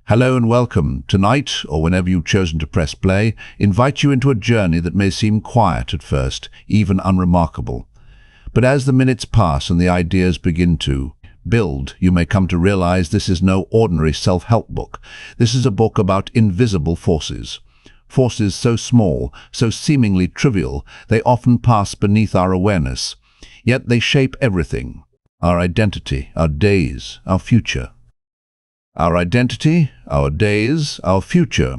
Hello and welcome. Tonight, or whenever you've chosen to press play, invite you into a journey that may seem quiet at first, even unremarkable. But as the minutes pass and the ideas begin to build, you may come to realize this is no ordinary self-help book. This is a book about invisible forces. Forces so small, so seemingly trivial, they often pass beneath our awareness. Yet they shape everything: our identity, our days, our future. Our identity, our days, our future.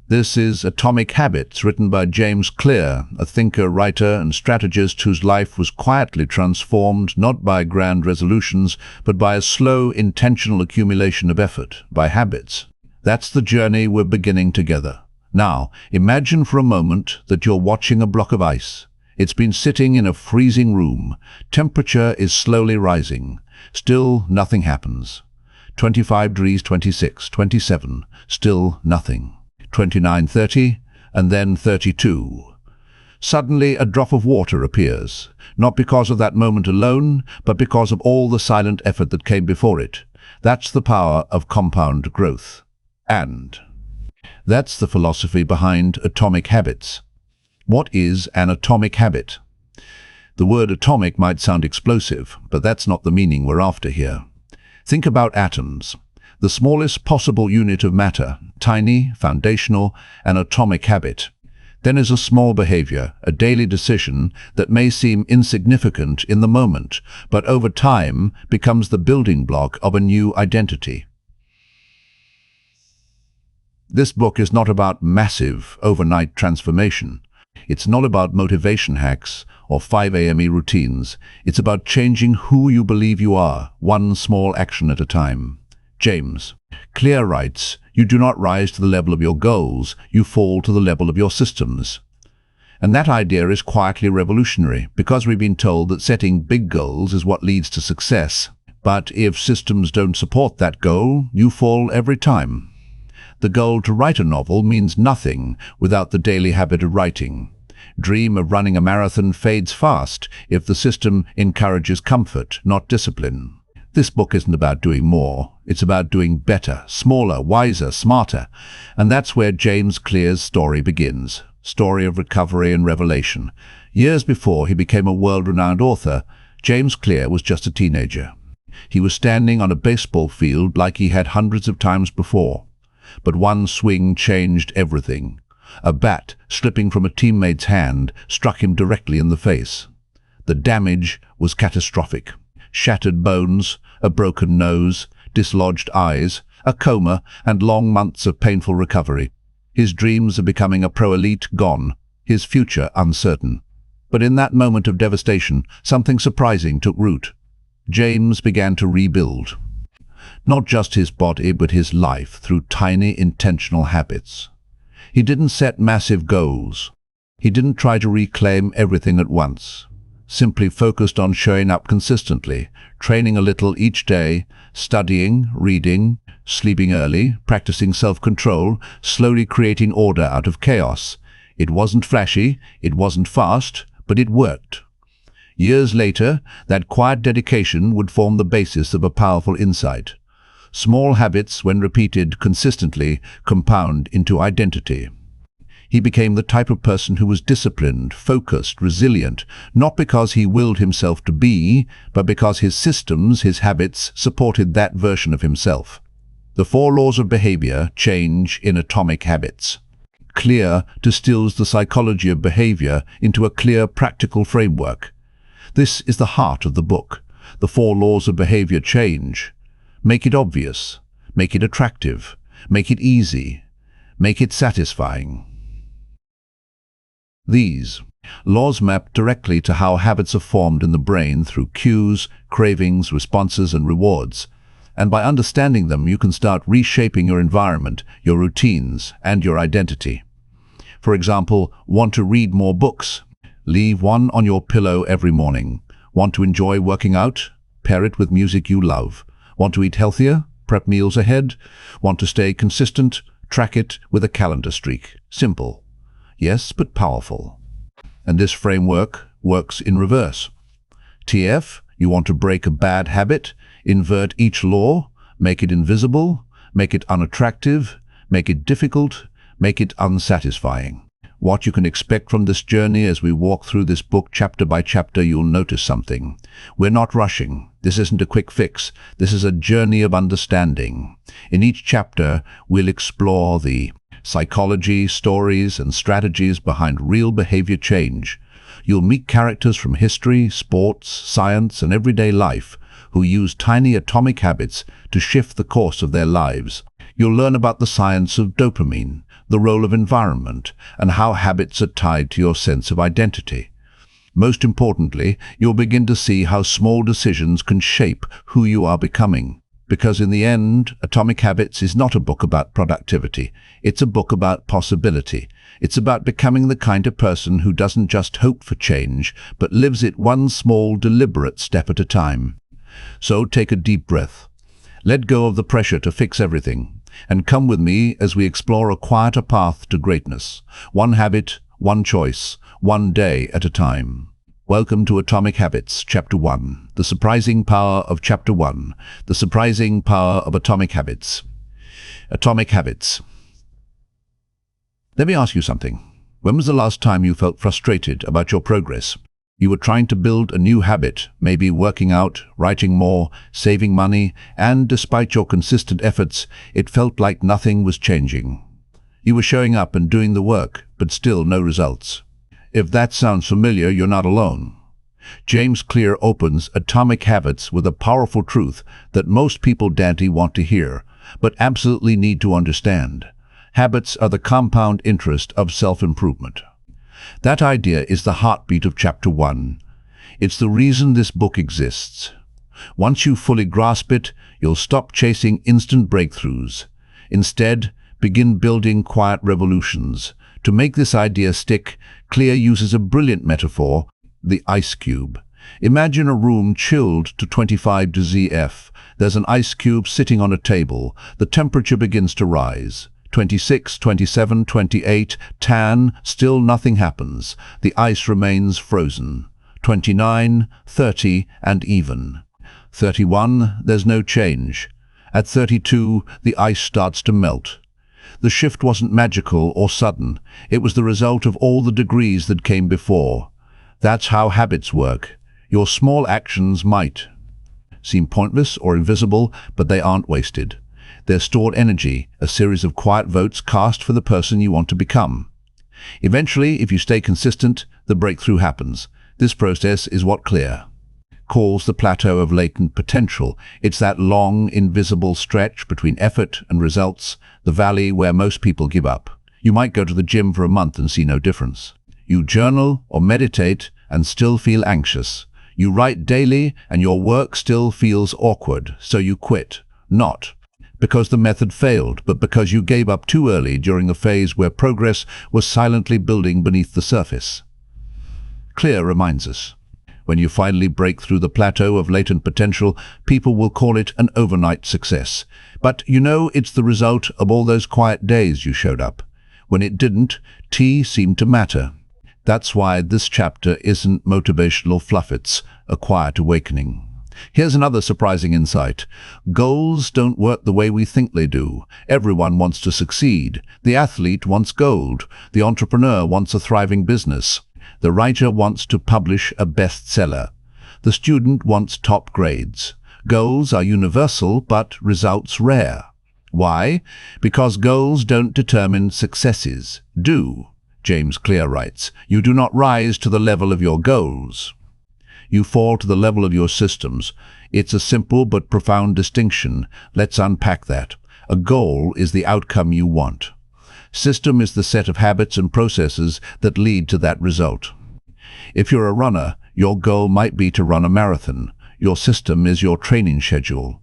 This is Atomic Habits, written by James Clear, a thinker, writer, and strategist whose life was quietly transformed not by grand resolutions, but by a slow, intentional accumulation of effort, by habits. That's the journey we're beginning together. Now, imagine for a moment that you're watching a block of ice. It's been sitting in a freezing room. Temperature is slowly rising. Still, nothing happens. 25 degrees, 26, 27, still nothing. 29, 30, and then 32. Suddenly, a drop of water appears, not because of that moment alone, but because of all the silent effort that came before it. That's the power of compound growth. And that's the philosophy behind Atomic Habits. What is an atomic habit? The word atomic might sound explosive, but that's not the meaning we're after here. Think about atoms, the smallest possible unit of matter, tiny, foundational, an atomic habit. Then is a small behavior, a daily decision that may seem insignificant in the moment, but over time becomes the building block of a new identity. This book is not about massive, overnight transformation. It's not about motivation hacks or 5 a.m. routines. It's about changing who you believe you are, one small action at a time. James Clear writes, "You do not rise to the level of your goals, you fall to the level of your systems." And that idea is quietly revolutionary, because we've been told that setting big goals is what leads to success. But if systems don't support that goal, you fall every time. The goal to write a novel means nothing without the daily habit of writing. Dream of running a marathon fades fast if the system encourages comfort, not discipline. This book isn't about doing more. It's about doing better, smaller, wiser, smarter. And that's where James Clear's story begins. Story of recovery and revelation. Years before he became a world-renowned author, James Clear was just a teenager. He was standing on a baseball field like he had hundreds of times before. But one swing changed everything. A bat, slipping from a teammate's hand, struck him directly in the face. The damage was catastrophic. Shattered bones, a broken nose, dislodged eyes, a coma, and long months of painful recovery. His dreams of becoming a pro-elite gone, his future uncertain. But in that moment of devastation, something surprising took root. James began to rebuild. Not just his body, but his life, through tiny, intentional habits. He didn't set massive goals. He didn't try to reclaim everything at once. Simply focused on showing up consistently, training a little each day, studying, reading, sleeping early, practicing self-control, slowly creating order out of chaos. It wasn't flashy, it wasn't fast, but it worked. Years later, that quiet dedication would form the basis of a powerful insight. Small habits, when repeated consistently, compound into identity. He became the type of person who was disciplined, focused, resilient, not because he willed himself to be, but because his systems, his habits, supported that version of himself. The 4 laws of behavior change in Atomic Habits. Clear distills the psychology of behavior into a clear, practical framework. This is the heart of the book. The 4 laws of behavior change. Make it obvious. Make it attractive. Make it easy. Make it satisfying. These laws map directly to how habits are formed in the brain through cues, cravings, responses, and rewards. And by understanding them, you can start reshaping your environment, your routines, and your identity. For example, want to read more books? Leave one on your pillow every morning. Want to enjoy working out? Pair it with music you love. Want to eat healthier? Prep meals ahead. Want to stay consistent? Track it with a calendar streak. Simple. Yes, but powerful. And this framework works in reverse. TF, you want to break a bad habit? Invert each law, make it invisible, make it unattractive, make it difficult, make it unsatisfying. What you can expect from this journey as we walk through this book chapter by chapter, you'll notice something. We're not rushing. This isn't a quick fix. This is a journey of understanding. In each chapter, we'll explore the psychology, stories, and strategies behind real behavior change. You'll meet characters from history, sports, science, and everyday life who use tiny atomic habits to shift the course of their lives. You'll learn about the science of dopamine, the role of environment, and how habits are tied to your sense of identity. Most importantly, you'll begin to see how small decisions can shape who you are becoming. Because in the end, Atomic Habits is not a book about productivity. It's a book about possibility. It's about becoming the kind of person who doesn't just hope for change, but lives it one small, deliberate step at a time. So take a deep breath. Let go of the pressure to fix everything, and come with me as we explore a quieter path to greatness. One habit, one choice, one day at a time. Welcome to Atomic Habits, Chapter 1. The surprising power of Chapter 1. The surprising power of Atomic Habits. Atomic Habits. Let me ask you something. When was the last time you felt frustrated about your progress? You were trying to build a new habit, maybe working out, writing more, saving money, and despite your consistent efforts, it felt like nothing was changing. You were showing up and doing the work, but still no results. If that sounds familiar, you're not alone. James Clear opens Atomic Habits with a powerful truth that most people don't want to hear, but absolutely need to understand. Habits are the compound interest of self-improvement. That idea is the heartbeat of Chapter 1. It's the reason this book exists. Once you fully grasp it, you'll stop chasing instant breakthroughs. Instead, begin building quiet revolutions. To make this idea stick, Clear uses a brilliant metaphor, the ice cube. Imagine a room chilled to 25 ZF. There's an ice cube sitting on a table. The temperature begins to rise. 26, 27, 28, tan, still nothing happens. The ice remains frozen. 29, 30, and even. 31, there's no change. At 32, the ice starts to melt. The shift wasn't magical or sudden. It was the result of all the degrees that came before. That's how habits work. Your small actions might seem pointless or invisible, but they aren't wasted. They're stored energy, a series of quiet votes cast for the person you want to become. Eventually, if you stay consistent, the breakthrough happens. This process is what Clear calls the plateau of latent potential. It's that long, invisible stretch between effort and results, the valley where most people give up. You might go to the gym for a month and see no difference. You journal or meditate and still feel anxious. You write daily and your work still feels awkward, so you quit. Not because the method failed, but because you gave up too early during a phase where progress was silently building beneath the surface. Clear reminds us, when you finally break through the plateau of latent potential, people will call it an overnight success. But you know it's the result of all those quiet days you showed up. When it didn't, tea seemed to matter. That's why this chapter isn't motivational fluff, it's a quiet awakening. Here's another surprising insight. Goals don't work the way we think they do. Everyone wants to succeed. The athlete wants gold. The entrepreneur wants a thriving business. The writer wants to publish a bestseller. The student wants top grades. Goals are universal, but results rare. Why? Because goals don't determine successes. James Clear writes, you do not rise to the level of your goals. You fall to the level of your systems. It's a simple but profound distinction. Let's unpack that. A goal is the outcome you want. System is the set of habits and processes that lead to that result. If you're a runner, your goal might be to run a marathon. Your system is your training schedule.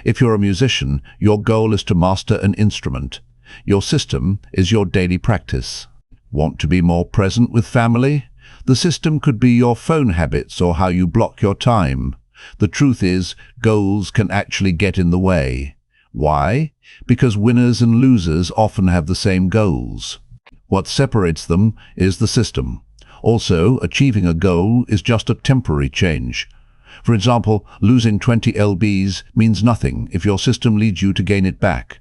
If you're a musician, your goal is to master an instrument. Your system is your daily practice. Want to be more present with family? The system could be your phone habits or how you block your time. The truth is, goals can actually get in the way. Why? Because winners and losers often have the same goals. What separates them is the system. Also, achieving a goal is just a temporary change. For example, losing 20 lbs means nothing if your system leads you to gain it back.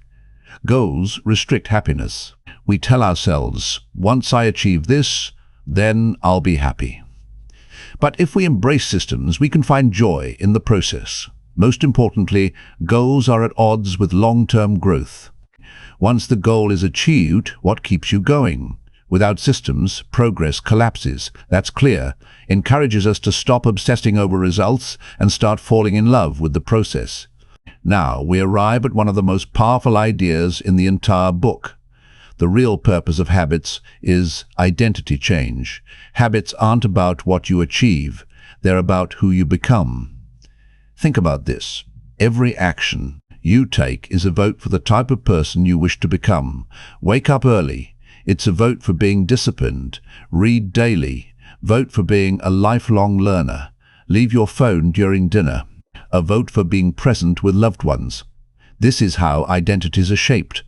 Goals restrict happiness. We tell ourselves, once I achieve this, then I'll be happy. But if we embrace systems, we can find joy in the process. Most importantly, goals are at odds with long-term growth. Once the goal is achieved, what keeps you going? Without systems, progress collapses. That's clear. Encourages us to stop obsessing over results and start falling in love with the process. Now, we arrive at one of the most powerful ideas in the entire book. The real purpose of habits is identity change. Habits aren't about what you achieve. They're about who you become. Think about this. Every action you take is a vote for the type of person you wish to become. Wake up early. It's a vote for being disciplined. Read daily. Vote for being a lifelong learner. Leave your phone during dinner. A vote for being present with loved ones. This is how identities are shaped.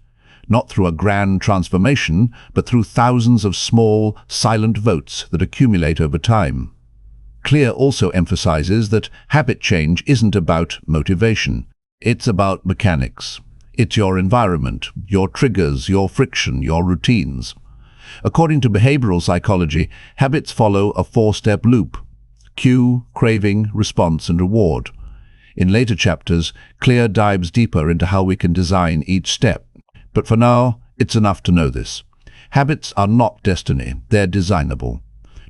Not through a grand transformation, but through thousands of small, silent votes that accumulate over time. Clear also emphasizes that habit change isn't about motivation. It's about mechanics. It's your environment, your triggers, your friction, your routines. According to behavioral psychology, habits follow a four-step loop: cue, craving, response, and reward. In later chapters, Clear dives deeper into how we can design each step. But for now, it's enough to know this. Habits are not destiny, they're designable.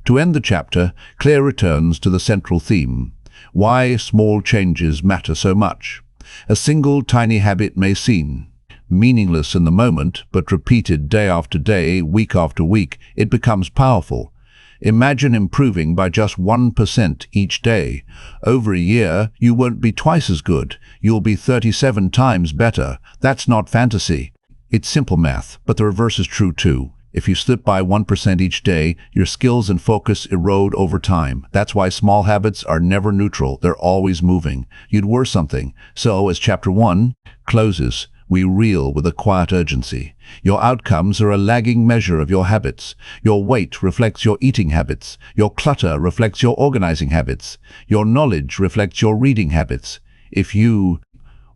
To end the chapter, Clear returns to the central theme: why small changes matter so much. A single tiny habit may seem meaningless in the moment, but repeated day after day, week after week, it becomes powerful. Imagine improving by just 1% each day. Over a year, you won't be twice as good. You'll be 37 times better. That's not fantasy. It's simple math, but the reverse is true too. If you slip by 1% each day, your skills and focus erode over time. That's why small habits are never neutral. They're always moving. You'd worth something. So, as Chapter 1 closes, we reel with a quiet urgency. Your outcomes are a lagging measure of your habits. Your weight reflects your eating habits. Your clutter reflects your organizing habits. Your knowledge reflects your reading habits. If you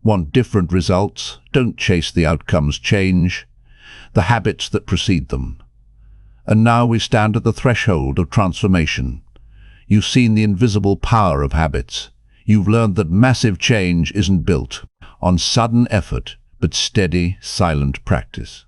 want different results, don't chase the outcomes, change the habits that precede them. And now we stand at the threshold of transformation. You've seen the invisible power of habits. You've learned that massive change isn't built on sudden effort, but steady, silent practice.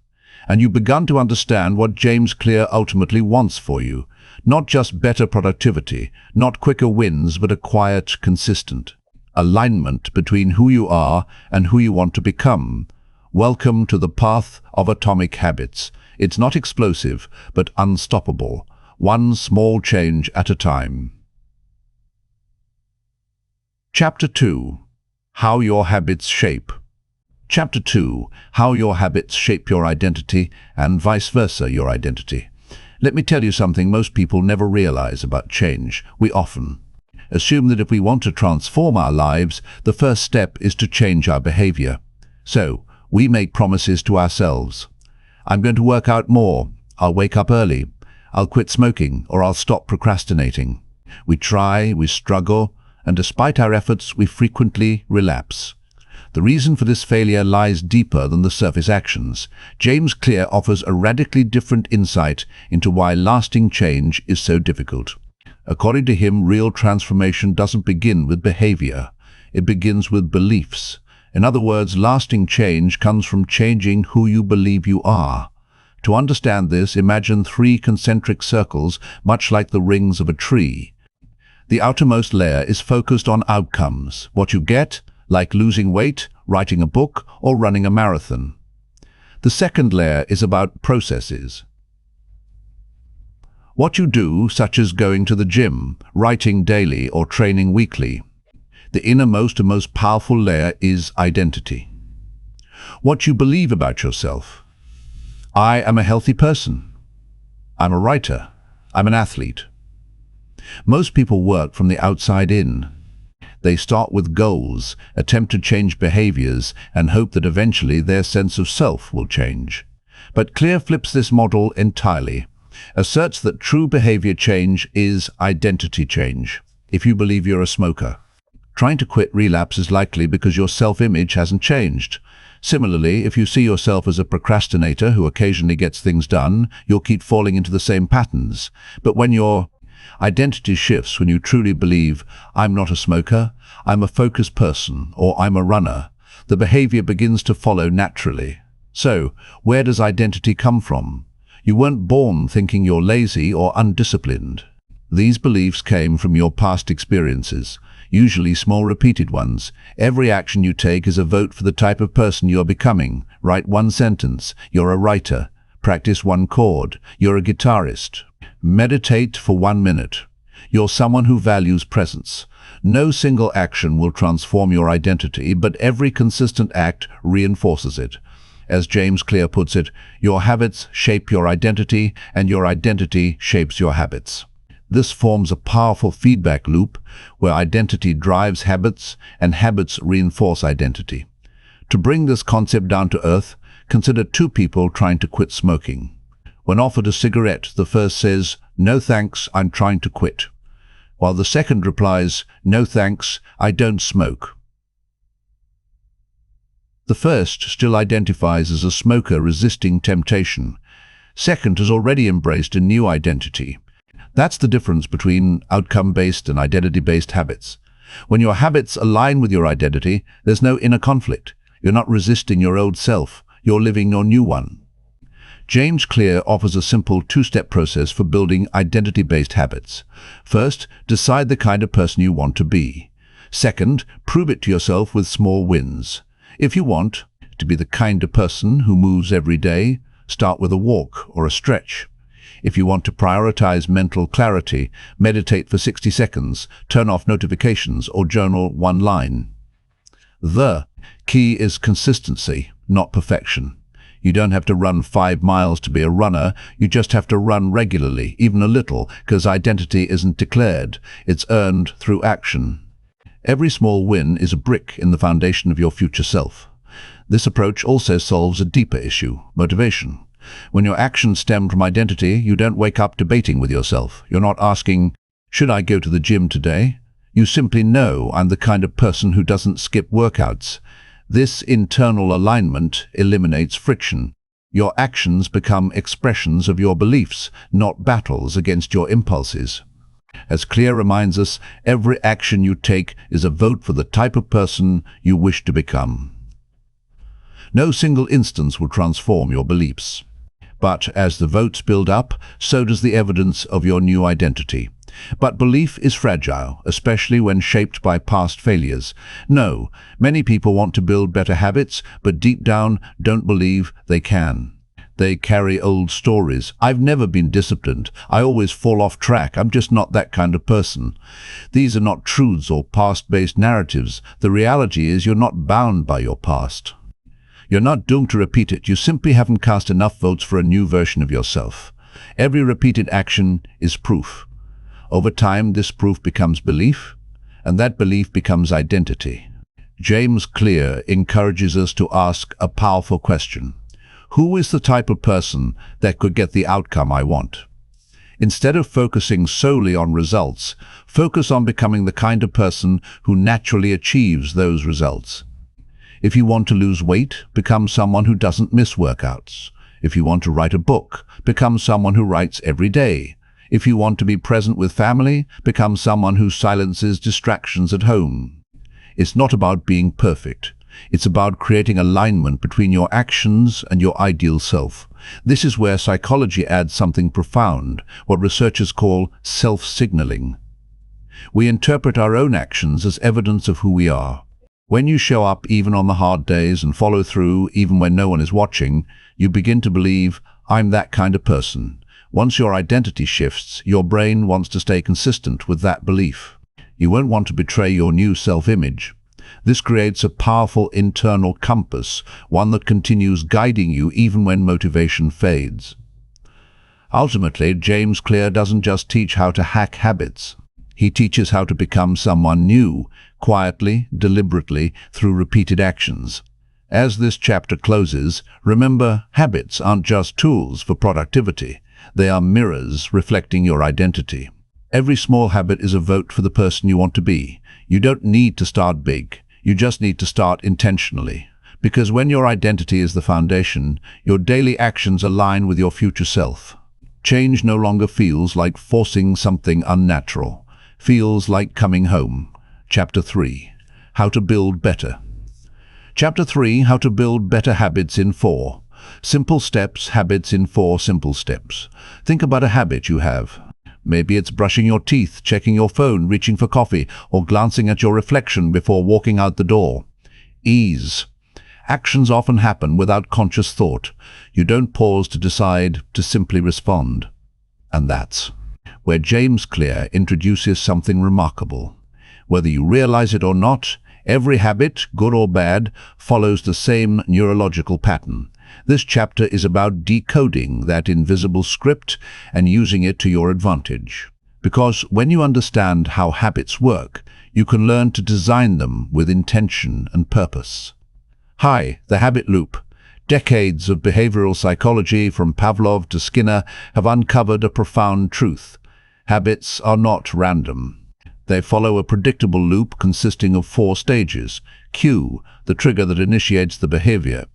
And you've begun to understand what James Clear ultimately wants for you. Not just better productivity, not quicker wins, but a quiet, consistent alignment between who you are and who you want to become. Welcome to the path of atomic habits. It's not explosive, but unstoppable, one small change at a time. Chapter 2. How your habits shape. Chapter 2. How your habits shape your identity and vice versa your identity. Let me tell you something most people never realize about change. We often assume that if we want to transform our lives, the first step is to change our behavior. So, we make promises to ourselves. I'm going to work out more. I'll wake up early. I'll quit smoking, or I'll stop procrastinating. We try, we struggle, and despite our efforts, we frequently relapse. The reason for this failure lies deeper than the surface actions. James Clear offers a radically different insight into why lasting change is so difficult. According to him, real transformation doesn't begin with behavior. It begins with beliefs. In other words, lasting change comes from changing who you believe you are. To understand this, imagine 3 concentric circles, much like the rings of a tree. The outermost layer is focused on outcomes, what you get, like losing weight, writing a book, or running a marathon. The second layer is about processes. What you do, such as going to the gym, writing daily, or training weekly. The innermost and most powerful layer is identity. What you believe about yourself. I am a healthy person. I'm a writer. I'm an athlete. Most people work from the outside in. They start with goals, attempt to change behaviors, and hope that eventually their sense of self will change. But Clear flips this model entirely, asserts that true behavior change is identity change. If you believe you're a smoker, trying to quit relapse is likely because your self-image hasn't changed. Similarly, if you see yourself as a procrastinator who occasionally gets things done, you'll keep falling into the same patterns. But when your identity shifts, when you truly believe, I'm not a smoker, I'm a focused person, or I'm a runner, the behavior begins to follow naturally. So, where does identity come from? You weren't born thinking you're lazy or undisciplined. These beliefs came from your past experiences, usually small repeated ones. Every action you take is a vote for the type of person you're becoming. Write one sentence, you're a writer. Practice one chord, you're a guitarist. Meditate for 1 minute. You're someone who values presence. No single action will transform your identity, but every consistent act reinforces it. As James Clear puts it, your habits shape your identity, and your identity shapes your habits. This forms a powerful feedback loop where identity drives habits and habits reinforce identity. To bring this concept down to earth, consider two people trying to quit smoking. When offered a cigarette, the first says, "No thanks, I'm trying to quit," while the second replies, "No thanks, I don't smoke." The first still identifies as a smoker resisting temptation. Second has already embraced a new identity. That's the difference between outcome-based and identity-based habits. When your habits align with your identity, there's no inner conflict. You're not resisting your old self, you're living your new one. James Clear offers a simple two-step process for building identity-based habits. First, decide the kind of person you want to be. Second, prove it to yourself with small wins. If you want to be the kind of person who moves every day, start with a walk or a stretch. If you want to prioritize mental clarity, meditate for 60 seconds, turn off notifications, or journal one line. The key is consistency, not perfection. You don't have to run 5 miles to be a runner, you just have to run regularly, even a little, because identity isn't declared, it's earned through action. Every small win is a brick in the foundation of your future self. This approach also solves a deeper issue, motivation. When your actions stem from identity, you don't wake up debating with yourself. You're not asking, should I go to the gym today? You simply know, I'm the kind of person who doesn't skip workouts. This internal alignment eliminates friction. Your actions become expressions of your beliefs, not battles against your impulses. As Clear reminds us, every action you take is a vote for the type of person you wish to become. No single instance will transform your beliefs. But as the votes build up, so does the evidence of your new identity. But belief is fragile, especially when shaped by past failures. No, many people want to build better habits, but deep down don't believe they can. They carry old stories. I've never been disciplined. I always fall off track. I'm just not that kind of person. These are not truths or past-based narratives. The reality is you're not bound by your past. You're not doomed to repeat it. You simply haven't cast enough votes for a new version of yourself. Every repeated action is proof. Over time, this proof becomes belief, and that belief becomes identity. James Clear encourages us to ask a powerful question. Who is the type of person that could get the outcome I want? Instead of focusing solely on results, focus on becoming the kind of person who naturally achieves those results. If you want to lose weight, become someone who doesn't miss workouts. If you want to write a book, become someone who writes every day. If you want to be present with family, become someone who silences distractions at home. It's not about being perfect. It's about creating alignment between your actions and your ideal self. This is where psychology adds something profound, what researchers call self-signaling. We interpret our own actions as evidence of who we are. When you show up even on the hard days and follow through even when no one is watching, you begin to believe, I'm that kind of person. Once your identity shifts, your brain wants to stay consistent with that belief. You won't want to betray your new self-image. This creates a powerful internal compass, one that continues guiding you even when motivation fades. Ultimately, James Clear doesn't just teach how to hack habits. He teaches how to become someone new, quietly, deliberately, through repeated actions. As this chapter closes, remember, habits aren't just tools for productivity. They are mirrors reflecting your identity. Every small habit is a vote for the person you want to be. You don't need to start big. You just need to start intentionally. Because when your identity is the foundation, your daily actions align with your future self. Change no longer feels like forcing something unnatural. Feels like coming home. Chapter 3. How to build better. Chapter 3. How to build better habits in 4. Simple steps, habits in 4 simple steps. Think about a habit you have. Maybe it's brushing your teeth, checking your phone, reaching for coffee, or glancing at your reflection before walking out the door. Ease. Actions often happen without conscious thought. You don't pause to decide, to simply respond. And that's where James Clear introduces something remarkable. Whether you realize it or not, every habit, good or bad, follows the same neurological pattern. This chapter is about decoding that invisible script and using it to your advantage. Because when you understand how habits work, you can learn to design them with intention and purpose. Hi, the habit loop. Decades of behavioral psychology from Pavlov to Skinner have uncovered a profound truth. Habits are not random. They follow a predictable loop consisting of 4 stages. Cue, the trigger that initiates the behavior.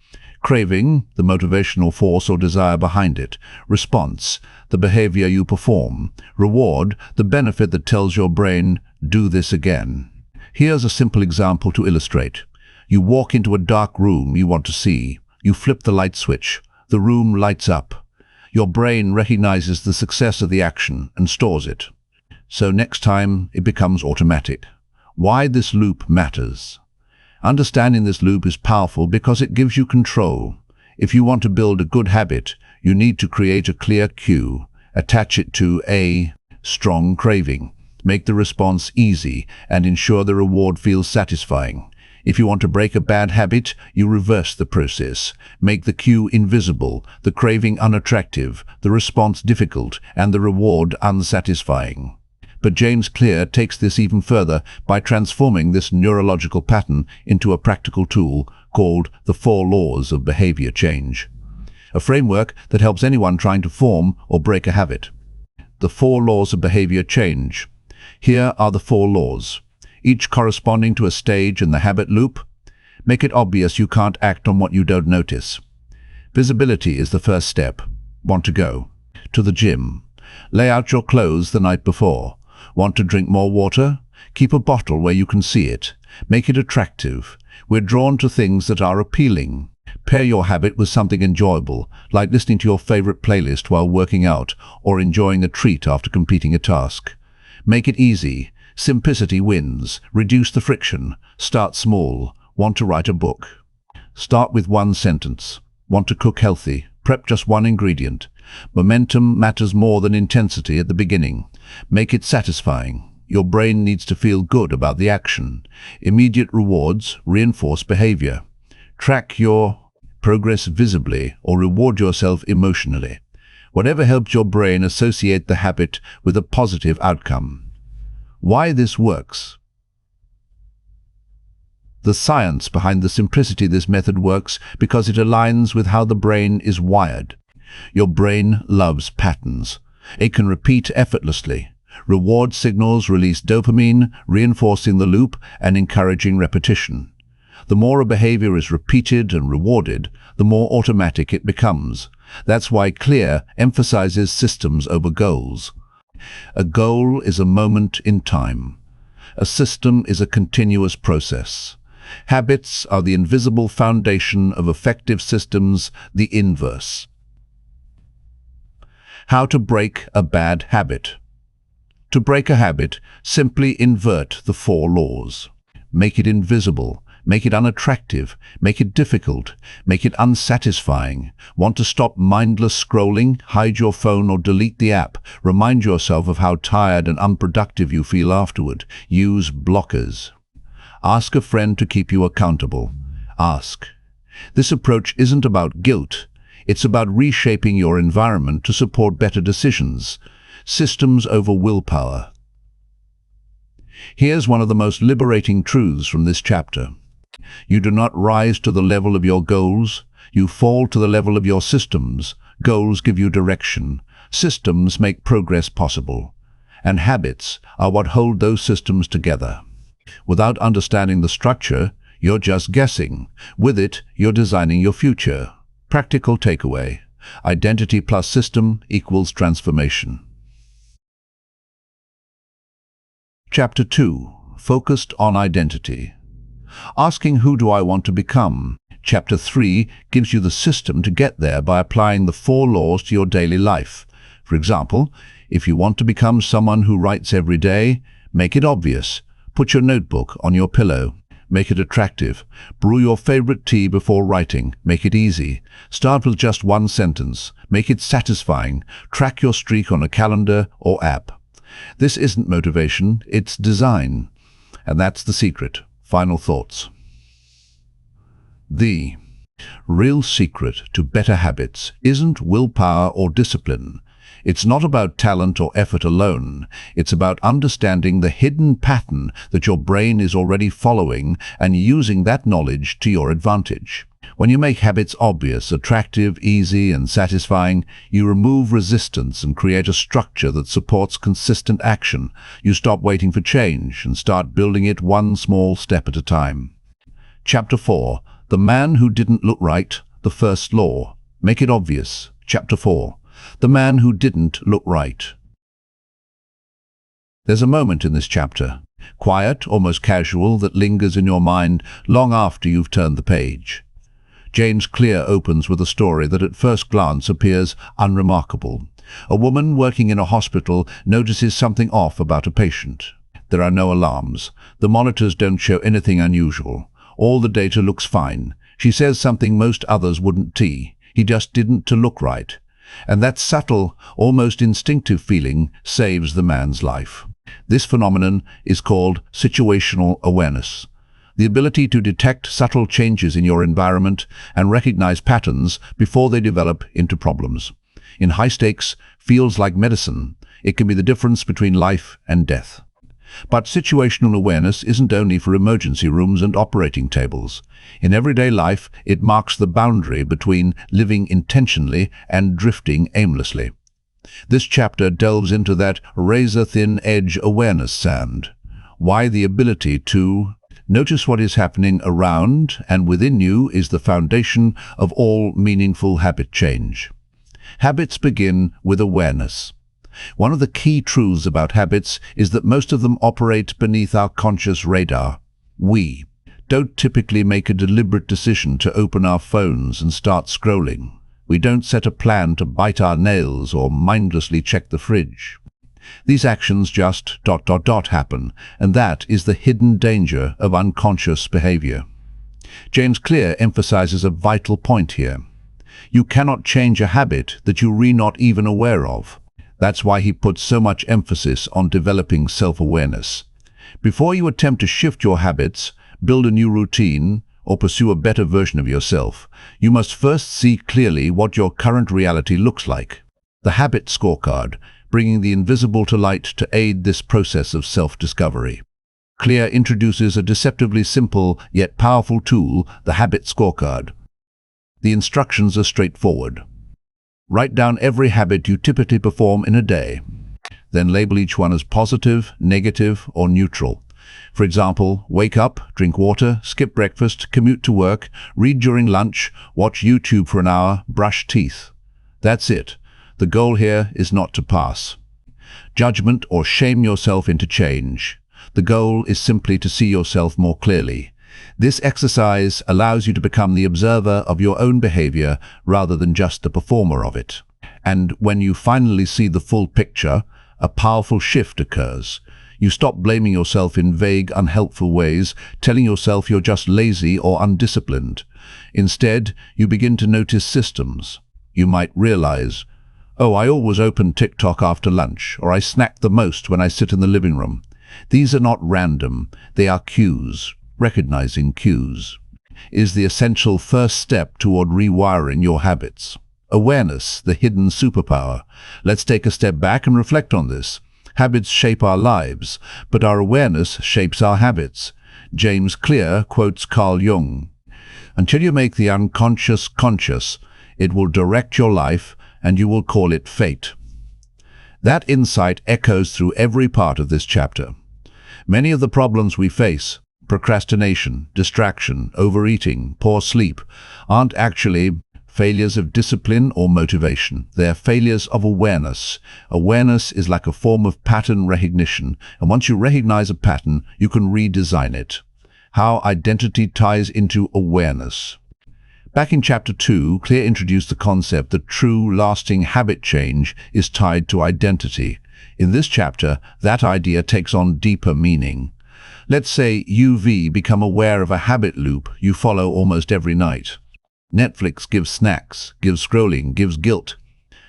Craving, the motivational force or desire behind it. Response, the behavior you perform. Reward, the benefit that tells your brain, do this again. Here's a simple example to illustrate. You walk into a dark room you want to see. You flip the light switch. The room lights up. Your brain recognizes the success of the action and stores it. So next time, it becomes automatic. Why this loop matters. Understanding this loop is powerful because it gives you control. If you want to build a good habit, you need to create a clear cue. Attach it to a strong craving. Make the response easy and ensure the reward feels satisfying. If you want to break a bad habit, you reverse the process. Make the cue invisible, the craving unattractive, the response difficult, and the reward unsatisfying. But James Clear takes this even further by transforming this neurological pattern into a practical tool called the 4 laws of behavior change. A framework that helps anyone trying to form or break a habit. The 4 laws of behavior change. Here are the 4 laws, each corresponding to a stage in the habit loop. Make it obvious you can't act on what you don't notice. Visibility is the first step. Want to go to the gym? Lay out your clothes the night before. Want to drink more water? Keep a bottle where you can see it. Make it attractive. We're drawn to things that are appealing. Pair your habit with something enjoyable, like listening to your favorite playlist while working out or enjoying a treat after completing a task. Make it easy. Simplicity wins. Reduce the friction. Start small. Want to write a book? Start with 1 sentence. Want to cook healthy? Prep just 1 ingredient. Momentum matters more than intensity at the beginning. Make it satisfying. Your brain needs to feel good about the action. Immediate rewards reinforce behavior. Track your progress visibly or reward yourself emotionally. Whatever helps your brain associate the habit with a positive outcome. Why this works. The science behind the simplicity this method works because it aligns with how the brain is wired. Your brain loves patterns. It can repeat effortlessly. Reward signals release dopamine, reinforcing the loop and encouraging repetition. The more a behavior is repeated and rewarded, the more automatic it becomes. That's why Clear emphasizes systems over goals. A goal is a moment in time. A system is a continuous process. Habits are the invisible foundation of effective systems, the inverse. How to break a bad habit. To break a habit, simply invert the 4 laws. Make it invisible. Make it unattractive. Make it difficult. Make it unsatisfying. Want to stop mindless scrolling? Hide your phone or delete the app. Remind yourself of how tired and unproductive you feel afterward. Use blockers. Ask a friend to keep you accountable. Ask. This approach isn't about guilt. It's about reshaping your environment to support better decisions. Systems over willpower. Here's one of the most liberating truths from this chapter. You do not rise to the level of your goals. You fall to the level of your systems. Goals give you direction. Systems make progress possible. And habits are what hold those systems together. Without understanding the structure, you're just guessing. With it, you're designing your future. Practical takeaway: identity plus system equals transformation. Chapter 2. Focused on identity. Asking who do I want to become? Chapter 3 gives you the system to get there by applying the 4 laws to your daily life. For example, if you want to become someone who writes every day, make it obvious. Put your notebook on your pillow. Make it attractive. Brew your favorite tea before writing. Make it easy. Start with just 1 sentence. Make it satisfying. Track your streak on a calendar or app. This isn't motivation, it's design. And that's the secret. Final thoughts. The real secret to better habits isn't willpower or discipline. It's not about talent or effort alone. It's about understanding the hidden pattern that your brain is already following and using that knowledge to your advantage. When you make habits obvious, attractive, easy, and satisfying, you remove resistance and create a structure that supports consistent action. You stop waiting for change and start building it one small step at a time. Chapter 4. The Man Who Didn't Look Right, the First Law. Make it obvious. Chapter 4. The Man Who Didn't Look Right. There's a moment in this chapter, quiet, almost casual, that lingers in your mind long after you've turned the page. James Clear opens with a story that at first glance appears unremarkable. A woman working in a hospital notices something off about a patient. There are no alarms. The monitors don't show anything unusual. All the data looks fine. She says something most others wouldn't. He just didn't look right. And that subtle, almost instinctive feeling saves the man's life. This phenomenon is called situational awareness. The ability to detect subtle changes in your environment and recognize patterns before they develop into problems. In high-stakes fields like medicine, it can be the difference between life and death. But situational awareness isn't only for emergency rooms and operating tables. In everyday life, it marks the boundary between living intentionally and drifting aimlessly. This chapter delves into that razor-thin edge awareness sand. Why the ability to notice what is happening around and within you is the foundation of all meaningful habit change. Habits begin with awareness. One of the key truths about habits is that most of them operate beneath our conscious radar. We don't typically make a deliberate decision to open our phones and start scrolling. We don't set a plan to bite our nails or mindlessly check the fridge. These actions just ... happen, and that is the hidden danger of unconscious behavior. James Clear emphasizes a vital point here. You cannot change a habit that you're not even aware of. That's why he puts so much emphasis on developing self-awareness. Before you attempt to shift your habits, build a new routine, or pursue a better version of yourself, you must first see clearly what your current reality looks like. The habit scorecard, bringing the invisible to light to aid this process of self-discovery. Clear introduces a deceptively simple yet powerful tool, the habit scorecard. The instructions are straightforward. Write down every habit you typically perform in a day. Then label each one as positive, negative, or neutral. For example, wake up, drink water, skip breakfast, commute to work, read during lunch, watch YouTube for an hour, brush teeth. That's it. The goal here is not to pass judgment or shame yourself into change. The goal is simply to see yourself more clearly. This exercise allows you to become the observer of your own behavior rather than just the performer of it. And when you finally see the full picture, a powerful shift occurs. You stop blaming yourself in vague, unhelpful ways, telling yourself you're just lazy or undisciplined. Instead, you begin to notice systems. You might realize, oh, I always open TikTok after lunch, or I snack the most when I sit in the living room. These are not random, they are cues. Recognizing cues is the essential first step toward rewiring your habits. Awareness, the hidden superpower. Let's take a step back and reflect on this. Habits shape our lives, but our awareness shapes our habits. James Clear quotes Carl Jung, "Until you make the unconscious conscious, it will direct your life and you will call it fate." That insight echoes through every part of this chapter. Many of the problems we face procrastination, distraction, overeating, poor sleep aren't actually failures of discipline or motivation. They're failures of awareness. Awareness is like a form of pattern recognition, and once you recognize a pattern, you can redesign it. How identity ties into awareness. Back in Chapter 2, Clear introduced the concept that true, lasting habit change is tied to identity. In this chapter, that idea takes on deeper meaning. Let's say you become aware of a habit loop you follow almost every night. Netflix gives snacks, gives scrolling, gives guilt.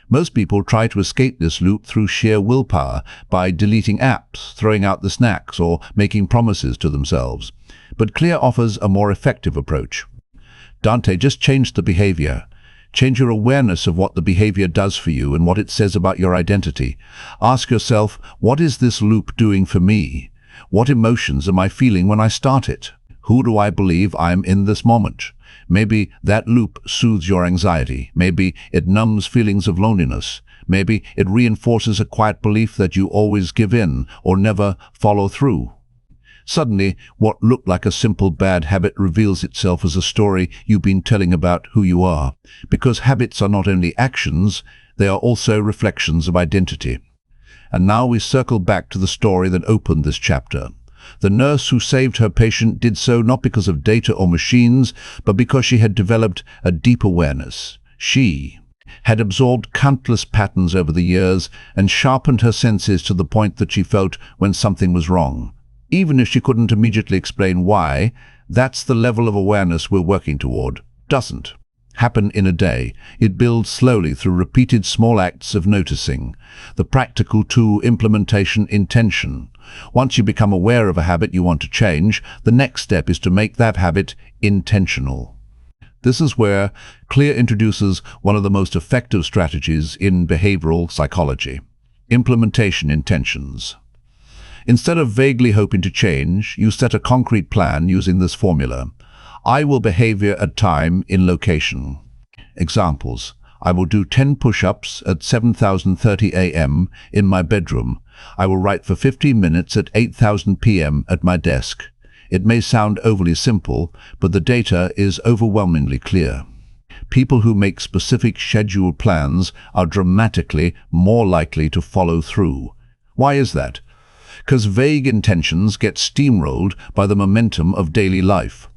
Most people try to escape this loop through sheer willpower, by deleting apps, throwing out the snacks, or making promises to themselves. But Clear offers a more effective approach. Dante, just change the behavior. Change your awareness of what the behavior does for you and what it says about your identity. Ask yourself, what is this loop doing for me? What emotions am I feeling when I start it? Who do I believe I am in this moment? Maybe that loop soothes your anxiety. Maybe it numbs feelings of loneliness. Maybe it reinforces a quiet belief that you always give in or never follow through. Suddenly, what looked like a simple bad habit reveals itself as a story you've been telling about who you are. Because habits are not only actions, they are also reflections of identity. And now we circle back to the story that opened this chapter. The nurse who saved her patient did so not because of data or machines, but because she had developed a deep awareness. She had absorbed countless patterns over the years and sharpened her senses to the point that she felt when something was wrong. Even if she couldn't immediately explain why, that's the level of awareness we're working toward. Doesn't happen in a day. It builds slowly through repeated small acts of noticing. The practical to implementation intention. Once you become aware of a habit you want to change, the next step is to make that habit intentional. This is where Clear introduces one of the most effective strategies in behavioral psychology: implementation intentions. Instead of vaguely hoping to change, you set a concrete plan using this formula. I will behavior at time in location. Examples: I will do 10 push-ups at 7:30 a.m. in my bedroom. I will write for 15 minutes at 8:00 p.m. at my desk. It may sound overly simple, but the data is overwhelmingly clear. People who make specific scheduled plans are dramatically more likely to follow through. Why is that? Because vague intentions get steamrolled by the momentum of daily life.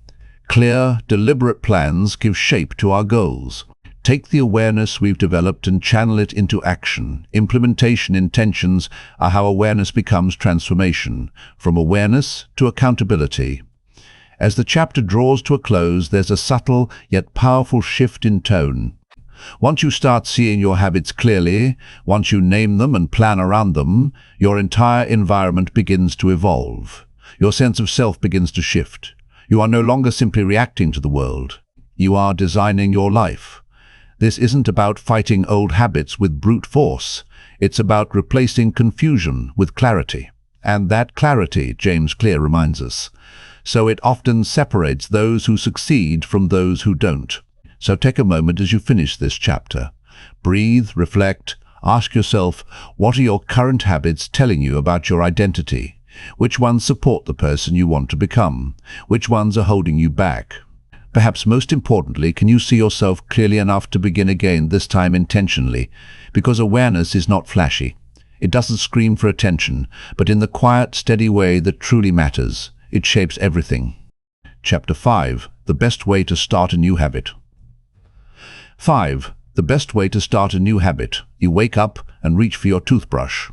Clear, deliberate plans give shape to our goals. Take the awareness we've developed and channel it into action. Implementation intentions are how awareness becomes transformation, from awareness to accountability. As the chapter draws to a close, there's a subtle yet powerful shift in tone. Once you start seeing your habits clearly, once you name them and plan around them, your entire environment begins to evolve. Your sense of self begins to shift. You are no longer simply reacting to the world. You are designing your life. This isn't about fighting old habits with brute force. It's about replacing confusion with clarity. And that clarity, James Clear reminds us, so it often separates those who succeed from those who don't. So take a moment as you finish this chapter. Breathe, reflect, ask yourself, what are your current habits telling you about your identity? Which ones support the person you want to become? Which ones are holding you back? Perhaps most importantly, can you see yourself clearly enough to begin again, this time intentionally? Because awareness is not flashy. It doesn't scream for attention, but in the quiet, steady way that truly matters, it shapes everything. Chapter 5. The best way to start a new habit. 5. The best way to start a new habit. You wake up and reach for your toothbrush.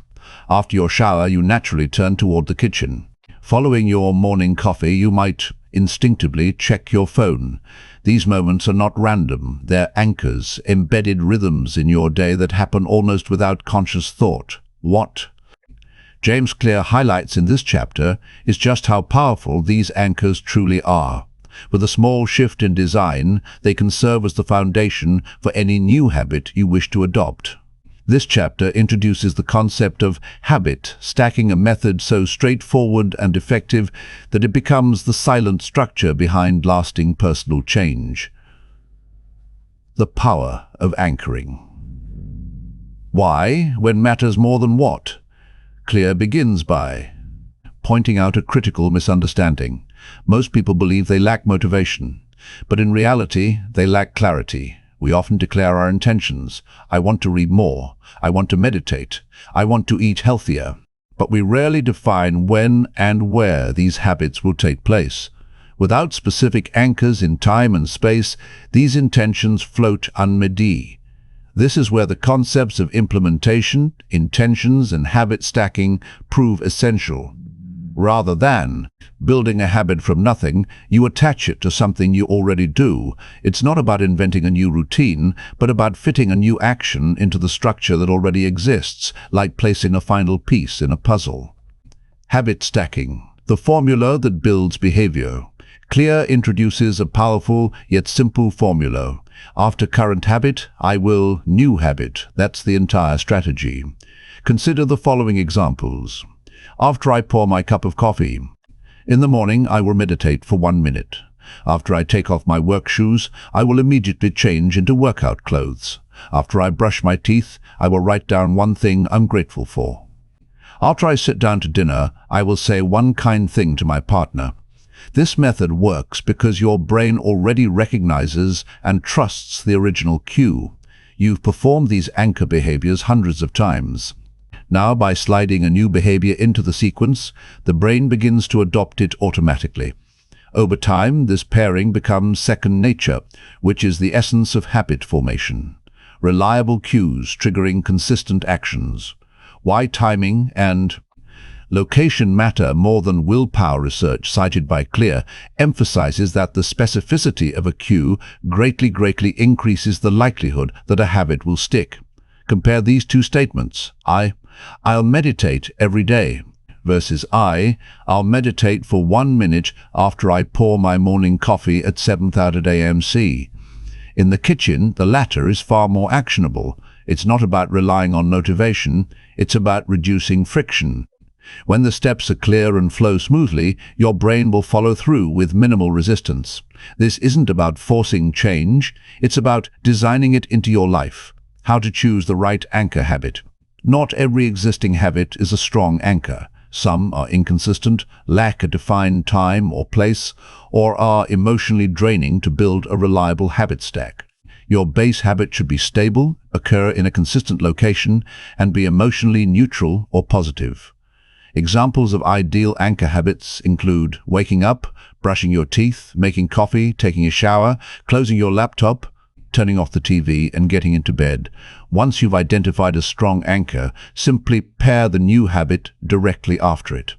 After your shower, you naturally turn toward the kitchen. Following your morning coffee, you might instinctively check your phone. These moments are not random. They're anchors, embedded rhythms in your day that happen almost without conscious thought. What James Clear highlights in this chapter is just how powerful these anchors truly are. With a small shift in design, they can serve as the foundation for any new habit you wish to adopt. This chapter introduces the concept of habit, stacking a method so straightforward and effective that it becomes the silent structure behind lasting personal change. The power of anchoring. Why, when matters more than what? Clear begins by pointing out a critical misunderstanding. Most people believe they lack motivation, but in reality, they lack clarity. We often declare our intentions. I want to read more. I want to meditate. I want to eat healthier. But we rarely define when and where these habits will take place. Without specific anchors in time and space, these intentions float unmedi. This is where the concepts of implementation, intentions, and habit stacking prove essential. Rather than building a habit from nothing, you attach it to something you already do. It's not about inventing a new routine, but about fitting a new action into the structure that already exists, like placing a final piece in a puzzle. Habit stacking, the formula that builds behavior. Clear introduces a powerful yet simple formula. After current habit, I will new habit. That's the entire strategy. Consider the following examples. After I pour my cup of coffee. In the morning, I will meditate for 1 minute. After I take off my work shoes, I will immediately change into workout clothes. After I brush my teeth, I will write down one thing I'm grateful for. After I sit down to dinner, I will say one kind thing to my partner. This method works because your brain already recognizes and trusts the original cue. You've performed these anchor behaviors hundreds of times. Now, by sliding a new behavior into the sequence, the brain begins to adopt it automatically. Over time, this pairing becomes second nature, which is the essence of habit formation. Reliable cues triggering consistent actions. Why timing and location matter more than willpower. Research cited by Clear emphasizes that the specificity of a cue greatly increases the likelihood that a habit will stick. Compare these two statements. I'll meditate every day versus I'll meditate for 1 minute after I pour my morning coffee at 7:30 a.m. In the kitchen, the latter is far more actionable. It's not about relying on motivation, it's about reducing friction. When the steps are clear and flow smoothly, your brain will follow through with minimal resistance. This isn't about forcing change, it's about designing it into your life. How to choose the right anchor habit. Not every existing habit is a strong anchor. Some are inconsistent, lack a defined time or place, or are emotionally draining to build a reliable habit stack. Your base habit should be stable, occur in a consistent location, and be emotionally neutral or positive. Examples of ideal anchor habits include waking up, brushing your teeth, making coffee, taking a shower, closing your laptop, turning off the TV, and getting into bed. Once you've identified a strong anchor, simply pair the new habit directly after it.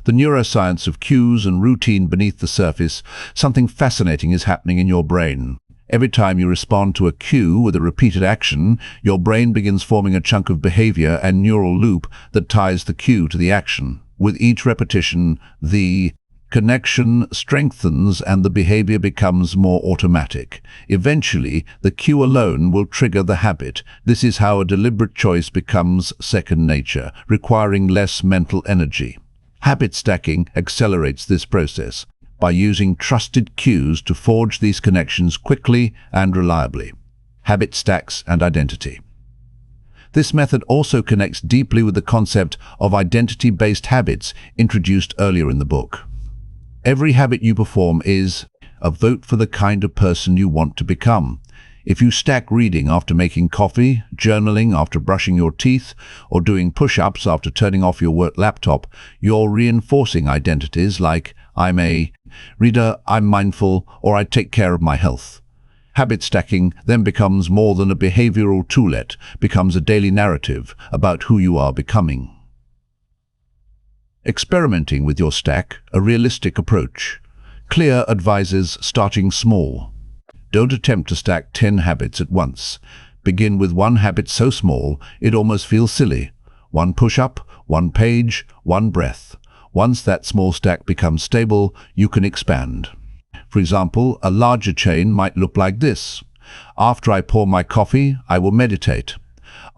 The neuroscience of cues and routine beneath the surface, something fascinating is happening in your brain. Every time you respond to a cue with a repeated action, your brain begins forming a chunk of behavior and neural loop that ties the cue to the action. With each repetition, the connection strengthens and the behavior becomes more automatic. Eventually, the cue alone will trigger the habit. This is how a deliberate choice becomes second nature, requiring less mental energy. Habit stacking accelerates this process by using trusted cues to forge these connections quickly and reliably. Habit stacks and identity. This method also connects deeply with the concept of identity-based habits introduced earlier in the book. Every habit you perform is a vote for the kind of person you want to become. If you stack reading after making coffee, journaling after brushing your teeth, or doing push-ups after turning off your work laptop, you're reinforcing identities like I'm a reader, I'm mindful, or I take care of my health. Habit stacking then becomes more than a behavioral toollet, becomes a daily narrative about who you are becoming. Experimenting with your stack, a realistic approach. Clear advises starting small. Don't attempt to stack 10 habits at once. Begin with one habit so small it almost feels silly. One push-up, one page, one breath. Once that small stack becomes stable, you can expand. For example, a larger chain might look like this. After I pour my coffee, I will meditate.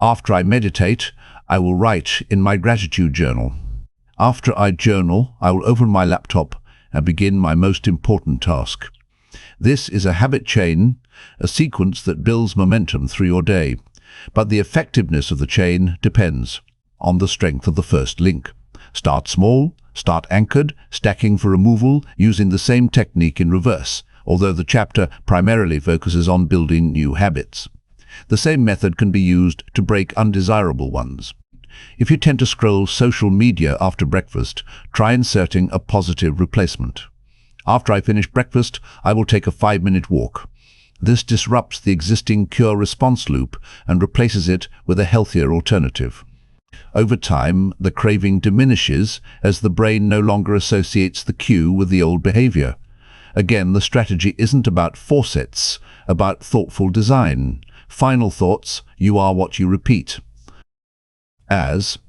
After I meditate, I will write in my gratitude journal. After I journal, I will open my laptop and begin my most important task. This is a habit chain, a sequence that builds momentum through your day. But the effectiveness of the chain depends on the strength of the first link. Start small, Start anchored, stacking for removal, using the same technique in reverse, although the chapter primarily focuses on building new habits. The same method can be used to break undesirable ones. If you tend to scroll social media after breakfast, try inserting a positive replacement. After I finish breakfast, I will take a 5-minute walk. This disrupts the existing cure-response loop and replaces it with a healthier alternative. Over time, the craving diminishes as the brain no longer associates the cue with the old behavior. Again, the strategy isn't about forceps, about thoughtful design. Final thoughts: you are what you repeat. As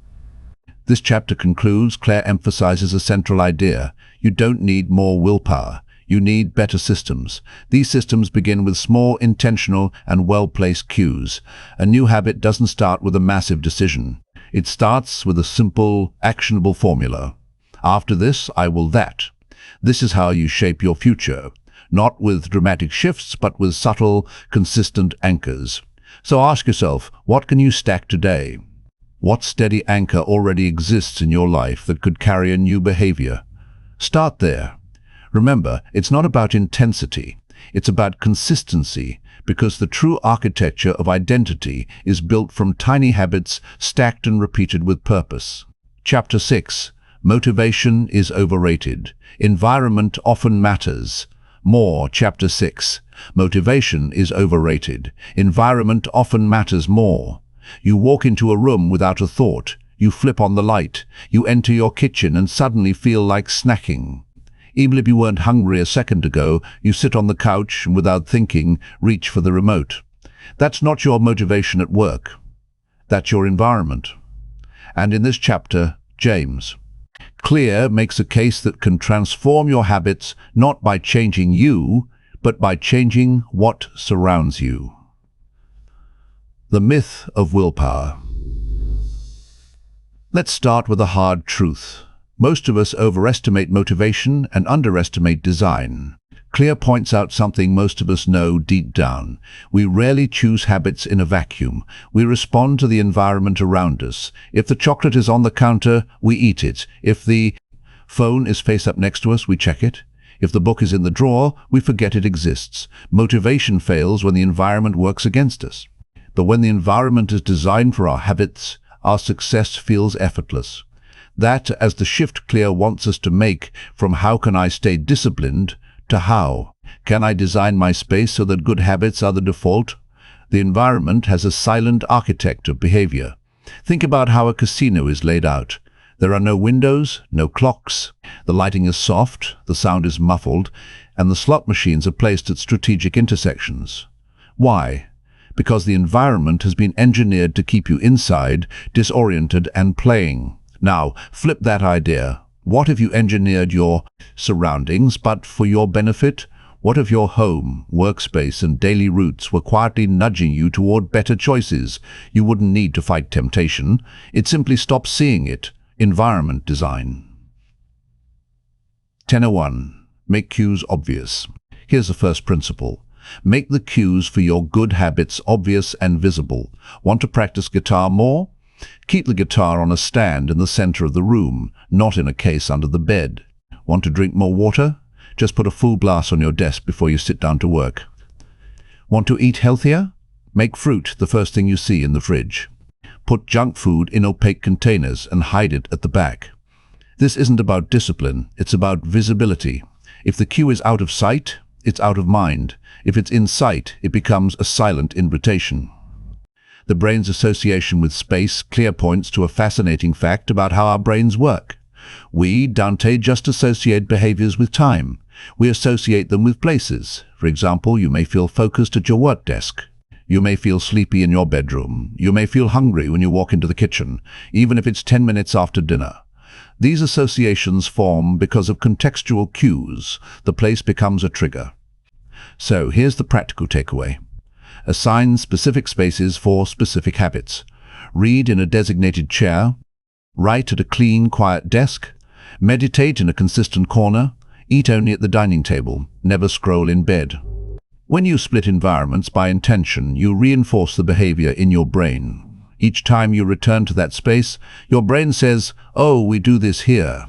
this chapter concludes, Claire emphasizes a central idea. You don't need more willpower. You need better systems. These systems begin with small, intentional, and well-placed cues. A new habit doesn't start with a massive decision. It starts with a simple, actionable formula. After this, I will that. This is how you shape your future, not with dramatic shifts, but with subtle, consistent anchors. So ask yourself, what can you stack today? What steady anchor already exists in your life that could carry a new behavior? Start there. Remember, it's not about intensity, it's about consistency, because the true architecture of identity is built from tiny habits stacked and repeated with purpose. Chapter 6. Motivation is overrated. Environment often matters. More. Chapter 6. Motivation is overrated. Environment often matters more. You walk into a room without a thought. You flip on the light. You enter your kitchen and suddenly feel like snacking. Even if you weren't hungry a second ago, you sit on the couch and without thinking, reach for the remote. That's not your motivation at work. That's your environment. And in this chapter, James Clear makes a case that can transform your habits not by changing you, but by changing what surrounds you. The myth of willpower. Let's start with a hard truth. Most of us overestimate motivation and underestimate design. Clear points out something most of us know deep down. We rarely choose habits in a vacuum. We respond to the environment around us. If the chocolate is on the counter, we eat it. If the phone is face up next to us, we check it. If the book is in the drawer, we forget it exists. Motivation fails when the environment works against us. But when the environment is designed for our habits, our success feels effortless. That as the shift Clear wants us to make from how can I stay disciplined to how can I design my space so that good habits are the default. The environment has a silent architect of behavior. Think about how a casino is laid out. There are no windows, no clocks. The lighting is soft, the sound is muffled, and the slot machines are placed at strategic intersections. Why? Because the environment has been engineered to keep you inside, disoriented and playing. Now, flip that idea. What if you engineered your surroundings, but for your benefit? What if your home, workspace, and daily routes were quietly nudging you toward better choices? You wouldn't need to fight temptation. It simply stops seeing it. Environment design. 10.01. Make cues obvious. Here's the first principle. Make the cues for your good habits obvious and visible. Want to practice guitar more? Keep the guitar on a stand in the center of the room, not in a case under the bed. Want to drink more water? Just put a full glass on your desk before you sit down to work. Want to eat healthier? Make fruit the first thing you see in the fridge. Put junk food in opaque containers and hide it at the back. This isn't about discipline, it's about visibility. If the cue is out of sight, it's out of mind. If it's in sight, it becomes a silent invitation. The brain's association with space Clear points to a fascinating fact about how our brains work. We, Dante, just associate behaviors with time. We associate them with places. For example, you may feel focused at your work desk. You may feel sleepy in your bedroom. You may feel hungry when you walk into the kitchen, even if it's 10 minutes after dinner. These associations form because of contextual cues. The place becomes a trigger. So here's the practical takeaway. Assign specific spaces for specific habits. Read in a designated chair. Write at a clean, quiet desk. Meditate in a consistent corner. Eat only at the dining table. Never scroll in bed. When you split environments by intention, you reinforce the behavior in your brain. Each time you return to that space, your brain says, "Oh, we do this here."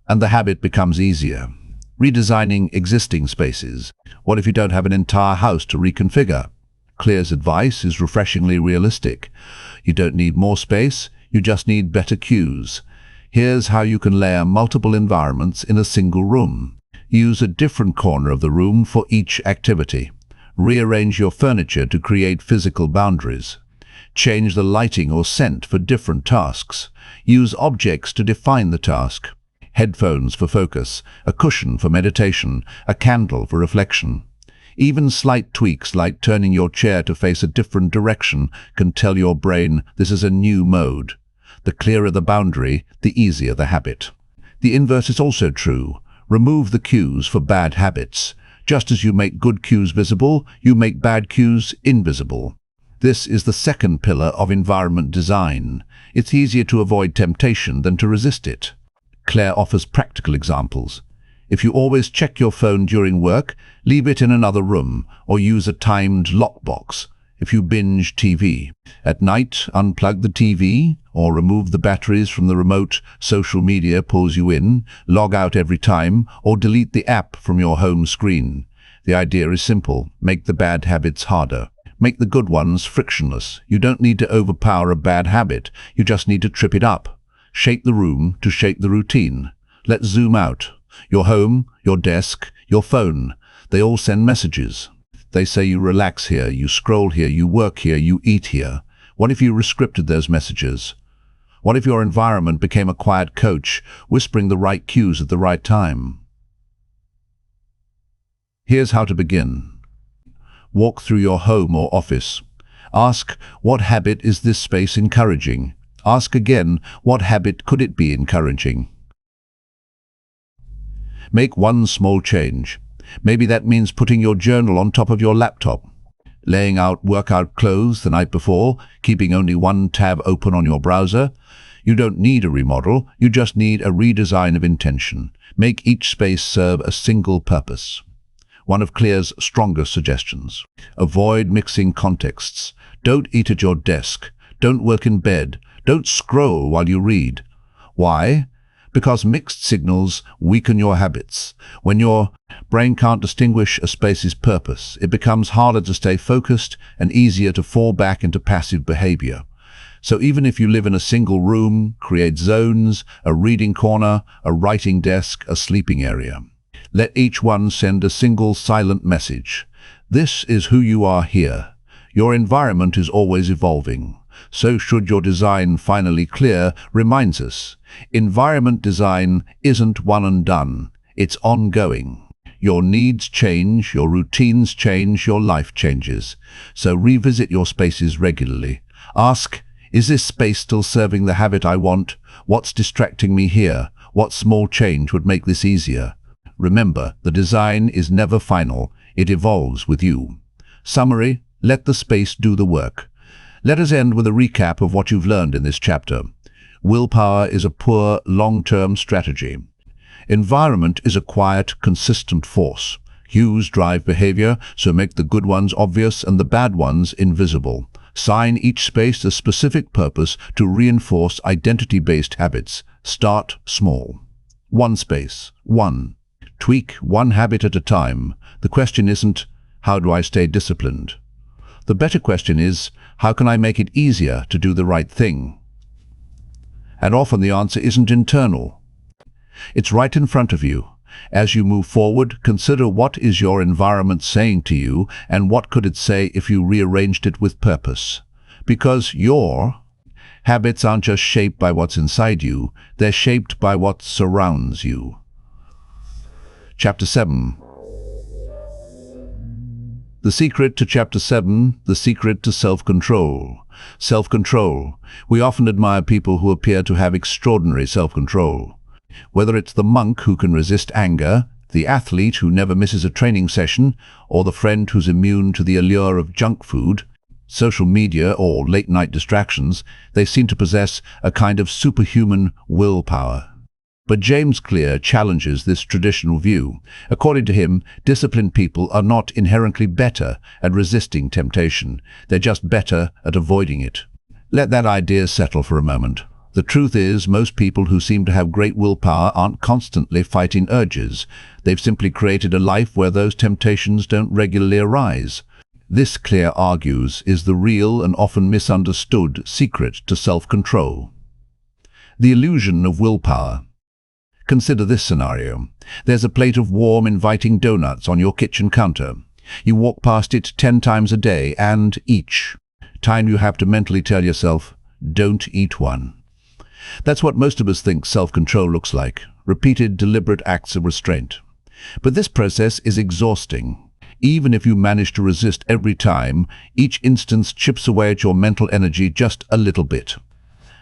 and the habit becomes easier. Redesigning existing spaces. What if you don't have an entire house to reconfigure? Clear's advice is refreshingly realistic. You don't need more space, you just need better cues. Here's how you can layer multiple environments in a single room. Use a different corner of the room for each activity. Rearrange your furniture to create physical boundaries. Change the lighting or scent for different tasks. Use objects to define the task. Headphones for focus, a cushion for meditation, a candle for reflection. Even slight tweaks like turning your chair to face a different direction can tell your brain this is a new mode. The clearer the boundary, the easier the habit. The inverse is also true. Remove the cues for bad habits. Just as you make good cues visible, you make bad cues invisible. This is the second pillar of environment design. It's easier to avoid temptation than to resist it. Claire offers practical examples. If you always check your phone during work, leave it in another room or use a timed lockbox. If you binge TV at night, unplug the TV or remove the batteries from the remote social media pulls you in, log out every time, or delete the app from your home screen. The idea is simple. Make the bad habits harder. Make the good ones frictionless. You don't need to overpower a bad habit. You just need to trip it up. Shape the room to shape the routine. Let's zoom out. Your home, your desk, your phone, they all send messages. They say you relax here, you scroll here, you work here, you eat here. What if you restricted those messages? What if your environment became a quiet coach, whispering the right cues at the right time? Here's how to begin. Walk through your home or office. Ask, what habit is this space encouraging? Ask again, what habit could it be encouraging? Make one small change. Maybe that means putting your journal on top of your laptop, laying out workout clothes the night before, keeping only one tab open on your browser. You don't need a remodel, you just need a redesign of intention. Make each space serve a single purpose. One of Claire's strongest suggestions. Avoid mixing contexts. Don't eat at your desk. Don't work in bed. Don't scroll while you read. Why? Because mixed signals weaken your habits. When your brain can't distinguish a space's purpose, it becomes harder to stay focused and easier to fall back into passive behavior. So even if you live in a single room, create zones, a reading corner, a writing desk, a sleeping area. Let each one send a single silent message. This is who you are here. Your environment is always evolving. So should your design finally clear reminds us, environment design isn't one and done, it's ongoing. Your needs change, your routines change, your life changes. So revisit your spaces regularly. Ask, is this space still serving the habit I want? What's distracting me here? What small change would make this easier? Remember, the design is never final, it evolves with you. Summary, let the space do the work. Let us end with a recap of what you've learned in this chapter. Willpower is a poor, long-term strategy. Environment is a quiet, consistent force. Cues drive behavior, so make the good ones obvious and the bad ones invisible. Assign each space a specific purpose to reinforce identity-based habits. Start small. One space. One. Tweak one habit at a time. The question isn't, how do I stay disciplined? The better question is, how can I make it easier to do the right thing? And often the answer isn't internal. It's right in front of you. As you move forward, consider what is your environment saying to you and what could it say if you rearranged it with purpose. Because your habits aren't just shaped by what's inside you, they're shaped by what surrounds you. Chapter 7. The secret to Chapter 7, the secret to self-control. Self-control. We often admire people who appear to have extraordinary self-control. Whether it's the monk who can resist anger, the athlete who never misses a training session, or the friend who's immune to the allure of junk food, social media, or late-night distractions, they seem to possess a kind of superhuman willpower. But James Clear challenges this traditional view. According to him, disciplined people are not inherently better at resisting temptation. They're just better at avoiding it. Let that idea settle for a moment. The truth is, most people who seem to have great willpower aren't constantly fighting urges. They've simply created a life where those temptations don't regularly arise. This, Clear argues, is the real and often misunderstood secret to self-control. The illusion of willpower. Consider this scenario. There's a plate of warm, inviting donuts on your kitchen counter. You walk past it 10 times a day, and each time you have to mentally tell yourself, don't eat one. That's what most of us think self-control looks like, repeated, deliberate acts of restraint. But this process is exhausting. Even if you manage to resist every time, each instance chips away at your mental energy just a little bit.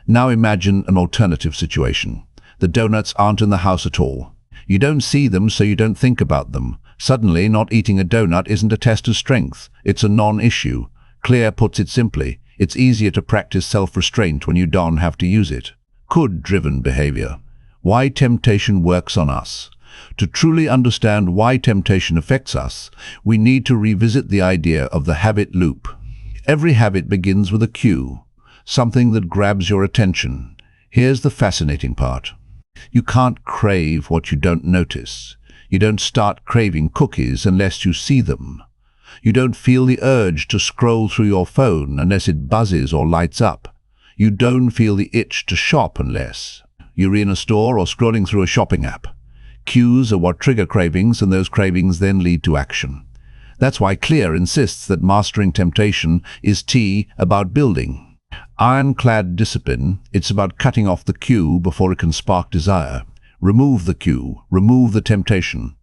Now imagine an alternative situation. The donuts aren't in the house at all. You don't see them, so you don't think about them. Suddenly, not eating a donut isn't a test of strength. It's a non-issue. Clear puts it simply, it's easier to practice self-restraint when you don't have to use it. Could-driven behavior. Why temptation works on us. To truly understand why temptation affects us, we need to revisit the idea of the habit loop. Every habit begins with a cue, something that grabs your attention. Here's the fascinating part. You can't crave what you don't notice. You don't start craving cookies unless you see them. You don't feel the urge to scroll through your phone unless it buzzes or lights up. You don't feel the itch to shop unless you're in a store or scrolling through a shopping app. Cues are what trigger cravings, and those cravings then lead to action. That's why Clear insists that mastering temptation is about building ironclad discipline. It's about cutting off the cue before it can spark desire. Remove the cue, remove the temptation.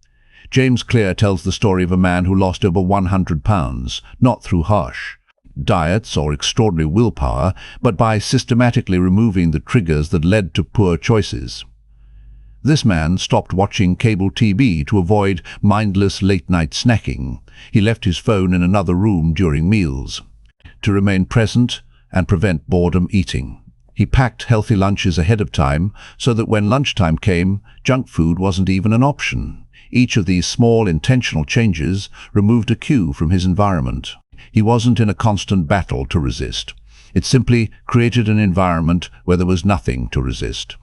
James Clear tells the story of a man who lost over 100 pounds, not through harsh diets or extraordinary willpower, but by systematically removing the triggers that led to poor choices. This man stopped watching cable TV to avoid mindless late-night snacking. He left his phone in another room during meals to remain present and prevent boredom eating. He packed healthy lunches ahead of time so that when lunchtime came, junk food wasn't even an option. Each of these small intentional changes removed a cue from his environment. He wasn't in a constant battle to resist. It simply created an environment where there was nothing to resist.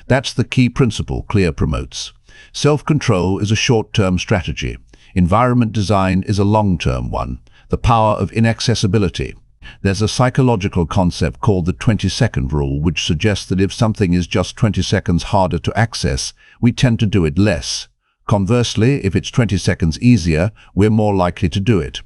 That's the key principle Clear promotes. Self-control is a short-term strategy. Environment design is a long-term one. The power of inaccessibility. There's a psychological concept called the 20-second rule, which suggests that if something is just 20 seconds harder to access, we tend to do it less. Conversely, if it's 20 seconds easier, we're more likely to do it.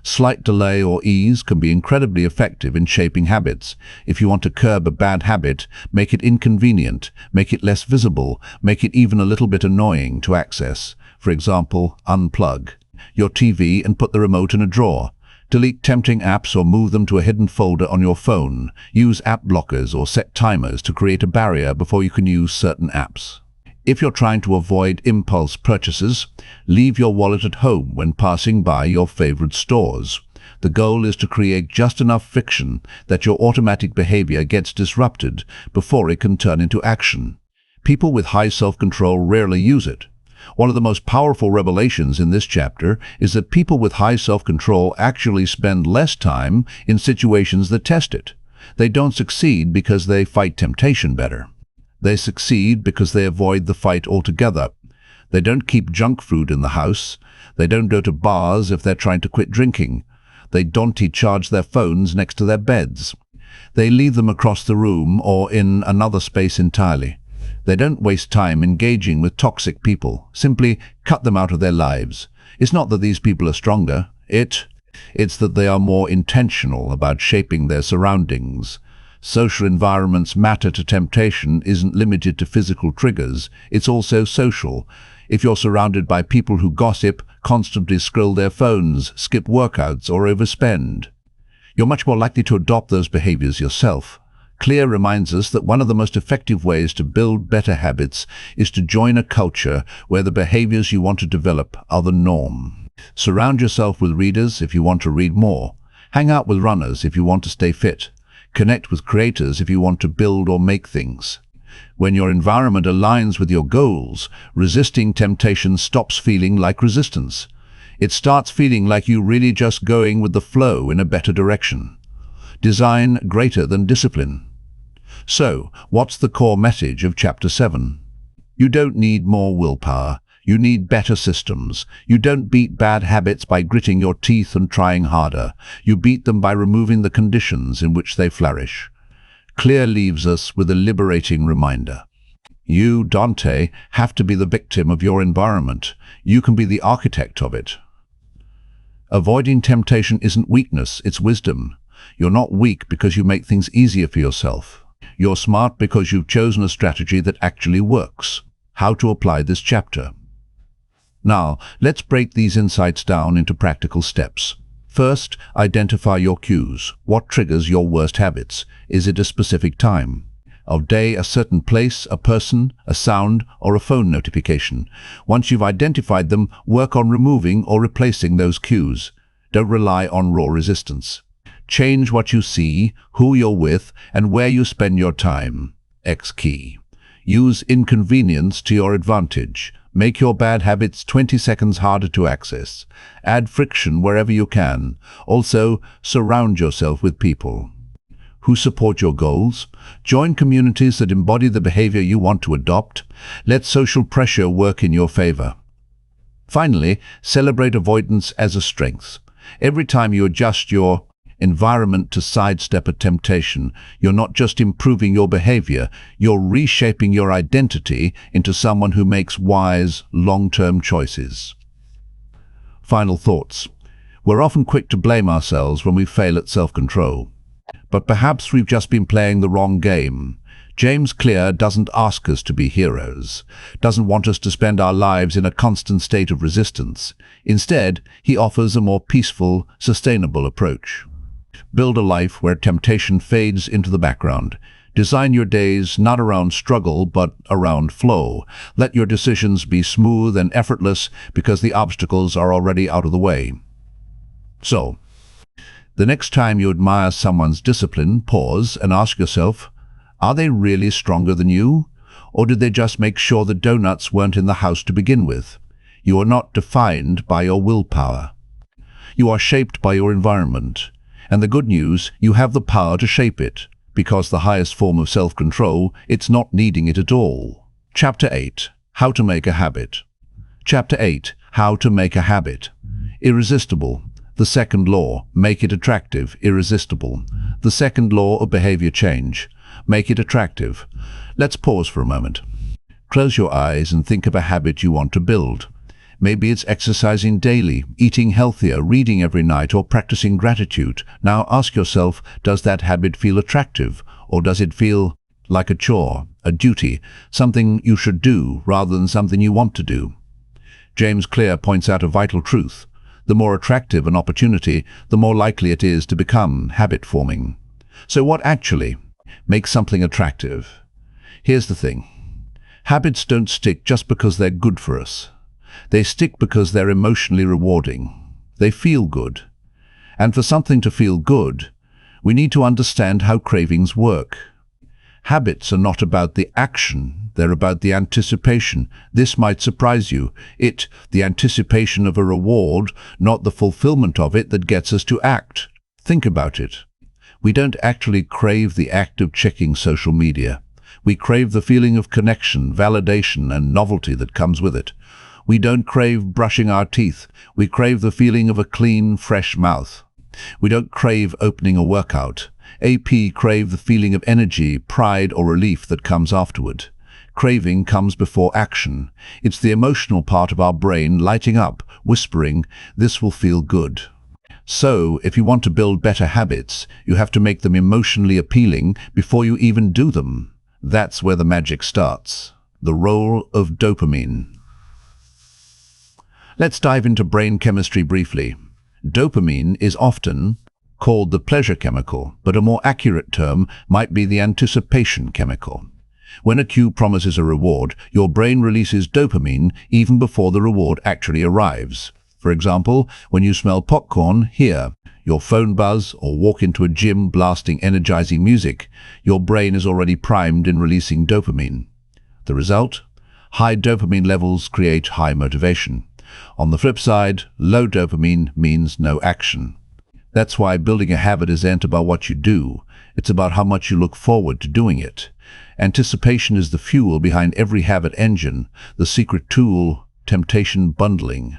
Slight delay or ease can be incredibly effective in shaping habits. If you want to curb a bad habit, make it inconvenient, make it less visible, make it even a little bit annoying to access. For example, unplug your TV and put the remote in a drawer. Delete tempting apps or move them to a hidden folder on your phone. Use app blockers or set timers to create a barrier before you can use certain apps. If you're trying to avoid impulse purchases, leave your wallet at home when passing by your favorite stores. The goal is to create just enough friction that your automatic behavior gets disrupted before it can turn into action. People with high self-control rarely use it. One of the most powerful revelations in this chapter is that people with high self-control actually spend less time in situations that test it. They don't succeed because they fight temptation better. They succeed because they avoid the fight altogether. They don't keep junk food in the house. They don't go to bars if they're trying to quit drinking. They don't charge their phones next to their beds. They leave them across the room or in another space entirely. They don't waste time engaging with toxic people. Simply cut them out of their lives. It's not that these people are stronger. It's that they are more intentional about shaping their surroundings. Social environments matter to temptation isn't limited to physical triggers, it's also social. If you're surrounded by people who gossip, constantly scroll their phones, skip workouts, or overspend, you're much more likely to adopt those behaviors yourself. Clear reminds us that one of the most effective ways to build better habits is to join a culture where the behaviors you want to develop are the norm. Surround yourself with readers if you want to read more. Hang out with runners if you want to stay fit. Connect with creators if you want to build or make things. When your environment aligns with your goals, resisting temptation stops feeling like resistance. It starts feeling like you really just going with the flow in a better direction. Design greater than discipline. So, what's the core message of Chapter 7? You don't need more willpower. You need better systems. You don't beat bad habits by gritting your teeth and trying harder. You beat them by removing the conditions in which they flourish. Clear leaves us with a liberating reminder. You, Dante, have to be the victim of your environment. You can be the architect of it. Avoiding temptation isn't weakness, it's wisdom. You're not weak because you make things easier for yourself. You're smart because you've chosen a strategy that actually works. How to apply this chapter. Now, let's break these insights down into practical steps. First, identify your cues. What triggers your worst habits? Is it a specific time of day, a certain place, a person, a sound, or a phone notification? Once you've identified them, work on removing or replacing those cues. Don't rely on raw resistance. Change what you see, who you're with, and where you spend your time. X key. Use inconvenience to your advantage. Make your bad habits 20 seconds harder to access. Add friction wherever you can. Also, surround yourself with people who support your goals. Join communities that embody the behavior you want to adopt. Let social pressure work in your favor. Finally, celebrate avoidance as a strength. Every time you adjust your environment to sidestep a temptation, you're not just improving your behavior, you're reshaping your identity into someone who makes wise, long-term choices. Final thoughts. We're often quick to blame ourselves when we fail at self-control. But perhaps we've just been playing the wrong game. James Clear doesn't ask us to be heroes, doesn't want us to spend our lives in a constant state of resistance. Instead, he offers a more peaceful, sustainable approach. Build a life where temptation fades into the background. Design your days not around struggle, but around flow. Let your decisions be smooth and effortless because the obstacles are already out of the way. So, the next time you admire someone's discipline, pause and ask yourself, are they really stronger than you? Or did they just make sure the donuts weren't in the house to begin with? You are not defined by your willpower. You are shaped by your environment. And the good news, you have the power to shape it, because the highest form of self-control, it's not needing it at all. Chapter 8. How to make a habit. Chapter 8. How to make a habit. Irresistible. The second law. Make it attractive. Irresistible. The second law of behavior change. Make it attractive. Let's pause for a moment. Close your eyes and think of a habit you want to build. Maybe it's exercising daily, eating healthier, reading every night, or practicing gratitude. Now ask yourself, does that habit feel attractive? Or does it feel like a chore, a duty, something you should do rather than something you want to do? James Clear points out a vital truth. The more attractive an opportunity, the more likely it is to become habit-forming. So what actually makes something attractive? Here's the thing. Habits don't stick just because they're good for us. They stick because they're emotionally rewarding. They feel good. And for something to feel good, we need to understand how cravings work. Habits are not about the action, they're about the anticipation. This might surprise you. The anticipation of a reward, not the fulfillment of it, that gets us to act. Think about it. We don't actually crave the act of checking social media. We crave the feeling of connection, validation, and novelty that comes with it. We don't crave brushing our teeth. We crave the feeling of a clean, fresh mouth. We don't crave opening a workout. AP crave the feeling of energy, pride, or relief that comes afterward. Craving comes before action. It's the emotional part of our brain lighting up, whispering, "This will feel good." So, if you want to build better habits, you have to make them emotionally appealing before you even do them. That's where the magic starts. The role of dopamine. Let's dive into brain chemistry briefly. Dopamine is often called the pleasure chemical, but a more accurate term might be the anticipation chemical. When a cue promises a reward, your brain releases dopamine even before the reward actually arrives. For example, when you smell popcorn, hear your phone buzz, or walk into a gym blasting energizing music, your brain is already primed in releasing dopamine. The result? High dopamine levels create high motivation. On the flip side, low dopamine means no action. That's why building a habit isn't about what you do. It's about how much you look forward to doing it. Anticipation is the fuel behind every habit engine, the secret tool, temptation bundling.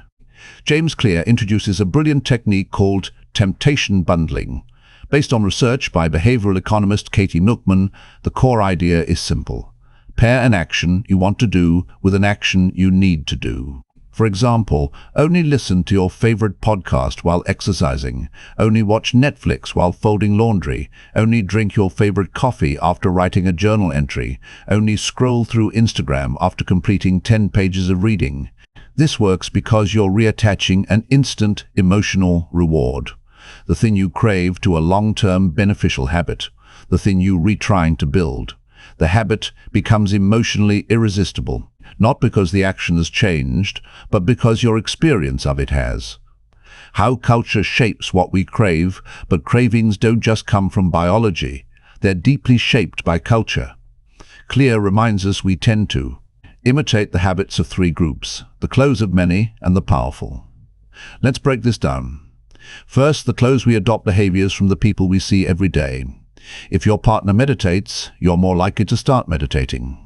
James Clear introduces a brilliant technique called temptation bundling. Based on research by behavioral economist Katie Milkman, the core idea is simple. Pair an action you want to do with an action you need to do. For example, only listen to your favorite podcast while exercising, only watch Netflix while folding laundry, only drink your favorite coffee after writing a journal entry, only scroll through Instagram after completing 10 pages of reading. This works because you're reattaching an instant emotional reward, the thing you crave to a long-term beneficial habit, the thing you're retrying to build. The habit becomes emotionally irresistible, not because the action has changed, but because your experience of it has. How culture shapes what we crave, but cravings don't just come from biology. They're deeply shaped by culture. Clear reminds us we tend to imitate the habits of three groups, the close of many and the powerful. Let's break this down. First, the close we adopt behaviors from the people we see every day. If your partner meditates, you're more likely to start meditating.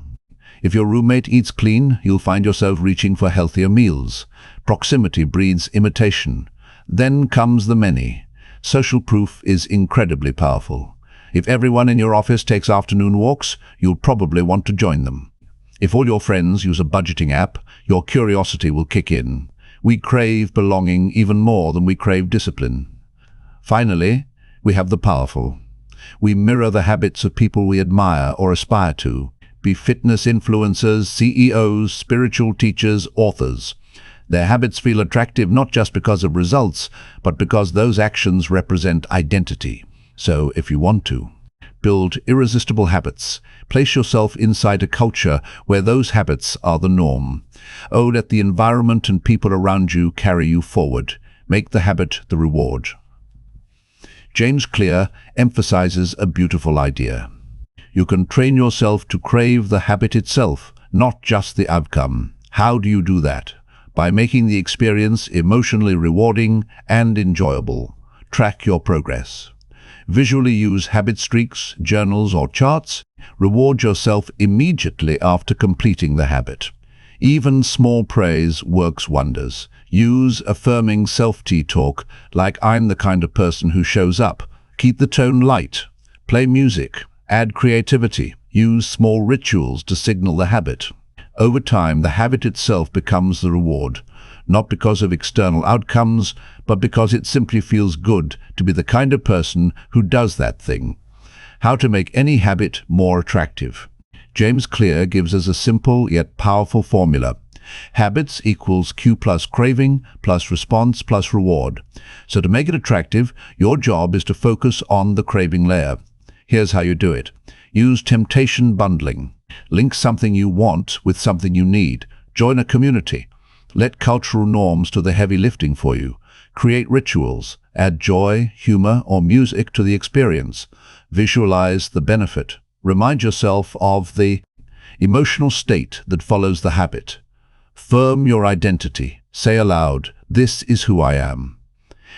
If your roommate eats clean, you'll find yourself reaching for healthier meals. Proximity breeds imitation. Then comes the many. Social proof is incredibly powerful. If everyone in your office takes afternoon walks, you'll probably want to join them. If all your friends use a budgeting app, your curiosity will kick in. We crave belonging even more than we crave discipline. Finally, we have the powerful. We mirror the habits of people we admire or aspire to, be fitness influencers, CEOs, spiritual teachers, authors. Their habits feel attractive not just because of results, but because those actions represent identity. So, if you want to, build irresistible habits. Place yourself inside a culture where those habits are the norm. Oh, let the environment and people around you carry you forward. Make the habit the reward. James Clear emphasizes a beautiful idea. You can train yourself to crave the habit itself, not just the outcome. How do you do that? By making the experience emotionally rewarding and enjoyable. Track your progress. Visually use habit streaks, journals, or charts. Reward yourself immediately after completing the habit. Even small praise works wonders. Use affirming self-talk like I'm the kind of person who shows up. Keep the tone light. Play music. Add creativity. Use small rituals to signal the habit. Over time, the habit itself becomes the reward, not because of external outcomes, but because it simply feels good to be the kind of person who does that thing. How to make any habit more attractive. James Clear gives us a simple yet powerful formula. Habits equals Q plus craving plus response plus reward. So to make it attractive, your job is to focus on the craving layer. Here's how you do it. Use temptation bundling. Link something you want with something you need. Join a community. Let cultural norms do the heavy lifting for you. Create rituals. Add joy, humor, or music to the experience. Visualize the benefit. Remind yourself of the emotional state that follows the habit. Firm your identity. Say aloud, "This is who I am."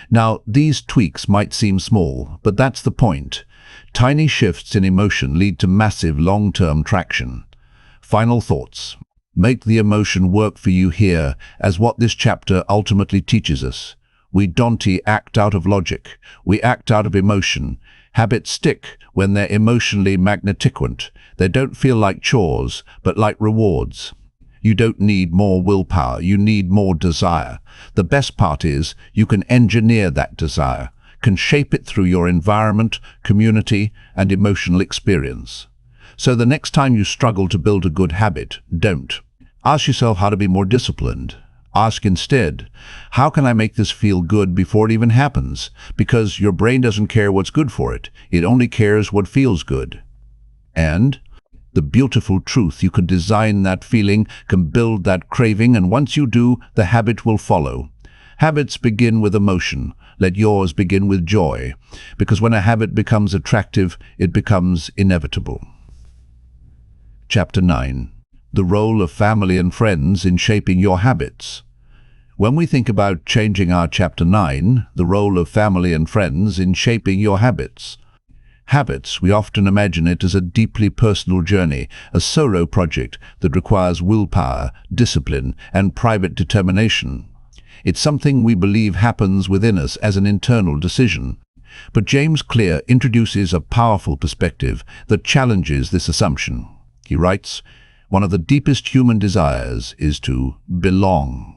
Now, these tweaks might seem small, but that's the point. Tiny shifts in emotion lead to massive long-term traction. Final thoughts. Make the emotion work for you here as what this chapter ultimately teaches us. We don't act out of logic. We act out of emotion. Habits stick when they're emotionally magnificent. They don't feel like chores, but like rewards. You don't need more willpower, you need more desire. The best part is you can engineer that desire, can shape it through your environment, community, and emotional experience. So the next time you struggle to build a good habit, don't ask yourself how to be more disciplined. Ask instead, how can I make this feel good before it even happens? Because your brain doesn't care what's good for it. It only cares what feels good. And the beautiful truth, you can design that feeling, can build that craving, and once you do, the habit will follow. Habits begin with emotion. Let yours begin with joy. Because when a habit becomes attractive, it becomes inevitable. Chapter 9. The role of family and friends in shaping your habits. When we think about changing our Chapter 9, the role of family and friends in shaping your habits. Habits, we often imagine it as a deeply personal journey, a solo project that requires willpower, discipline, and private determination. It's something we believe happens within us as an internal decision. But James Clear introduces a powerful perspective that challenges this assumption. He writes, "One of the deepest human desires is to belong."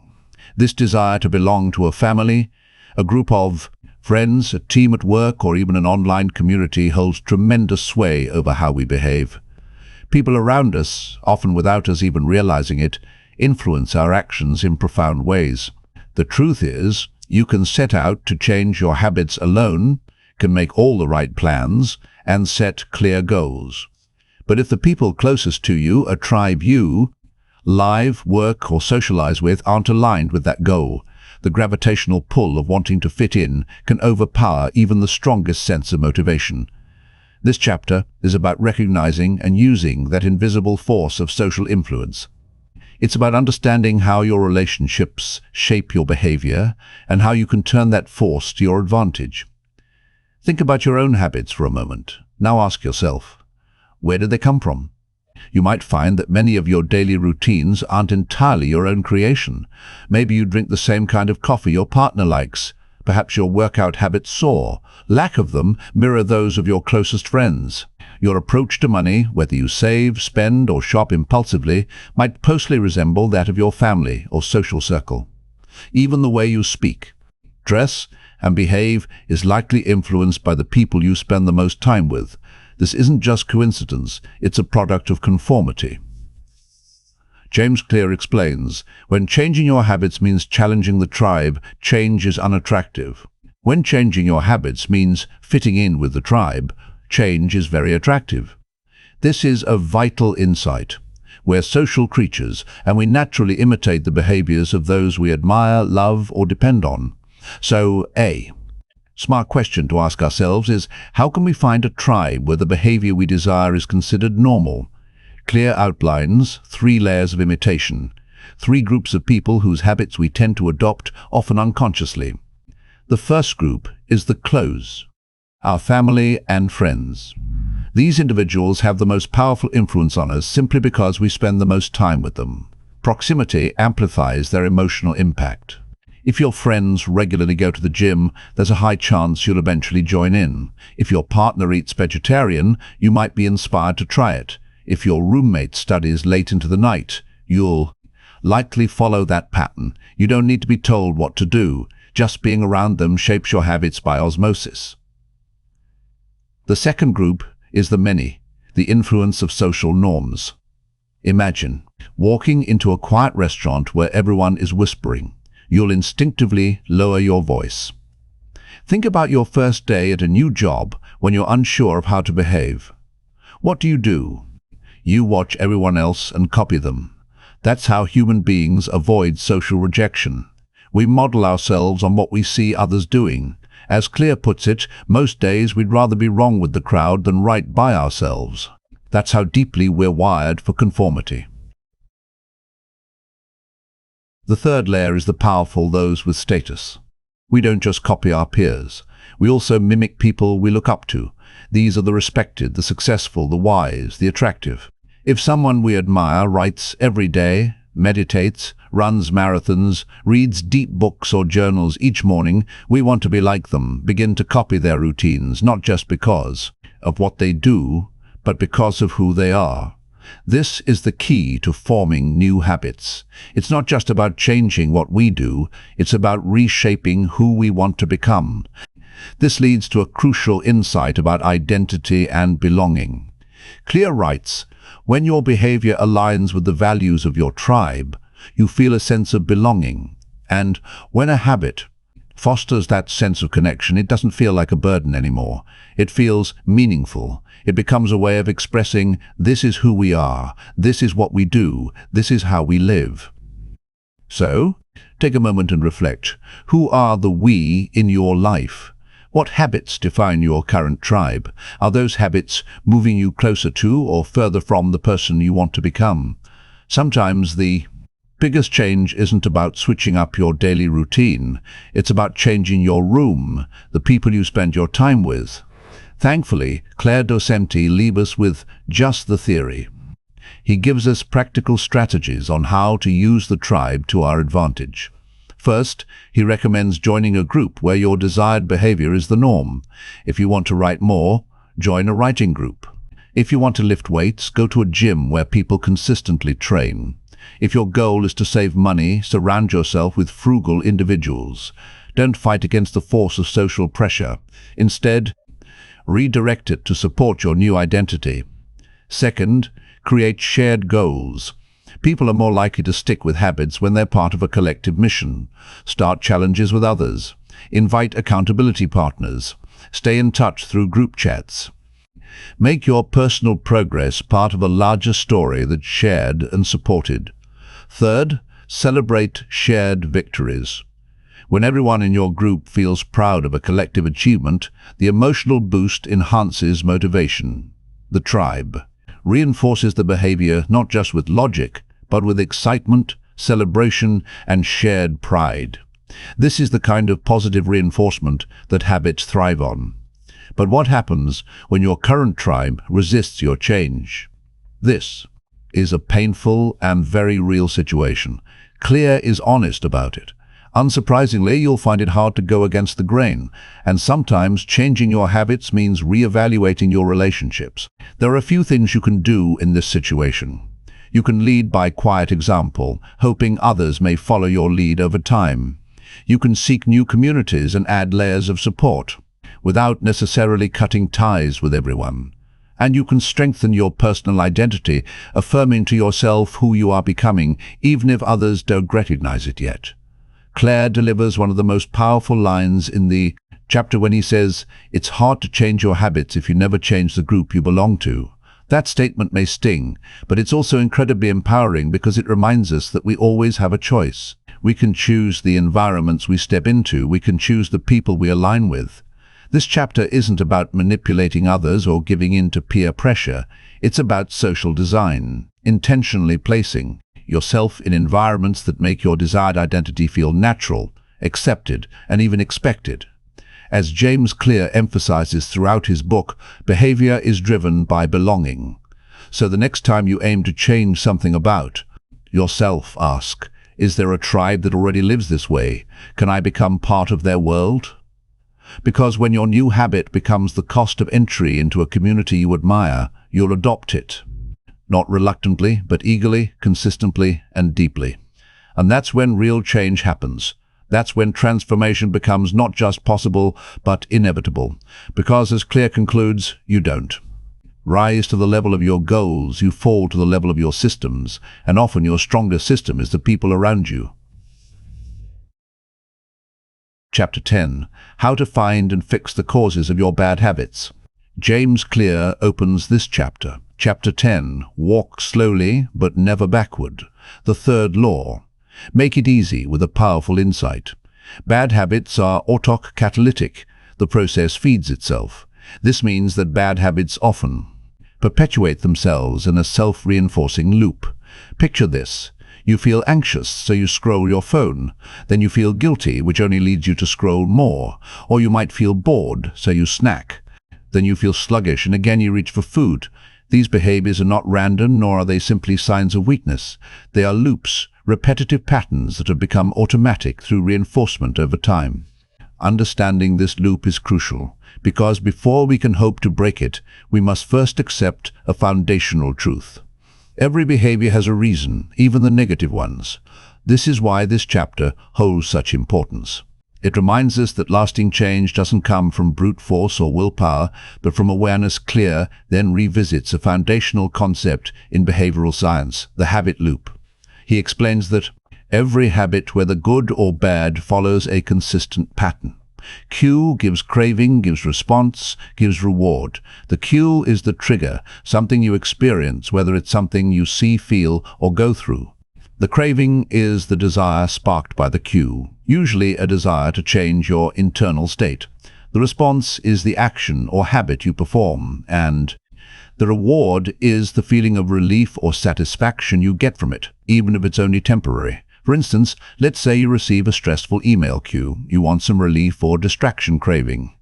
This desire to belong to a family, a group of friends, a team at work, or even an online community holds tremendous sway over how we behave. People around us, often without us even realizing it, influence our actions in profound ways. The truth is, you can set out to change your habits alone, can make all the right plans, and set clear goals. But if the people closest to you, a tribe you live, work, or socialize with aren't aligned with that goal, the gravitational pull of wanting to fit in can overpower even the strongest sense of motivation. This chapter is about recognizing and using that invisible force of social influence. It's about understanding how your relationships shape your behavior and how you can turn that force to your advantage. Think about your own habits for a moment. Now ask yourself, where did they come from? You might find that many of your daily routines aren't entirely your own creation. Maybe you drink the same kind of coffee your partner likes. Perhaps your workout habits soar. Lack of them mirror those of your closest friends. Your approach to money, whether you save, spend, or shop impulsively, might closely resemble that of your family or social circle. Even the way you speak, dress, and behave is likely influenced by the people you spend the most time with. This isn't just coincidence, it's a product of conformity. James Clear explains, when changing your habits means challenging the tribe, change is unattractive. When changing your habits means fitting in with the tribe, change is very attractive. This is a vital insight. We're social creatures, and we naturally imitate the behaviors of those we admire, love, or depend on. So, A. Smart question to ask ourselves is, how can we find a tribe where the behavior we desire is considered normal? Clear outlines, 3 layers of imitation, 3 groups of people whose habits we tend to adopt, often unconsciously. The first group is the close, our family and friends. These individuals have the most powerful influence on us simply because we spend the most time with them. Proximity amplifies their emotional impact. If your friends regularly go to the gym, there's a high chance you'll eventually join in. If your partner eats vegetarian, you might be inspired to try it. If your roommate studies late into the night, you'll likely follow that pattern. You don't need to be told what to do. Just being around them shapes your habits by osmosis. The second group is the many, the influence of social norms. Imagine walking into a quiet restaurant where everyone is whispering. You'll instinctively lower your voice. Think about your first day at a new job when you're unsure of how to behave. What do? You watch everyone else and copy them. That's how human beings avoid social rejection. We model ourselves on what we see others doing. As Clear puts it, most days we'd rather be wrong with the crowd than right by ourselves. That's how deeply we're wired for conformity. The third layer is the powerful, those with status. We don't just copy our peers. We also mimic people we look up to. These are the respected, the successful, the wise, the attractive. If someone we admire writes every day, meditates, runs marathons, reads deep books or journals each morning, we want to be like them, begin to copy their routines, not just because of what they do, but because of who they are. This is the key to forming new habits. It's not just about changing what we do, it's about reshaping who we want to become. This leads to a crucial insight about identity and belonging. Clear writes, when your behavior aligns with the values of your tribe, you feel a sense of belonging. And when a habit fosters that sense of connection, it doesn't feel like a burden anymore. It feels meaningful. It becomes a way of expressing, this is who we are, this is what we do, this is how we live. So, take a moment and reflect. Who are the we in your life? What habits define your current tribe? Are those habits moving you closer to or further from the person you want to become? Sometimes the Biggest change isn't about switching up your daily routine. It's about changing your room, the people you spend your time with. Thankfully, Claire Docenti leaves us with just the theory. He gives us practical strategies on how to use the tribe to our advantage. First, he recommends joining a group where your desired behavior is the norm. If you want to write more, join a writing group. If you want to lift weights, go to a gym where people consistently train. If your goal is to save money, surround yourself with frugal individuals. Don't fight against the force of social pressure. Instead, redirect it to support your new identity. Second, create shared goals. People are more likely to stick with habits when they're part of a collective mission. Start challenges with others. Invite accountability partners. Stay in touch through group chats. Make your personal progress part of a larger story that's shared and supported. Third, celebrate shared victories. When everyone in your group feels proud of a collective achievement, the emotional boost enhances motivation. The tribe reinforces the behavior not just with logic, but with excitement, celebration, and shared pride. This is the kind of positive reinforcement that habits thrive on. But what happens when your current tribe resists your change? This is a painful and very real situation. Claire is honest about it. Unsurprisingly, you'll find it hard to go against the grain, and sometimes changing your habits means reevaluating your relationships. There are a few things you can do in this situation. You can lead by quiet example, hoping others may follow your lead over time. You can seek new communities and add layers of support, without necessarily cutting ties with everyone. And you can strengthen your personal identity, affirming to yourself who you are becoming, even if others don't recognize it yet. Claire delivers one of the most powerful lines in the chapter when he says, "It's hard to change your habits if you never change the group you belong to." That statement may sting, but it's also incredibly empowering because it reminds us that we always have a choice. We can choose the environments we step into, we can choose the people we align with. This chapter isn't about manipulating others or giving in to peer pressure. It's about social design, intentionally placing yourself in environments that make your desired identity feel natural, accepted, and even expected. As James Clear emphasizes throughout his book, behavior is driven by belonging. So the next time you aim to change something about yourself, ask, is there a tribe that already lives this way? Can I become part of their world? Because when your new habit becomes the cost of entry into a community you admire, you'll adopt it. Not reluctantly, but eagerly, consistently, and deeply. And that's when real change happens. That's when transformation becomes not just possible, but inevitable. Because, as Clear concludes, you don't rise to the level of your goals, you fall to the level of your systems, and often your strongest system is the people around you. Chapter 10. How to find and fix the causes of your bad habits. James Clear opens this chapter. Chapter 10. Walk slowly, but never backward. The third law. Make it easy with a powerful insight. Bad habits are autocatalytic. The process feeds itself. This means that bad habits often perpetuate themselves in a self-reinforcing loop. Picture this. You feel anxious, so you scroll your phone. Then you feel guilty, which only leads you to scroll more. Or you might feel bored, so you snack. Then you feel sluggish, and again you reach for food. These behaviors are not random, nor are they simply signs of weakness. They are loops, repetitive patterns that have become automatic through reinforcement over time. Understanding this loop is crucial, because before we can hope to break it, we must first accept a foundational truth. Every behavior has a reason, even the negative ones. This is why this chapter holds such importance. It reminds us that lasting change doesn't come from brute force or willpower, but from awareness. Clear then revisits a foundational concept in behavioral science, the habit loop. He explains that every habit, whether good or bad, follows a consistent pattern. Cue gives craving, gives response, gives reward. The cue is the trigger, something you experience, whether it's something you see, feel, or go through. The craving is the desire sparked by the cue, usually a desire to change your internal state. The response is the action or habit you perform, and The reward is the feeling of relief or satisfaction you get from it, even if it's only temporary. For instance, let's say you receive a stressful email queue. You want some relief or distraction craving.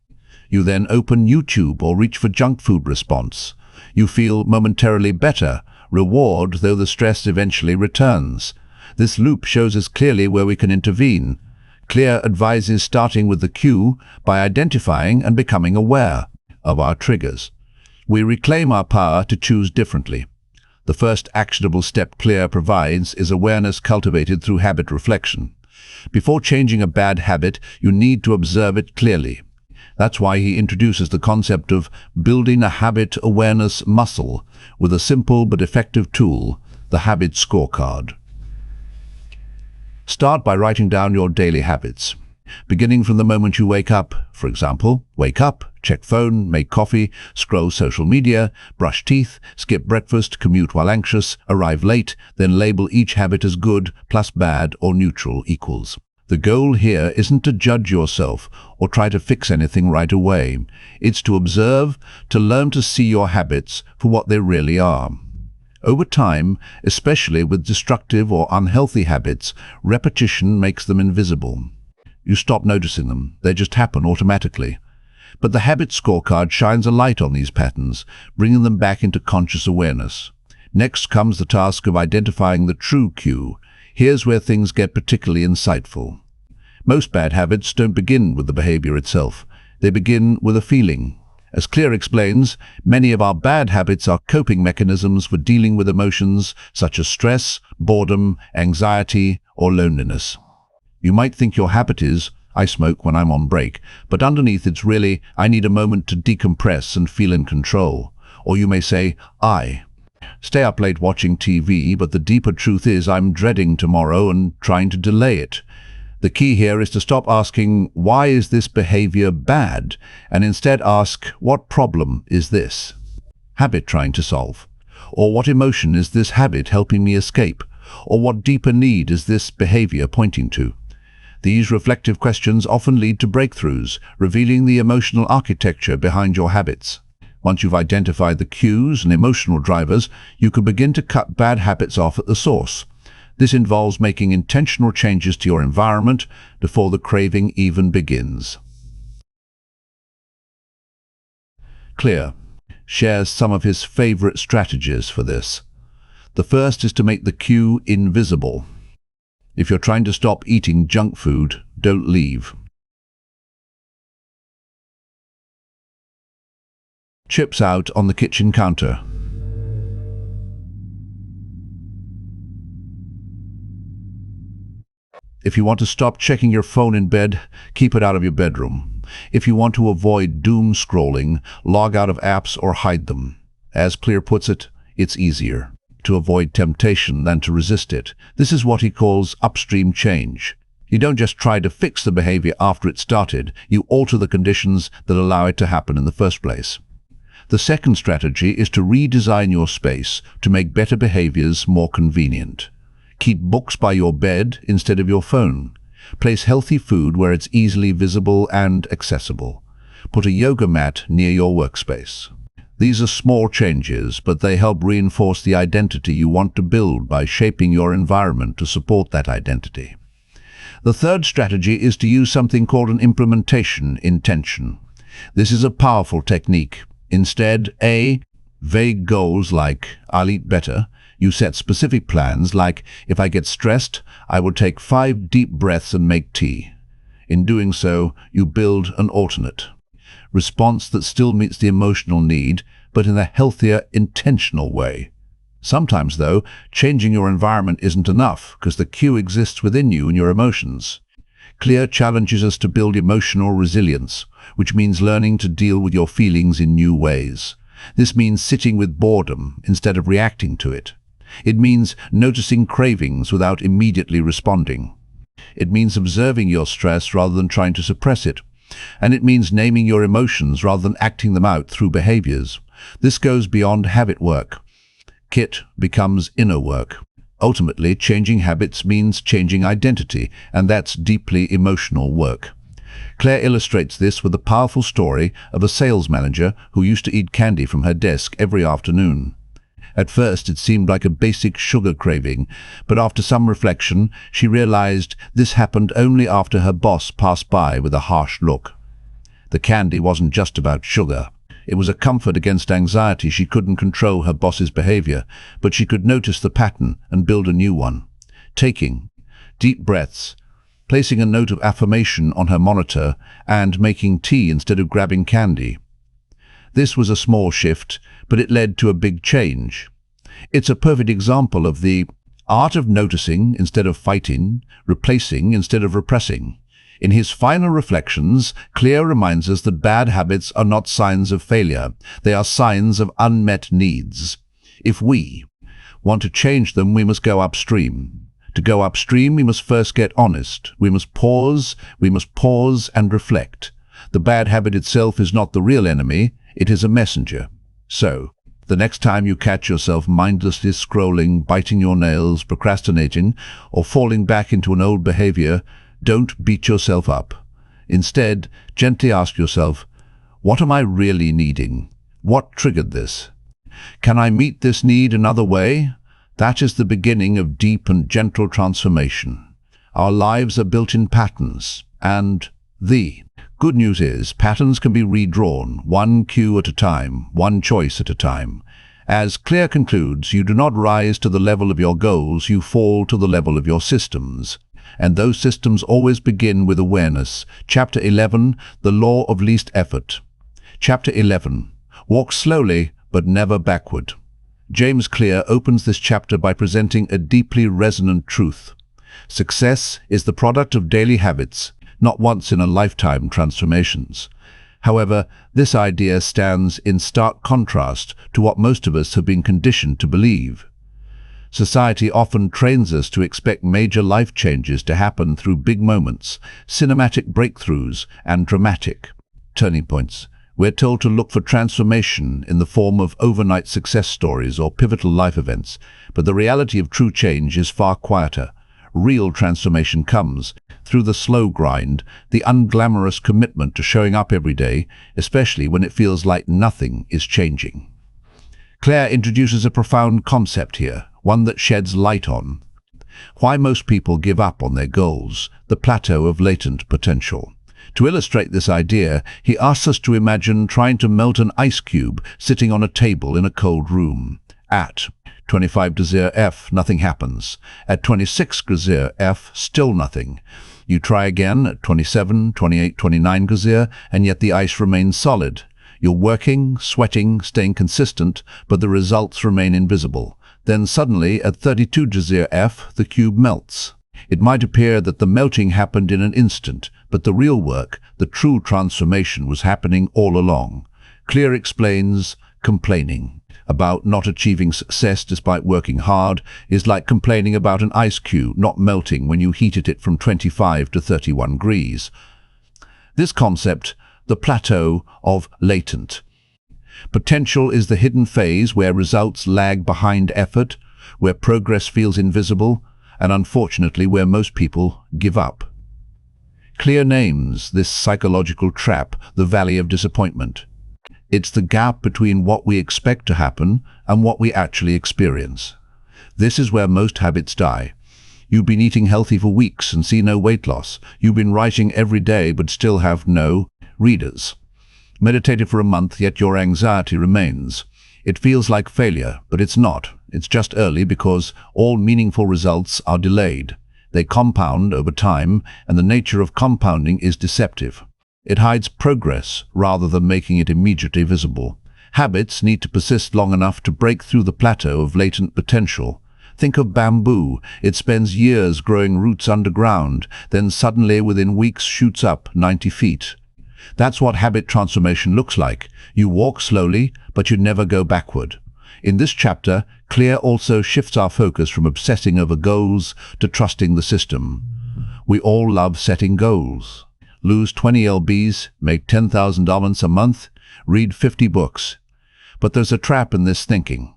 You then open YouTube or reach for junk food response. You feel momentarily better, reward, though the stress eventually returns. This loop shows us clearly where we can intervene. Clear advises starting with the cue by identifying and becoming aware of our triggers. We reclaim our power to choose differently. The first actionable step Clear provides is awareness cultivated through habit reflection. Before changing a bad habit, you need to observe it clearly. That's why he introduces the concept of building a habit awareness muscle with a simple but effective tool, the habit scorecard. Start by writing down your daily habits. Beginning from the moment you wake up, for example, wake up, check phone, make coffee, scroll social media, brush teeth, skip breakfast, commute while anxious, arrive late, then label each habit as good plus bad or neutral equals. The goal here isn't to judge yourself or try to fix anything right away. It's to observe, to learn to see your habits for what they really are. Over time, especially with destructive or unhealthy habits, repetition makes them invisible. You stop noticing them, they just happen automatically. But the habit scorecard shines a light on these patterns, bringing them back into conscious awareness. Next comes the task of identifying the true cue. Here's where things get particularly insightful. Most bad habits don't begin with the behavior itself. They begin with a feeling. As Clear explains, many of our bad habits are coping mechanisms for dealing with emotions such as stress, boredom, anxiety, or loneliness. You might think your habit is, I smoke when I'm on break, but underneath it's really, I need a moment to decompress and feel in control. Or you may say, I stay up late watching TV, but the deeper truth is I'm dreading tomorrow and trying to delay it. The key here is to stop asking, why is this behavior bad? And instead ask, what problem is this habit trying to solve? Or what emotion is this habit helping me escape? Or what deeper need is this behavior pointing to? These reflective questions often lead to breakthroughs, revealing the emotional architecture behind your habits. Once you've identified the cues and emotional drivers, you can begin to cut bad habits off at the source. This involves making intentional changes to your environment before the craving even begins. Clear shares some of his favorite strategies for this. The first is to make the cue invisible. If you're trying to stop eating junk food, don't leave. Chips out on the kitchen counter. If you want to stop checking your phone in bed, keep it out of your bedroom. If you want to avoid doom scrolling, log out of apps or hide them. As Clear puts it, it's easier to avoid temptation than to resist it. This is what he calls upstream change. You don't just try to fix the behavior after it started, you alter the conditions that allow it to happen in the first place. The second strategy is to redesign your space to make better behaviors more convenient. Keep books by your bed instead of your phone. Place healthy food where it's easily visible and accessible. Put a yoga mat near your workspace. These are small changes, but they help reinforce the identity you want to build by shaping your environment to support that identity. The third strategy is to use something called an implementation intention. This is a powerful technique. Instead, vague goals like, I'll eat better. You set specific plans like, if I get stressed, I will take 5 deep breaths and make tea. In doing so, you build an alternate response that still meets the emotional need, but in a healthier, intentional way. Sometimes, though, changing your environment isn't enough, because the cue exists within you and your emotions. Clear challenges us to build emotional resilience, which means learning to deal with your feelings in new ways. This means sitting with boredom instead of reacting to it. It means noticing cravings without immediately responding. It means observing your stress rather than trying to suppress it. And it means naming your emotions rather than acting them out through behaviors. This goes beyond habit work. Kit becomes inner work. Ultimately, changing habits means changing identity, and that's deeply emotional work. Claire illustrates this with a powerful story of a sales manager who used to eat candy from her desk every afternoon. At first, it seemed like a basic sugar craving, but after some reflection, she realized this happened only after her boss passed by with a harsh look. The candy wasn't just about sugar. It was a comfort against anxiety. She couldn't control her boss's behavior, but she could notice the pattern and build a new one. Taking deep breaths, placing a note of affirmation on her monitor, and making tea instead of grabbing candy. This was a small shift, but it led to a big change. It's a perfect example of the art of noticing instead of fighting, replacing instead of repressing. In his final reflections, Claire reminds us that bad habits are not signs of failure. They are signs of unmet needs. If we want to change them, we must go upstream. To go upstream, we must first get honest. We must pause and reflect. The bad habit itself is not the real enemy, it is a messenger. So, the next time you catch yourself mindlessly scrolling, biting your nails, procrastinating, or falling back into an old behavior, don't beat yourself up. Instead, gently ask yourself, what am I really needing? What triggered this? Can I meet this need another way? That is the beginning of deep and gentle transformation. Our lives are built in patterns, and the good news is patterns can be redrawn, one cue at a time, one choice at a time. As Claire concludes, you do not rise to the level of your goals, you fall to the level of your systems. And those systems always begin with awareness. Chapter 11, The Law of Least Effort. Chapter 11, Walk slowly but never backward. James Clear opens this chapter by presenting a deeply resonant truth. Success is the product of daily habits, not once-in-a-lifetime transformations. However, this idea stands in stark contrast to what most of us have been conditioned to believe. Society often trains us to expect major life changes to happen through big moments, cinematic breakthroughs, and dramatic turning points. We're told to look for transformation in the form of overnight success stories or pivotal life events, but the reality of true change is far quieter. Real transformation comes through the slow grind, the unglamorous commitment to showing up every day, especially when it feels like nothing is changing. Claire introduces a profound concept here, one that sheds light on why most people give up on their goals, the plateau of latent potential. To illustrate this idea, he asks us to imagine trying to melt an ice cube sitting on a table in a cold room. At 25 degrees F, nothing happens. At 26 degrees F, still nothing. You try again at 27, 28, 29 degrees, and yet the ice remains solid. You're working, sweating, staying consistent, but the results remain invisible. Then suddenly, at 32 degrees F, the cube melts. It might appear that the melting happened in an instant, but the real work, the true transformation, was happening all along. Clear explains, complaining about not achieving success despite working hard is like complaining about an ice cube not melting when you heated it from 25 to 31 degrees. This concept, the plateau of latent potential, is the hidden phase where results lag behind effort, where progress feels invisible, and unfortunately where most people give up. Clear names this psychological trap the valley of disappointment. It's the gap between what we expect to happen and what we actually experience. This is where most habits die. You've been eating healthy for weeks and see no weight loss. You've been writing every day but still have no readers. Meditated for a month, yet your anxiety remains. It feels like failure, but it's not. It's just early because all meaningful results are delayed. They compound over time, and the nature of compounding is deceptive. It hides progress rather than making it immediately visible. Habits need to persist long enough to break through the plateau of latent potential. Think of bamboo. It spends years growing roots underground, then suddenly within weeks shoots up 90 feet. That's what habit transformation looks like. You walk slowly, but you never go backward. In this chapter, Clear also shifts our focus from obsessing over goals to trusting the system. We all love setting goals. Lose 20 lbs, make $10,000 a month, read 50 books. But there's a trap in this thinking.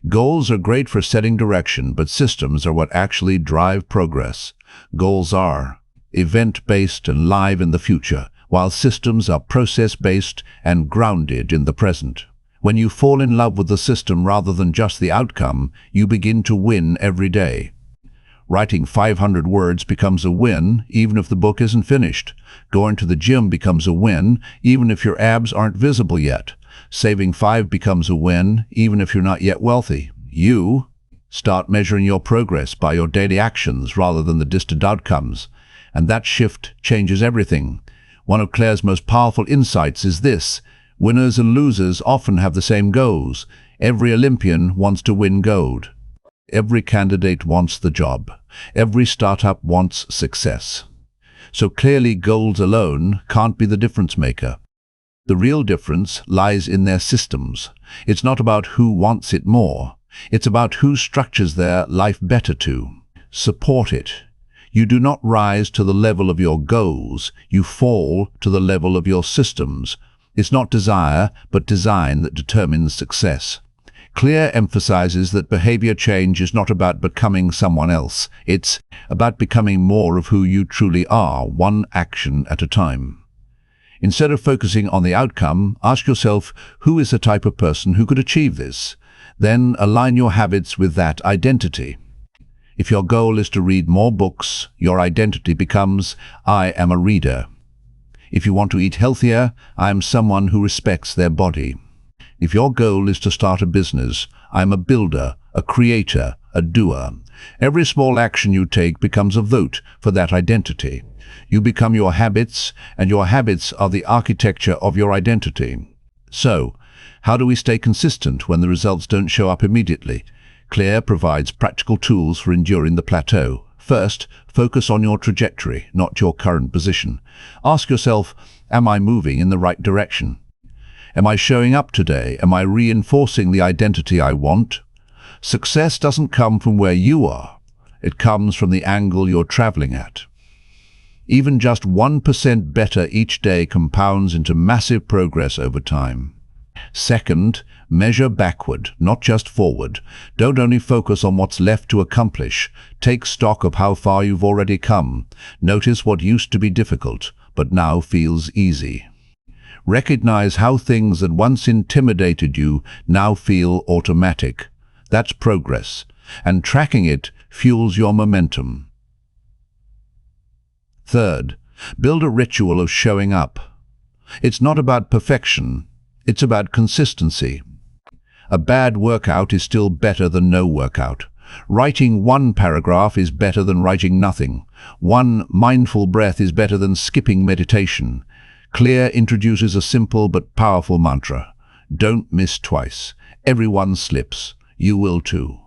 Goals are great for setting direction, but systems are what actually drive progress. Goals are event-based and live in the future, while systems are process-based and grounded in the present. When you fall in love with the system rather than just the outcome, you begin to win every day. Writing 500 words becomes a win, even if the book isn't finished. Going to the gym becomes a win, even if your abs aren't visible yet. Saving 5 becomes a win, even if you're not yet wealthy. You start measuring your progress by your daily actions rather than the distant outcomes. And that shift changes everything. One of Claire's most powerful insights is this: winners and losers often have the same goals. Every Olympian wants to win gold. Every candidate wants the job. Every startup wants success. So clearly, goals alone can't be the difference maker. The real difference lies in their systems. It's not about who wants it more. It's about who structures their life better to support it. You do not rise to the level of your goals. You fall to the level of your systems. It's not desire, but design that determines success. Claire emphasizes that behavior change is not about becoming someone else. It's about becoming more of who you truly are, one action at a time. Instead of focusing on the outcome, ask yourself, who is the type of person who could achieve this? Then align your habits with that identity. If your goal is to read more books, your identity becomes, I am a reader. If you want to eat healthier, I am someone who respects their body. If your goal is to start a business, I am a builder, a creator, a doer. Every small action you take becomes a vote for that identity. You become your habits, and your habits are the architecture of your identity. So, how do we stay consistent when the results don't show up immediately? Claire provides practical tools for enduring the plateau. First, focus on your trajectory, not your current position. Ask yourself, am I moving in the right direction? Am I showing up today? Am I reinforcing the identity I want? Success doesn't come from where you are. It comes from the angle you're traveling at. Even just 1% better each day compounds into massive progress over time. Second, measure backward, not just forward. Don't only focus on what's left to accomplish. Take stock of how far you've already come. Notice what used to be difficult, but now feels easy. Recognize how things that once intimidated you now feel automatic. That's progress, and tracking it fuels your momentum. Third, build a ritual of showing up. It's not about perfection, it's about consistency. A bad workout is still better than no workout. Writing one paragraph is better than writing nothing. One mindful breath is better than skipping meditation. Claire introduces a simple but powerful mantra. Don't miss twice. Everyone slips. You will too.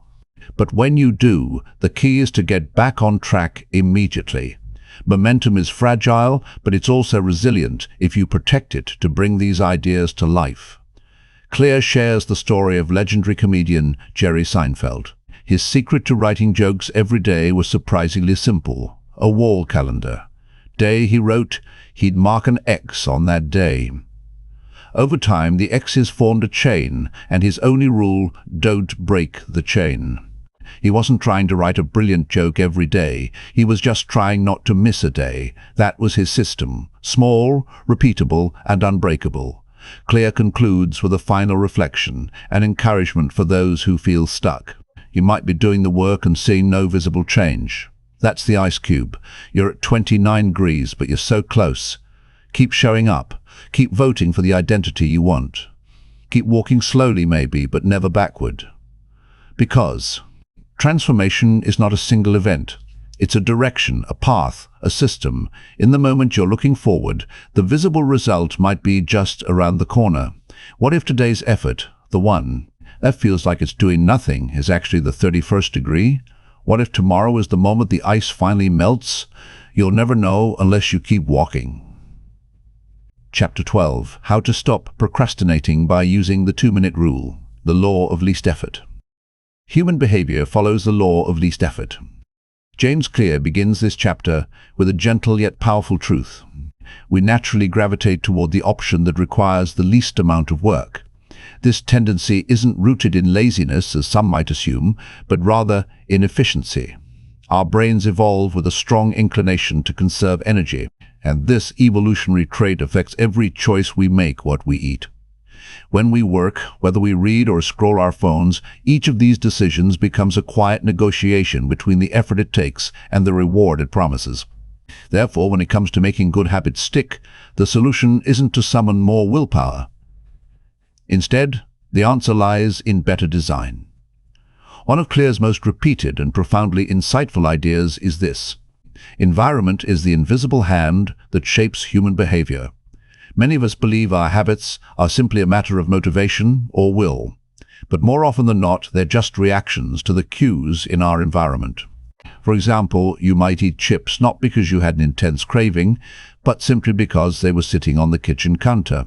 But when you do, the key is to get back on track immediately. Momentum is fragile, but it's also resilient if you protect it to bring these ideas to life. Claire shares the story of legendary comedian Jerry Seinfeld. His secret to writing jokes every day was surprisingly simple: a wall calendar. Day he wrote, he'd mark an X on that day. Over time, the X's formed a chain, and his only rule, don't break the chain. He wasn't trying to write a brilliant joke every day. He was just trying not to miss a day. That was his system. Small, repeatable, and unbreakable. Claire concludes with a final reflection, an encouragement for those who feel stuck. You might be doing the work and seeing no visible change. That's the ice cube. You're at 29 degrees, but you're so close. Keep showing up. Keep voting for the identity you want. Keep walking slowly maybe, but never backward. Because transformation is not a single event. It's a direction, a path, a system. In the moment you're looking forward, the visible result might be just around the corner. What if today's effort, the one that feels like it's doing nothing, is actually the 31st degree? What if tomorrow is the moment the ice finally melts? You'll never know unless you keep walking. Chapter 12. How to stop procrastinating by using the 2-minute rule, the law of least effort. Human behavior follows the law of least effort. James Clear begins this chapter with a gentle yet powerful truth. We naturally gravitate toward the option that requires the least amount of work. This tendency isn't rooted in laziness, as some might assume, but rather in efficiency. Our brains evolve with a strong inclination to conserve energy, and this evolutionary trait affects every choice we make, what we eat. When we work, whether we read or scroll our phones, each of these decisions becomes a quiet negotiation between the effort it takes and the reward it promises. Therefore, when it comes to making good habits stick, the solution isn't to summon more willpower. Instead, the answer lies in better design. One of Clear's most repeated and profoundly insightful ideas is this: environment is the invisible hand that shapes human behavior. Many of us believe our habits are simply a matter of motivation or will, but more often than not, they're just reactions to the cues in our environment. For example, you might eat chips not because you had an intense craving, but simply because they were sitting on the kitchen counter.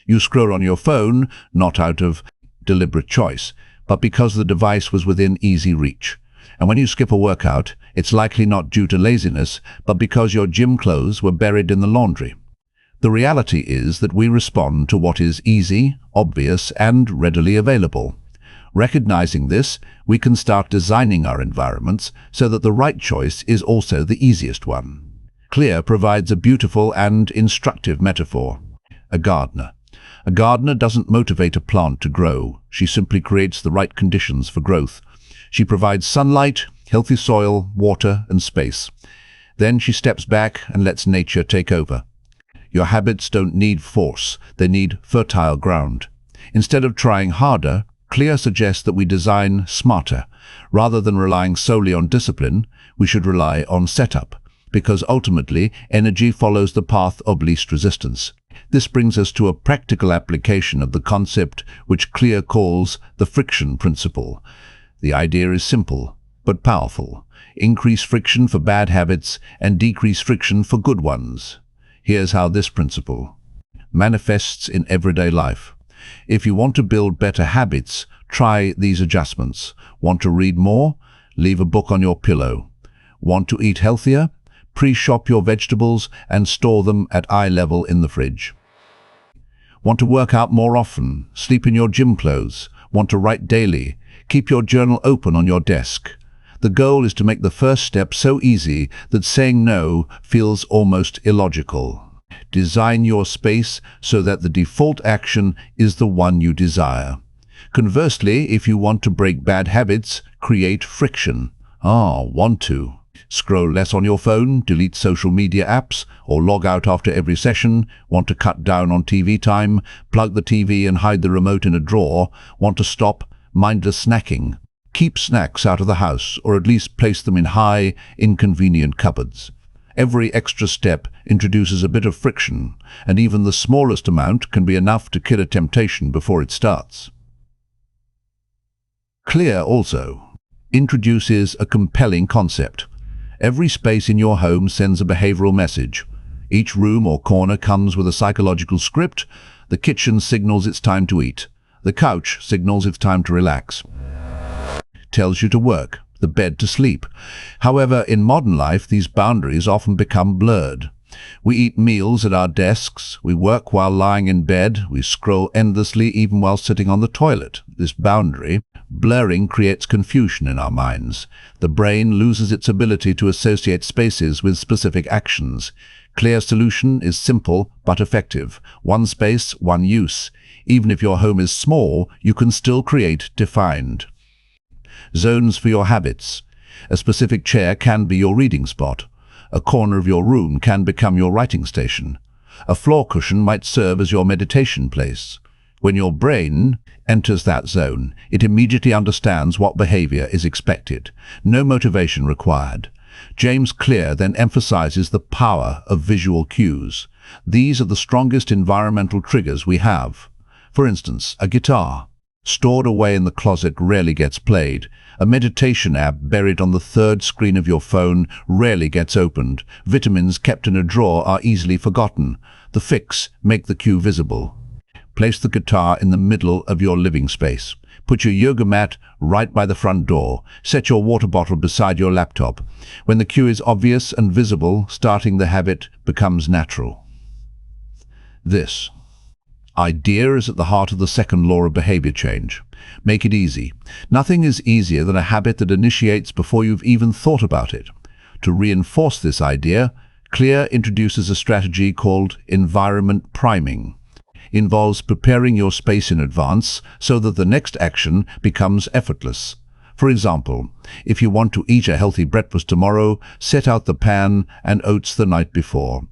You scroll on your phone not out of deliberate choice, but because the device was within easy reach. And when you skip a workout, it's likely not due to laziness, but because your gym clothes were buried in the laundry. The reality is that we respond to what is easy, obvious, and readily available. Recognizing this, we can start designing our environments so that the right choice is also the easiest one. Clear provides a beautiful and instructive metaphor. A gardener. A gardener doesn't motivate a plant to grow. She simply creates the right conditions for growth. She provides sunlight, healthy soil, water, and space. Then she steps back and lets nature take over. Your habits don't need force, they need fertile ground. Instead of trying harder, Clear suggests that we design smarter. Rather than relying solely on discipline, we should rely on setup, because ultimately energy follows the path of least resistance. This brings us to a practical application of the concept which Clear calls the friction principle. The idea is simple, but powerful. Increase friction for bad habits and decrease friction for good ones. Here's how this principle manifests in everyday life. If you want to build better habits, try these adjustments. Want to read more? Leave a book on your pillow. Want to eat healthier? Pre-shop your vegetables and store them at eye level in the fridge. Want to work out more often? Sleep in your gym clothes. Want to write daily? Keep your journal open on your desk. The goal is to make the first step so easy that saying no feels almost illogical. Design your space so that the default action is the one you desire. Conversely, if you want to break bad habits, create friction. Want to scroll less on your phone, delete social media apps, or log out after every session? Want to cut down on TV time? Plug the TV and hide the remote in a drawer? Want to stop mindless snacking? Keep snacks out of the house, or at least place them in high, inconvenient cupboards. Every extra step introduces a bit of friction, and even the smallest amount can be enough to kill a temptation before it starts. Clear also introduces a compelling concept. Every space in your home sends a behavioral message. Each room or corner comes with a psychological script. The kitchen signals it's time to eat. The couch signals it's time to relax. Tells you to work, the bed to sleep. However, in modern life, these boundaries often become blurred. We eat meals at our desks, we work while lying in bed, we scroll endlessly even while sitting on the toilet. This boundary blurring creates confusion in our minds. The brain loses its ability to associate spaces with specific actions. Clear solution is simple but effective. One space, one use. Even if your home is small, you can still create defined zones for your habits. A specific chair can be your reading spot. A corner of your room can become your writing station. A floor cushion might serve as your meditation place. When your brain enters that zone, it immediately understands what behavior is expected. No motivation required. James Clear then emphasizes the power of visual cues. These are the strongest environmental triggers we have. For instance, a guitar stored away in the closet rarely gets played. A meditation app buried on the third screen of your phone rarely gets opened. Vitamins kept in a drawer are easily forgotten. The fix: make the cue visible. Place the guitar in the middle of your living space. Put your yoga mat right by the front door. Set your water bottle beside your laptop. When the cue is obvious and visible, starting the habit becomes natural. This idea is at the heart of the second law of behavior change. Make it easy. Nothing is easier than a habit that initiates before you've even thought about it. To reinforce this idea, Clear introduces a strategy called environment priming. It involves preparing your space in advance so that the next action becomes effortless. For example, if you want to eat a healthy breakfast tomorrow, set out the pan and oats the night before.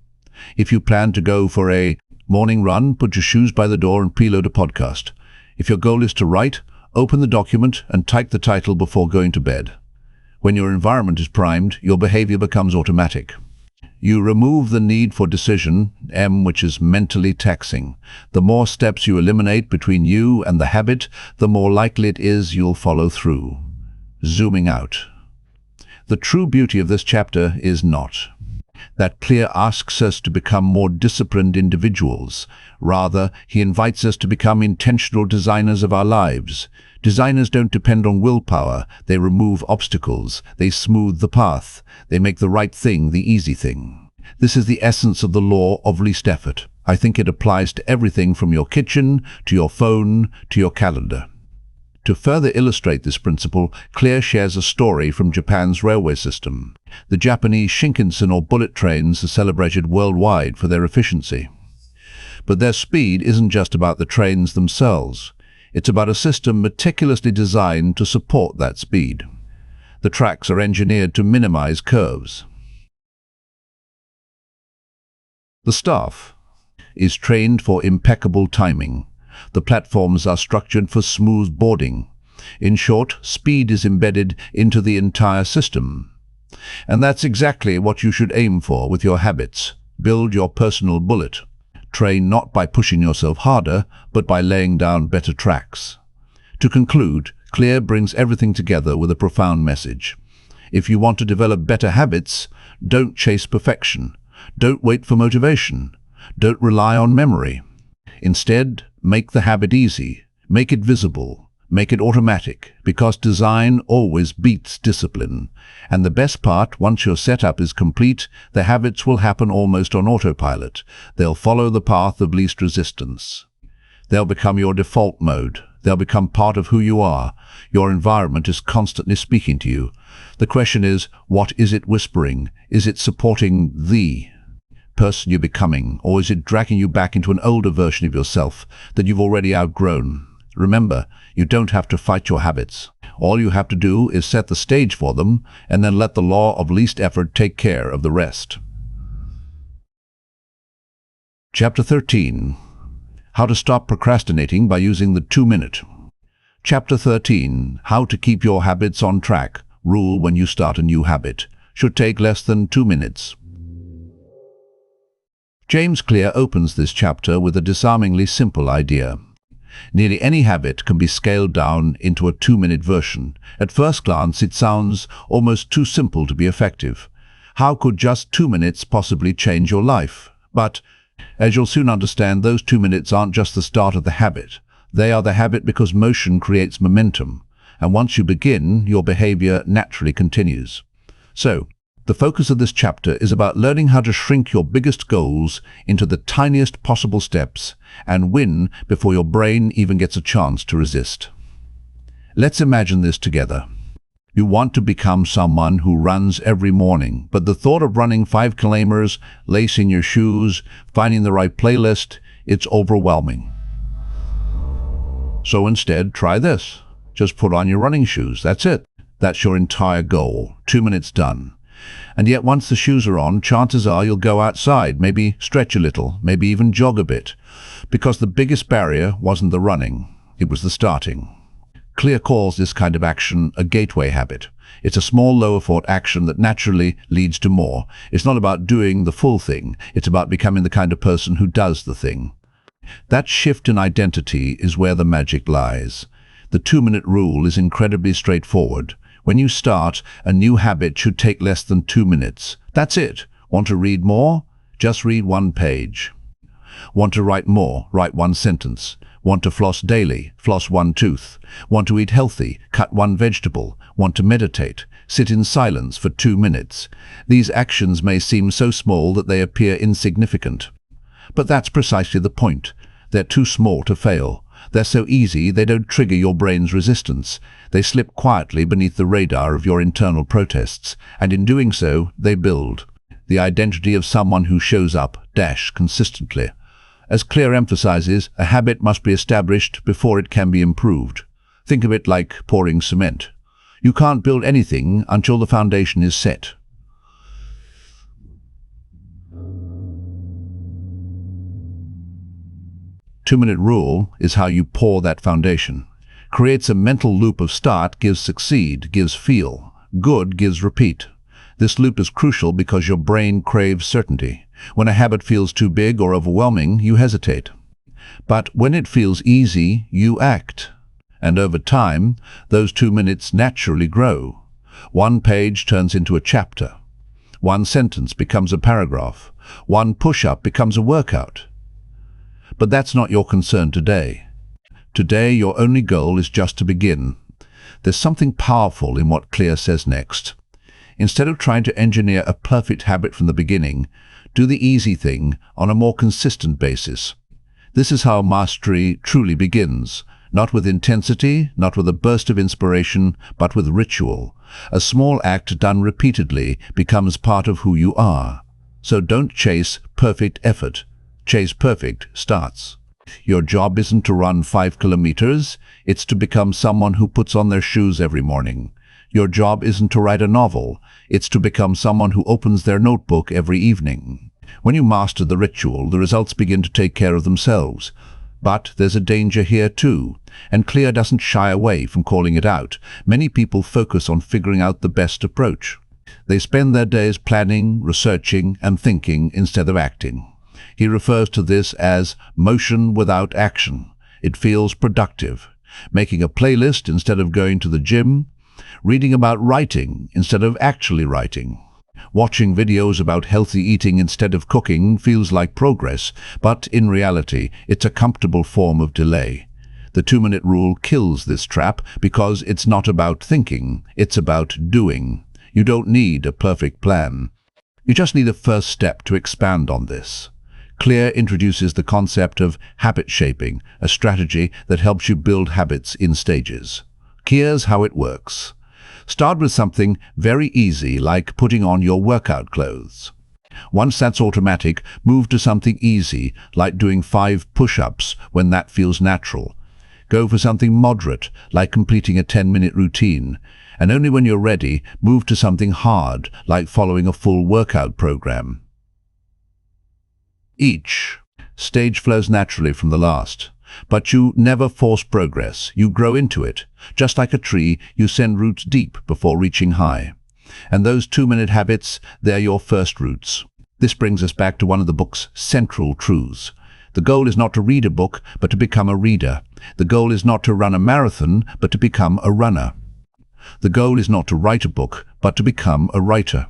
If you plan to go for a morning run, put your shoes by the door and preload a podcast. If your goal is to write, open the document and type the title before going to bed. When your environment is primed, your behavior becomes automatic. You remove the need for decision, which is mentally taxing. The more steps you eliminate between you and the habit, the more likely it is you'll follow through. Zooming out. The true beauty of this chapter is not that Clear asks us to become more disciplined individuals. Rather, he invites us to become intentional designers of our lives. Designers don't depend on willpower. They remove obstacles. They smooth the path. They make the right thing the easy thing. This is the essence of the law of least effort. I think it applies to everything from your kitchen, to your phone, to your calendar. To further illustrate this principle, Clear shares a story from Japan's railway system. The Japanese Shinkansen or bullet trains are celebrated worldwide for their efficiency. But their speed isn't just about the trains themselves. It's about a system meticulously designed to support that speed. The tracks are engineered to minimize curves. The staff is trained for impeccable timing. The platforms are structured for smooth boarding. In short, speed is embedded into the entire system. And that's exactly what you should aim for with your habits. Build your personal bullet. Train not by pushing yourself harder, but by laying down better tracks. To conclude, Clear brings everything together with a profound message. If you want to develop better habits, don't chase perfection. Don't wait for motivation. Don't rely on memory. Instead, make the habit easy. Make it visible. Make it automatic, because design always beats discipline. And the best part, once your setup is complete, the habits will happen almost on autopilot. They'll follow the path of least resistance. They'll become your default mode. They'll become part of who you are. Your environment is constantly speaking to you. The question is, what is it whispering? Is it supporting the person you're becoming, or is it dragging you back into an older version of yourself that you've already outgrown? Remember, you don't have to fight your habits. All you have to do is set the stage for them, and then let the law of least effort take care of the rest. Chapter 13. How to stop procrastinating by using the 2-minute. Chapter 13. How to keep your habits on track. Rule when you start a new habit. Should take less than 2 minutes. James Clear opens this chapter with a disarmingly simple idea. Nearly any habit can be scaled down into a 2-minute version. At first glance, it sounds almost too simple to be effective. How could just 2 minutes possibly change your life? But, as you'll soon understand, those 2 minutes aren't just the start of the habit. They are the habit because motion creates momentum. And once you begin, your behavior naturally continues. So, the focus of this chapter is about learning how to shrink your biggest goals into the tiniest possible steps and win before your brain even gets a chance to resist. Let's imagine this together. You want to become someone who runs every morning, but the thought of running 5 kilometers, lacing your shoes, finding the right playlist, it's overwhelming. So instead, try this. Just put on your running shoes. That's it. That's your entire goal. 2 minutes done. And yet once the shoes are on, chances are you'll go outside, maybe stretch a little, maybe even jog a bit. Because the biggest barrier wasn't the running, it was the starting. Clear calls this kind of action a gateway habit. It's a small low-effort action that naturally leads to more. It's not about doing the full thing, it's about becoming the kind of person who does the thing. That shift in identity is where the magic lies. The 2-minute rule is incredibly straightforward. When you start, a new habit should take less than 2 minutes. That's it. Want to read more? Just read 1 page. Want to write more? Write 1 sentence. Want to floss daily? Floss 1 tooth. Want to eat healthy? Cut 1 vegetable. Want to meditate? Sit in silence for 2 minutes. These actions may seem so small that they appear insignificant. But that's precisely the point. They're too small to fail. They're so easy they don't trigger your brain's resistance. They slip quietly beneath the radar of your internal protests, and in doing so, they build the identity of someone who shows up, consistently. As Clear emphasizes, a habit must be established before it can be improved. Think of it like pouring cement. You can't build anything until the foundation is set. Two-minute rule is how you pour that foundation. Creates a mental loop of start, gives succeed, gives feel. Good gives repeat. This loop is crucial because your brain craves certainty. When a habit feels too big or overwhelming, you hesitate. But when it feels easy, you act. And over time, those 2 minutes naturally grow. One page turns into a chapter. One sentence becomes a paragraph. One push-up becomes a workout. But that's not your concern today. Today, your only goal is just to begin. There's something powerful in what Clear says next. Instead of trying to engineer a perfect habit from the beginning, do the easy thing on a more consistent basis. This is how mastery truly begins. Not with intensity, not with a burst of inspiration, but with ritual. A small act done repeatedly becomes part of who you are. So don't chase perfect effort. Chase perfect starts. Your job isn't to run 5 kilometers, it's to become someone who puts on their shoes every morning. Your job isn't to write a novel, it's to become someone who opens their notebook every evening. When you master the ritual, the results begin to take care of themselves. But there's a danger here too, and Clear doesn't shy away from calling it out. Many people focus on figuring out the best approach. They spend their days planning, researching, and thinking instead of acting. He refers to this as motion without action. It feels productive. Making a playlist instead of going to the gym. Reading about writing instead of actually writing. Watching videos about healthy eating instead of cooking feels like progress, but in reality, it's a comfortable form of delay. The 2-minute rule kills this trap because it's not about thinking, it's about doing. You don't need a perfect plan. You just need a first step to expand on this. Clear introduces the concept of habit shaping, a strategy that helps you build habits in stages. Here's how it works. Start with something very easy like putting on your workout clothes. Once that's automatic, move to something easy like doing 5 push-ups when that feels natural. Go for something moderate like completing a 10-minute routine. And only when you're ready, move to something hard like following a full workout program. Each stage flows naturally from the last. But you never force progress, you grow into it. Just like a tree, you send roots deep before reaching high. And those 2-minute habits, they're your first roots. This brings us back to one of the book's central truths. The goal is not to read a book, but to become a reader. The goal is not to run a marathon, but to become a runner. The goal is not to write a book, but to become a writer.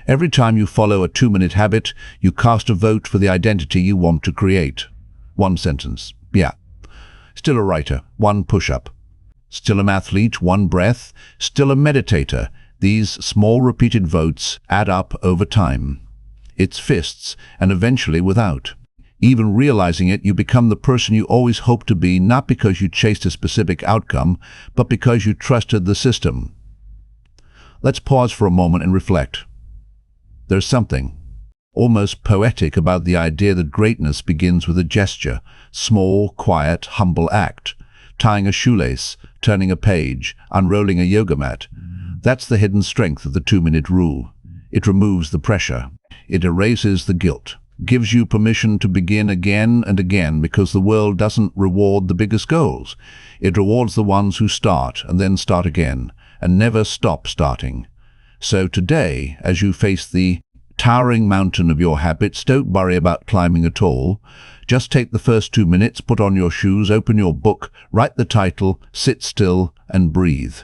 Every time you follow a 2-minute habit, you cast a vote for the identity you want to create. One sentence. Yeah. Still a writer. 1 push-up. Still an athlete. 1 breath. Still a meditator. These small repeated votes add up over time. It's fists, and eventually without. Even realizing it, you become the person you always hoped to be, not because you chased a specific outcome, but because you trusted the system. Let's pause for a moment and reflect. There's something almost poetic about the idea that greatness begins with a gesture, small, quiet, humble act, tying a shoelace, turning a page, unrolling a yoga mat. That's the hidden strength of the 2-minute rule. It removes the pressure. It erases the guilt, gives you permission to begin again and again because the world doesn't reward the biggest goals. It rewards the ones who start and then start again and never stop starting. So today, as you face the towering mountain of your habits, don't worry about climbing at all. Just take the first 2 minutes, put on your shoes, open your book, write the title, sit still, and breathe.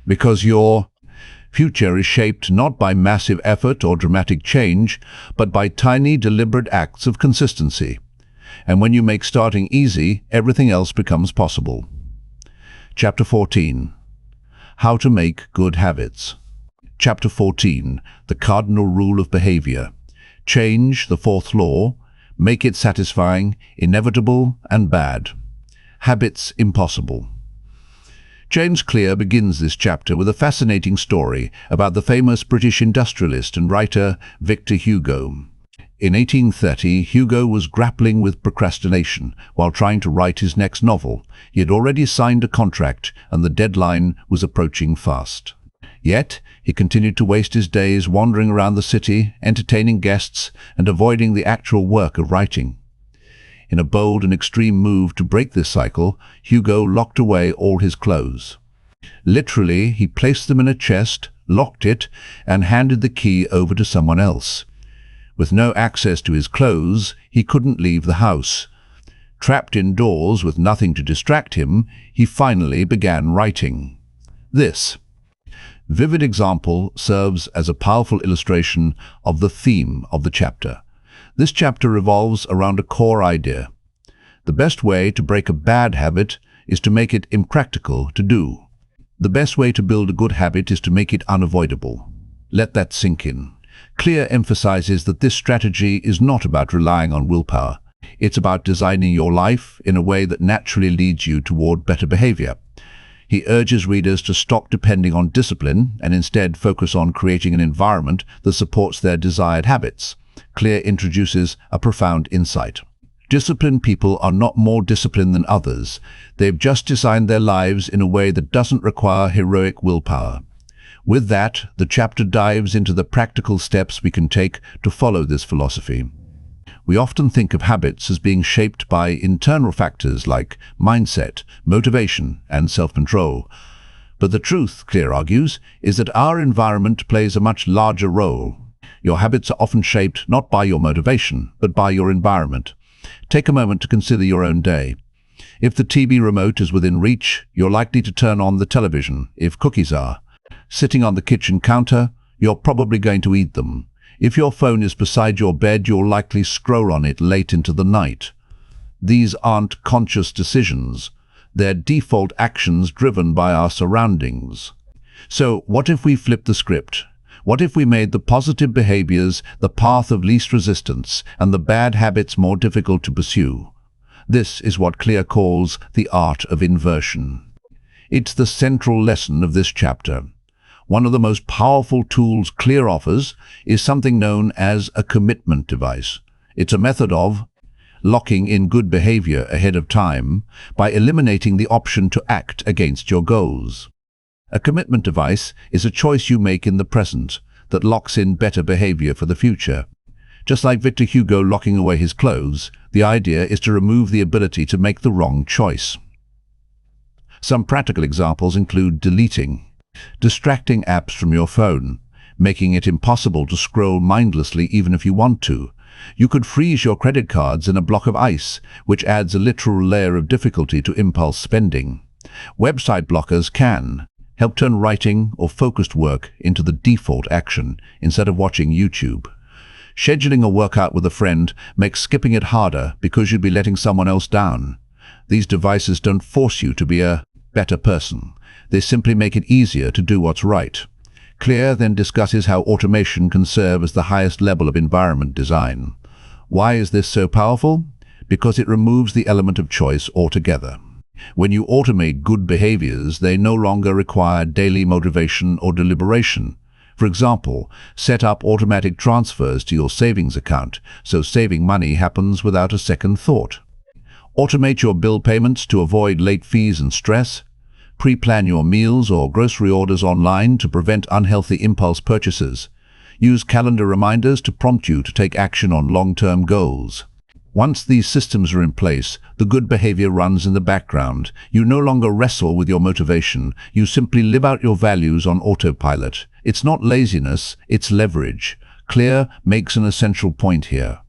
Because your future is shaped not by massive effort or dramatic change, but by tiny, deliberate acts of consistency. And when you make starting easy, everything else becomes possible. Chapter 14. How to make good habits. Chapter 14. The cardinal rule of behavior. Change, the 4th law. Make it satisfying, inevitable, and bad. Habits impossible. James Clear begins this chapter with a fascinating story about the famous British industrialist and writer Victor Hugo. In 1830, Hugo was grappling with procrastination while trying to write his next novel. He had already signed a contract, and the deadline was approaching fast. Yet, he continued to waste his days wandering around the city, entertaining guests, and avoiding the actual work of writing. In a bold and extreme move to break this cycle, Hugo locked away all his clothes. Literally, he placed them in a chest, locked it, and handed the key over to someone else. With no access to his clothes, he couldn't leave the house. Trapped indoors with nothing to distract him, he finally began writing. This vivid example serves as a powerful illustration of the theme of the chapter. This chapter revolves around a core idea. The best way to break a bad habit is to make it impractical to do. The best way to build a good habit is to make it unavoidable. Let that sink in. Clear emphasizes that this strategy is not about relying on willpower. It's about designing your life in a way that naturally leads you toward better behavior. He urges readers to stop depending on discipline and instead focus on creating an environment that supports their desired habits. Clear introduces a profound insight. Disciplined people are not more disciplined than others. They've just designed their lives in a way that doesn't require heroic willpower. With that, the chapter dives into the practical steps we can take to follow this philosophy. We often think of habits as being shaped by internal factors like mindset, motivation, and self-control. But the truth, Clear argues, is that our environment plays a much larger role. Your habits are often shaped not by your motivation, but by your environment. Take a moment to consider your own day. If the TV remote is within reach, you're likely to turn on the television if cookies are. Sitting on the kitchen counter, you're probably going to eat them. If your phone is beside your bed, you'll likely scroll on it late into the night. These aren't conscious decisions. They're default actions driven by our surroundings. So what if we flip the script? What if we made the positive behaviors the path of least resistance and the bad habits more difficult to pursue? This is what Clear calls the art of inversion. It's the central lesson of this chapter. One of the most powerful tools Clear offers is something known as a commitment device. It's a method of locking in good behavior ahead of time by eliminating the option to act against your goals. A commitment device is a choice you make in the present that locks in better behavior for the future. Just like Victor Hugo locking away his clothes, the idea is to remove the ability to make the wrong choice. Some practical examples include deleting distracting apps from your phone, making it impossible to scroll mindlessly even if you want to. You could freeze your credit cards in a block of ice, which adds a literal layer of difficulty to impulse spending. Website blockers can help turn writing or focused work into the default action instead of watching YouTube. Scheduling a workout with a friend makes skipping it harder because you'd be letting someone else down. These devices don't force you to be a better person. They simply make it easier to do what's right. Clear then discusses how automation can serve as the highest level of environment design. Why is this so powerful? Because it removes the element of choice altogether. When you automate good behaviors, they no longer require daily motivation or deliberation. For example, set up automatic transfers to your savings account, so saving money happens without a second thought. Automate your bill payments to avoid late fees and stress. Pre-plan your meals or grocery orders online to prevent unhealthy impulse purchases. Use calendar reminders to prompt you to take action on long-term goals. Once these systems are in place, the good behavior runs in the background. You no longer wrestle with your motivation. You simply live out your values on autopilot. It's not laziness, it's leverage. Clear makes an essential point here.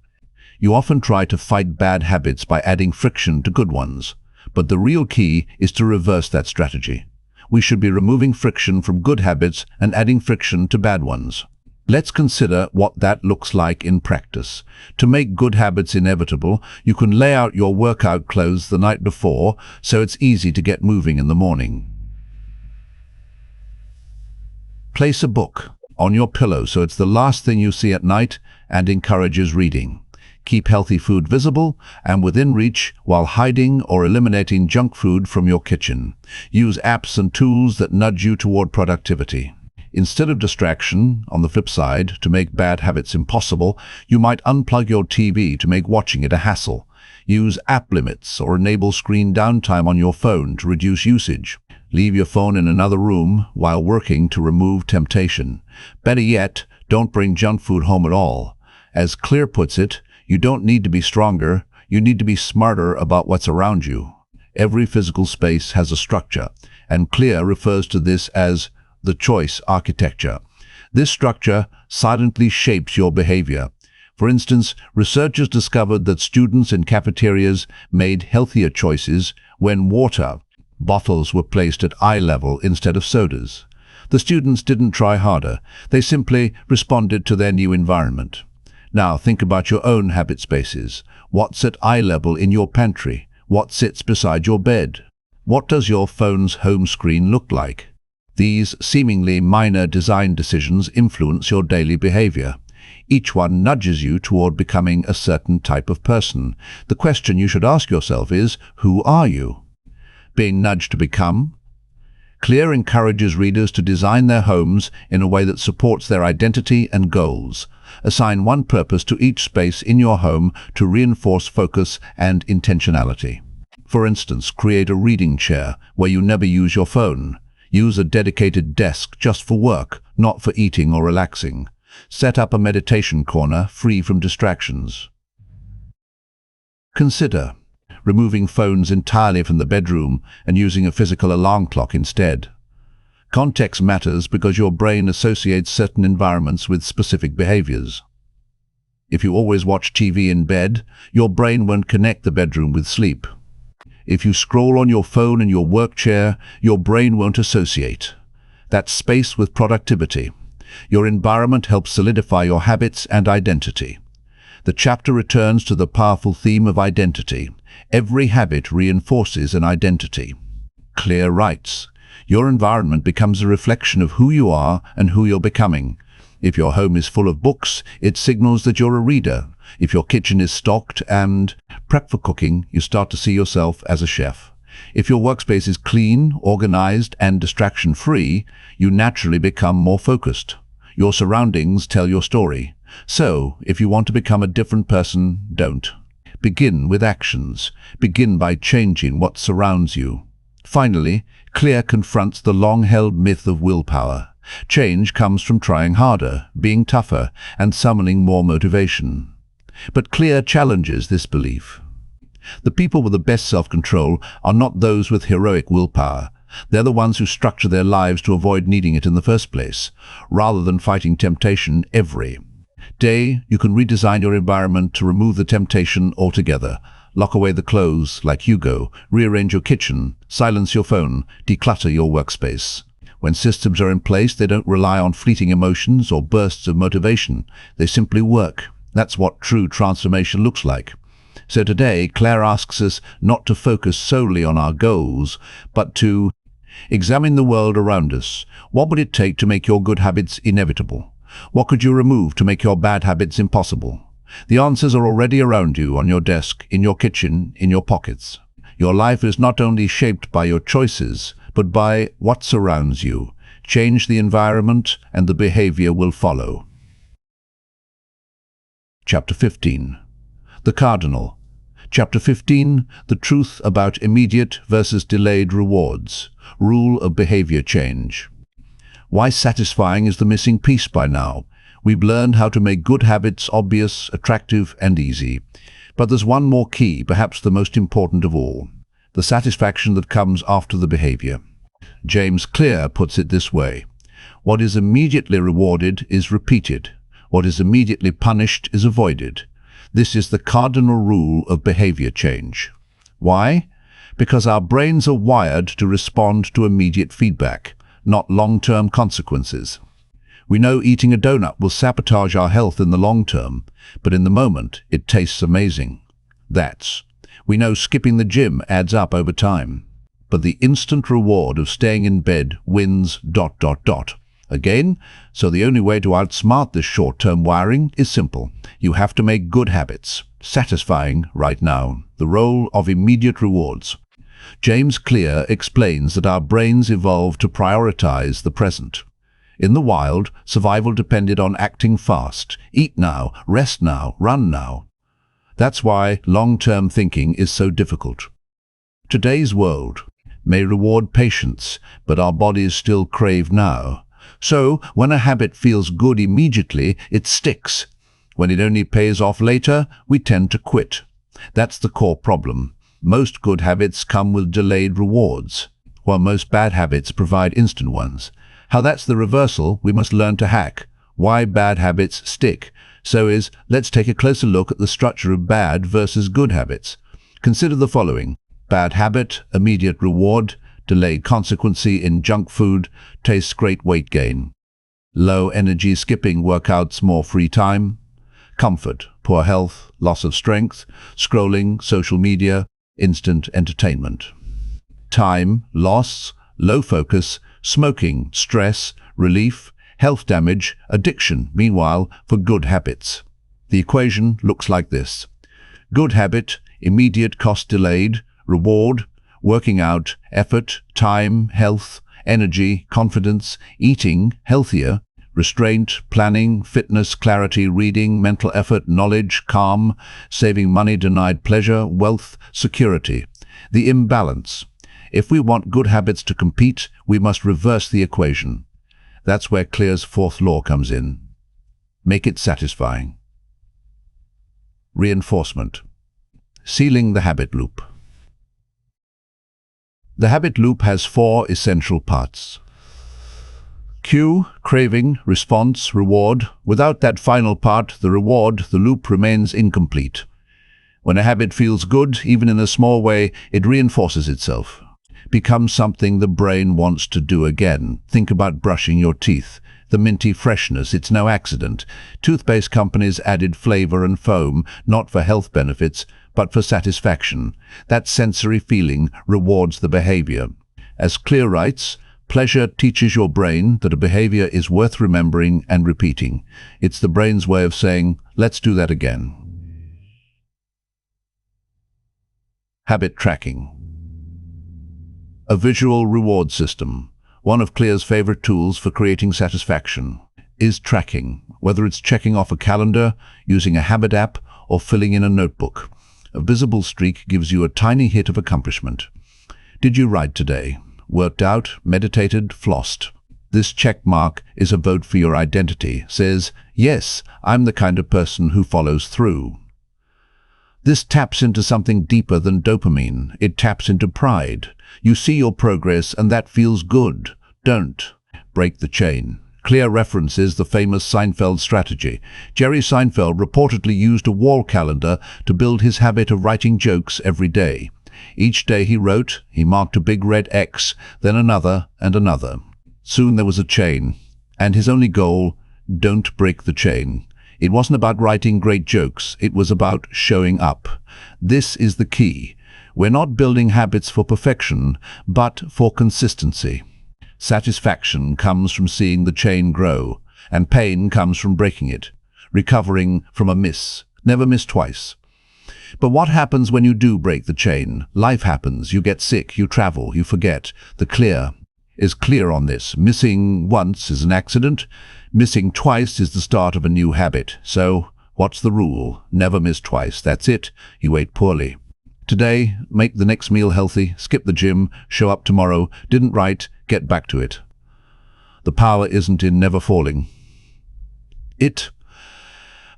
You often try to fight bad habits by adding friction to good ones. But the real key is to reverse that strategy. We should be removing friction from good habits and adding friction to bad ones. Let's consider what that looks like in practice. To make good habits inevitable, you can lay out your workout clothes the night before so it's easy to get moving in the morning. Place a book on your pillow so it's the last thing you see at night and encourages reading. Keep healthy food visible and within reach while hiding or eliminating junk food from your kitchen. Use apps and tools that nudge you toward productivity. Instead of distraction, on the flip side, to make bad habits impossible, you might unplug your TV to make watching it a hassle. Use app limits or enable screen downtime on your phone to reduce usage. Leave your phone in another room while working to remove temptation. Better yet, don't bring junk food home at all. As Clear puts it, you don't need to be stronger, you need to be smarter about what's around you. Every physical space has a structure, and Clear refers to this as the choice architecture. This structure silently shapes your behavior. For instance, researchers discovered that students in cafeterias made healthier choices when water bottles were placed at eye level instead of sodas. The students didn't try harder, they simply responded to their new environment. Now think about your own habit spaces. What's at eye level in your pantry? What sits beside your bed? What does your phone's home screen look like? These seemingly minor design decisions influence your daily behavior. Each one nudges you toward becoming a certain type of person. The question you should ask yourself is, who are you? Being nudged to become? Clear encourages readers to design their homes in a way that supports their identity and goals. Assign one purpose to each space in your home to reinforce focus and intentionality. For instance, create a reading chair where you never use your phone. Use a dedicated desk just for work, not for eating or relaxing. Set up a meditation corner free from distractions. Consider removing phones entirely from the bedroom and using a physical alarm clock instead. Context matters because your brain associates certain environments with specific behaviors. If you always watch TV in bed, your brain won't connect the bedroom with sleep. If you scroll on your phone in your work chair, your brain won't associate. That's space with productivity. Your environment helps solidify your habits and identity. The chapter returns to the powerful theme of identity. Every habit reinforces an identity. Clear writes, your environment becomes a reflection of who you are and who you're becoming. If your home is full of books, it signals that you're a reader. If your kitchen is stocked and prepped for cooking, you start to see yourself as a chef. If your workspace is clean, organized, and distraction-free, you naturally become more focused. Your surroundings tell your story. So, if you want to become a different person, don't. Begin with actions. Begin by changing what surrounds you. Finally, Clear confronts the long-held myth of willpower. Change comes from trying harder, being tougher, and summoning more motivation. But Clear challenges this belief. The people with the best self-control are not those with heroic willpower. They're the ones who structure their lives to avoid needing it in the first place, rather than fighting temptation every day. You can redesign your environment to remove the temptation altogether. Lock away the clothes like Hugo, rearrange your kitchen, silence your phone, declutter your workspace. When systems are in place, they don't rely on fleeting emotions or bursts of motivation. They simply work. That's what true transformation looks like. So today, Claire asks us not to focus solely on our goals, but to examine the world around us. What would it take to make your good habits inevitable? What could you remove to make your bad habits impossible? The answers are already around you, on your desk, in your kitchen, in your pockets. Your life is not only shaped by your choices, but by what surrounds you. Change the environment, and the behavior will follow. Chapter 15. The Cardinal. Chapter 15. The Truth about Immediate versus Delayed Rewards. Rule of Behavior Change. Why satisfying is the missing piece by now. We've learned how to make good habits obvious, attractive, and easy. But there's one more key, perhaps the most important of all. The satisfaction that comes after the behavior. James Clear puts it this way: what is immediately rewarded is repeated. What is immediately punished is avoided. This is the cardinal rule of behavior change. Why? Because our brains are wired to respond to immediate feedback, not long-term consequences. We know eating a donut will sabotage our health in the long term, but in the moment it tastes amazing. We know skipping the gym adds up over time. But the instant reward of staying in bed wins ... Again, so the only way to outsmart this short-term wiring is simple. You have to make good habits satisfying right now. The role of immediate rewards. James Clear explains that our brains evolved to prioritize the present. In the wild, survival depended on acting fast. Eat now, rest now, run now. That's why long-term thinking is so difficult. Today's world may reward patience, but our bodies still crave now. So, when a habit feels good immediately, it sticks. When it only pays off later, we tend to quit. That's the core problem. Most good habits come with delayed rewards, while most bad habits provide instant ones. How that's the reversal we must learn to hack. Why bad habits stick. Let's take a closer look at the structure of bad versus good habits. Consider the following. Bad habit, immediate reward, delayed consequence in junk food, tastes great weight gain. Low energy skipping workouts, more free time. Comfort, poor health, loss of strength, scrolling, social media, instant entertainment. Time, loss, low focus, smoking, stress, relief, health damage, addiction. Meanwhile, for good habits, the equation looks like this. Good habit, immediate cost delayed, reward, working out, effort, time, health, energy, confidence, eating, healthier, restraint, planning, fitness, clarity, reading, mental effort, knowledge, calm, saving money, denied pleasure, wealth, security. The imbalance. If we want good habits to compete, we must reverse the equation. That's where Clear's fourth law comes in. Make it satisfying. Reinforcement. Sealing the habit loop. The habit loop has four essential parts. Cue, craving, response, reward. Without that final part, the reward, the loop remains incomplete. When a habit feels good, even in a small way, it reinforces itself. Becomes something the brain wants to do again. Think about brushing your teeth. The minty freshness, it's no accident. Toothpaste companies added flavor and foam, not for health benefits, but for satisfaction. That sensory feeling rewards the behavior. As Clear writes, pleasure teaches your brain that a behavior is worth remembering and repeating. It's the brain's way of saying, let's do that again. Habit tracking. A visual reward system. One of Clear's favorite tools for creating satisfaction is tracking, whether it's checking off a calendar, using a habit app, or filling in a notebook. A visible streak gives you a tiny hit of accomplishment. Did you write today? Worked out, meditated, flossed. This check mark is a vote for your identity. Says, yes, I'm the kind of person who follows through. This taps into something deeper than dopamine. It taps into pride. You see your progress and that feels good. Don't break the chain. Clear references the famous Seinfeld strategy. Jerry Seinfeld reportedly used a wall calendar to build his habit of writing jokes every day. Each day he wrote, he marked a big red X, then another and another. Soon there was a chain, and his only goal, don't break the chain. It wasn't about writing great jokes, it was about showing up. This is the key. We're not building habits for perfection, but for consistency. Satisfaction comes from seeing the chain grow, and pain comes from breaking it, recovering from a miss. Never miss twice. But what happens when you do break the chain? Life happens, you get sick, you travel, you forget. The Clear is clear on this. Missing once is an accident. Missing twice is the start of a new habit. So, what's the rule? Never miss twice. That's it. You ate poorly. Today, make the next meal healthy, skip the gym, show up tomorrow, didn't write, get back to it. The power isn't in never falling.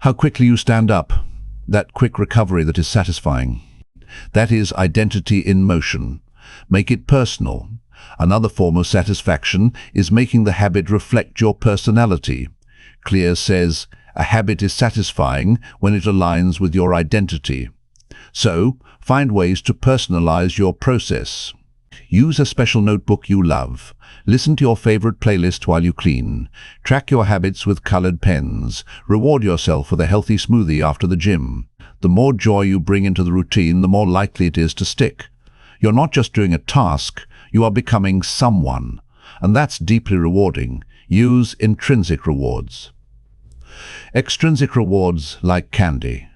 How quickly you stand up, that quick recovery that is satisfying. That is identity in motion. Make it personal. Another form of satisfaction is making the habit reflect your personality. Clear says, a habit is satisfying when it aligns with your identity. So, find ways to personalize your process. Use a special notebook you love. Listen to your favorite playlist while you clean. Track your habits with colored pens. Reward yourself with a healthy smoothie after the gym. The more joy you bring into the routine, the more likely it is to stick. You're not just doing a task, you are becoming someone. And that's deeply rewarding. Use intrinsic rewards. Extrinsic rewards, like candy,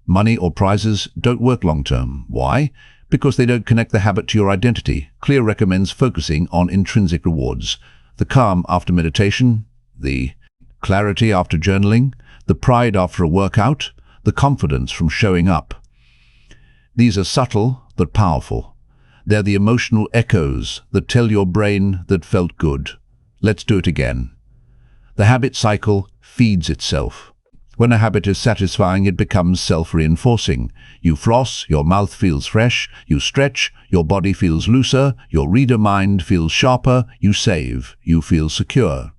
money or prizes, don't work long-term. Why? Because they don't connect the habit to your identity. Clear recommends focusing on intrinsic rewards. The calm after meditation, the clarity after journaling, the pride after a workout, the confidence from showing up. These are subtle but powerful. They're the emotional echoes that tell your brain that felt good. Let's do it again. The habit cycle feeds itself. When a habit is satisfying, it becomes self-reinforcing. You floss, your mouth feels fresh. You stretch, your body feels looser. Your reader mind feels sharper. You save, you feel secure.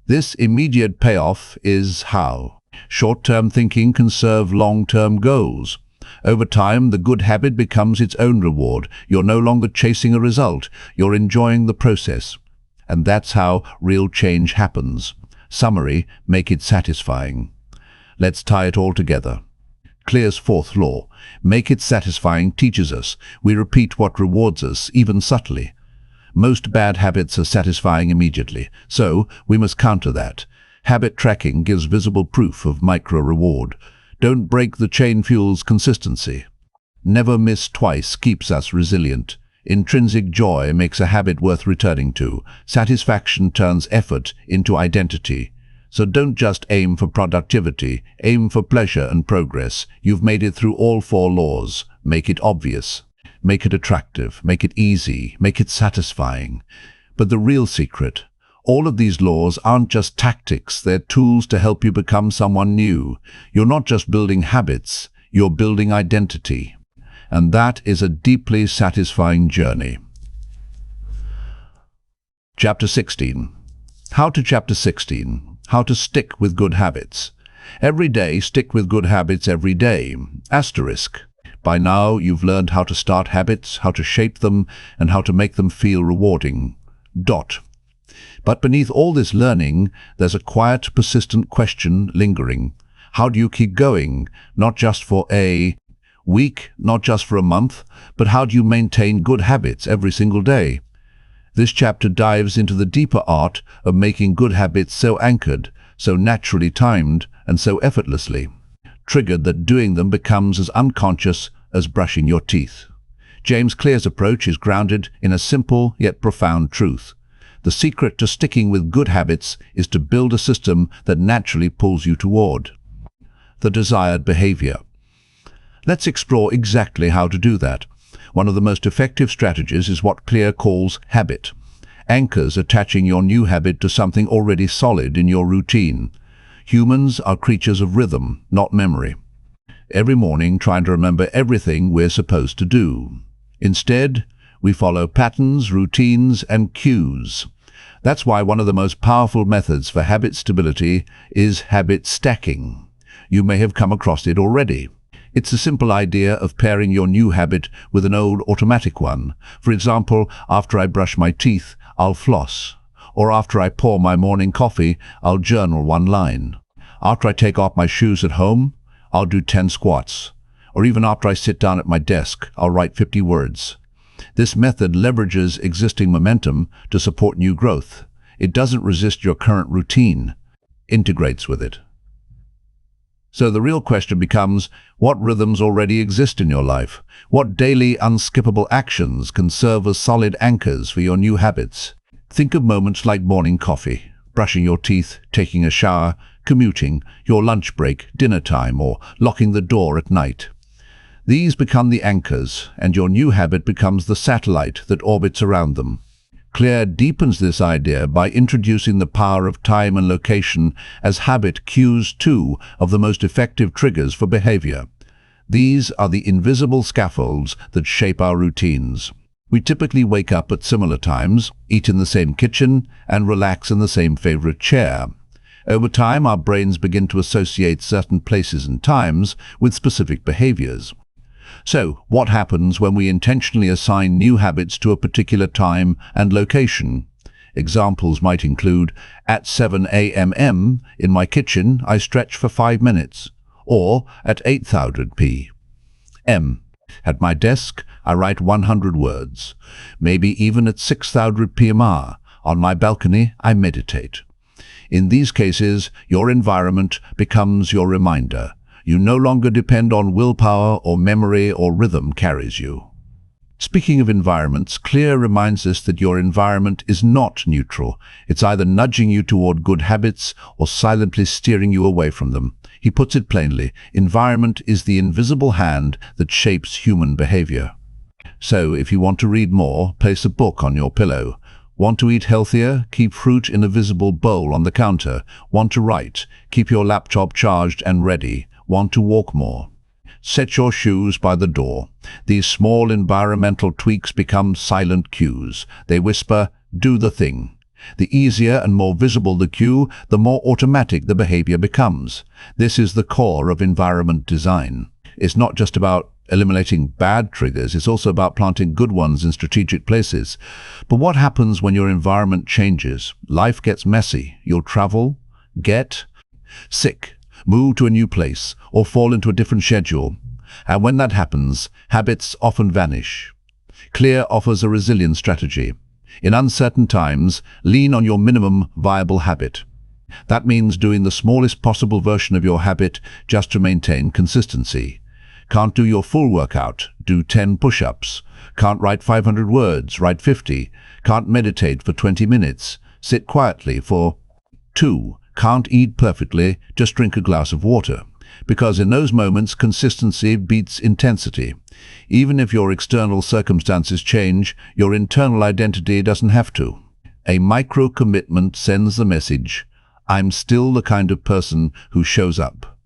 This immediate payoff is how short-term thinking can serve long-term goals. Over time, the good habit becomes its own reward. You're no longer chasing a result. You're enjoying the process. And that's how real change happens. Summary, make it satisfying. Let's tie it all together. Clear's fourth law, make it satisfying, teaches us we repeat what rewards us, even subtly. Most bad habits are satisfying immediately, so we must counter that. Habit tracking gives visible proof of micro-reward. Don't break the chain fuel's consistency. Never miss twice keeps us resilient. Intrinsic joy makes a habit worth returning to. Satisfaction turns effort into identity. So don't just aim for productivity, aim for pleasure and progress. You've made it through all four laws. Make it obvious. Make it attractive. Make it easy. Make it satisfying. But the real secret, all of these laws aren't just tactics, they're tools to help you become someone new. You're not just building habits, you're building identity. And that is a deeply satisfying journey. Chapter 16. Chapter 16. How to stick with good habits. Every day, stick with good habits every day. Asterisk. By now, you've learned how to start habits, how to shape them, and how to make them feel rewarding. Dot. But beneath all this learning, there's a quiet, persistent question lingering. How do you keep going? Not just for a week, not just for a month, but how do you maintain good habits every single day? This chapter dives into the deeper art of making good habits so anchored, so naturally timed, and so effortlessly triggered that doing them becomes as unconscious as brushing your teeth. James Clear's approach is grounded in a simple yet profound truth. The secret to sticking with good habits is to build a system that naturally pulls you toward the desired behavior. Let's explore exactly how to do that. One of the most effective strategies is what Clear calls habit. Anchors attaching your new habit to something already solid in your routine. Humans are creatures of rhythm, not memory. Every morning trying to remember everything we're supposed to do. Instead, we follow patterns, routines, and cues. That's why one of the most powerful methods for habit stability is habit stacking. You may have come across it already. It's the simple idea of pairing your new habit with an old automatic one. For example, after I brush my teeth, I'll floss. Or after I pour my morning coffee, I'll journal one line. After I take off my shoes at home, I'll do 10 squats. Or even after I sit down at my desk, I'll write 50 words. This method leverages existing momentum to support new growth. It doesn't resist your current routine, integrates with it. So the real question becomes, what rhythms already exist in your life? What daily unskippable actions can serve as solid anchors for your new habits? Think of moments like morning coffee, brushing your teeth, taking a shower, commuting, your lunch break, dinner time, or locking the door at night. These become the anchors, and your new habit becomes the satellite that orbits around them. Clear deepens this idea by introducing the power of time and location as habit cues two of the most effective triggers for behavior. These are the invisible scaffolds that shape our routines. We typically wake up at similar times, eat in the same kitchen, and relax in the same favorite chair. Over time, our brains begin to associate certain places and times with specific behaviors. So, what happens when we intentionally assign new habits to a particular time and location? Examples might include, at 7 a.m. in my kitchen, I stretch for 5 minutes. Or, at 8,000 p.m. at my desk, I write 100 words. Maybe even at 6,000 p.m. On my balcony, I meditate. In these cases, your environment becomes your reminder. You no longer depend on willpower or memory or rhythm carries you. Speaking of environments, Clear reminds us that your environment is not neutral. It's either nudging you toward good habits or silently steering you away from them. He puts it plainly, environment is the invisible hand that shapes human behavior. So, if you want to read more, place a book on your pillow. Want to eat healthier? Keep fruit in a visible bowl on the counter. Want to write? Keep your laptop charged and ready. Want to walk more? Set your shoes by the door. These small environmental tweaks become silent cues. They whisper, do the thing. The easier and more visible the cue, the more automatic the behavior becomes. This is the core of environment design. It's not just about eliminating bad triggers, it's also about planting good ones in strategic places. But what happens when your environment changes? Life gets messy. You'll travel, get sick, move to a new place, or fall into a different schedule. And when that happens, habits often vanish. Clear offers a resilient strategy. In uncertain times, lean on your minimum viable habit. That means doing the smallest possible version of your habit just to maintain consistency. Can't do your full workout? Do 10 push-ups. Can't write 500 words? Write 50. Can't meditate for 20 minutes? Sit quietly for 2. Can't eat perfectly? Just drink a glass of water. Because in those moments, consistency beats intensity. Even if your external circumstances change, your internal identity doesn't have to. A micro-commitment sends the message, I'm still the kind of person who shows up.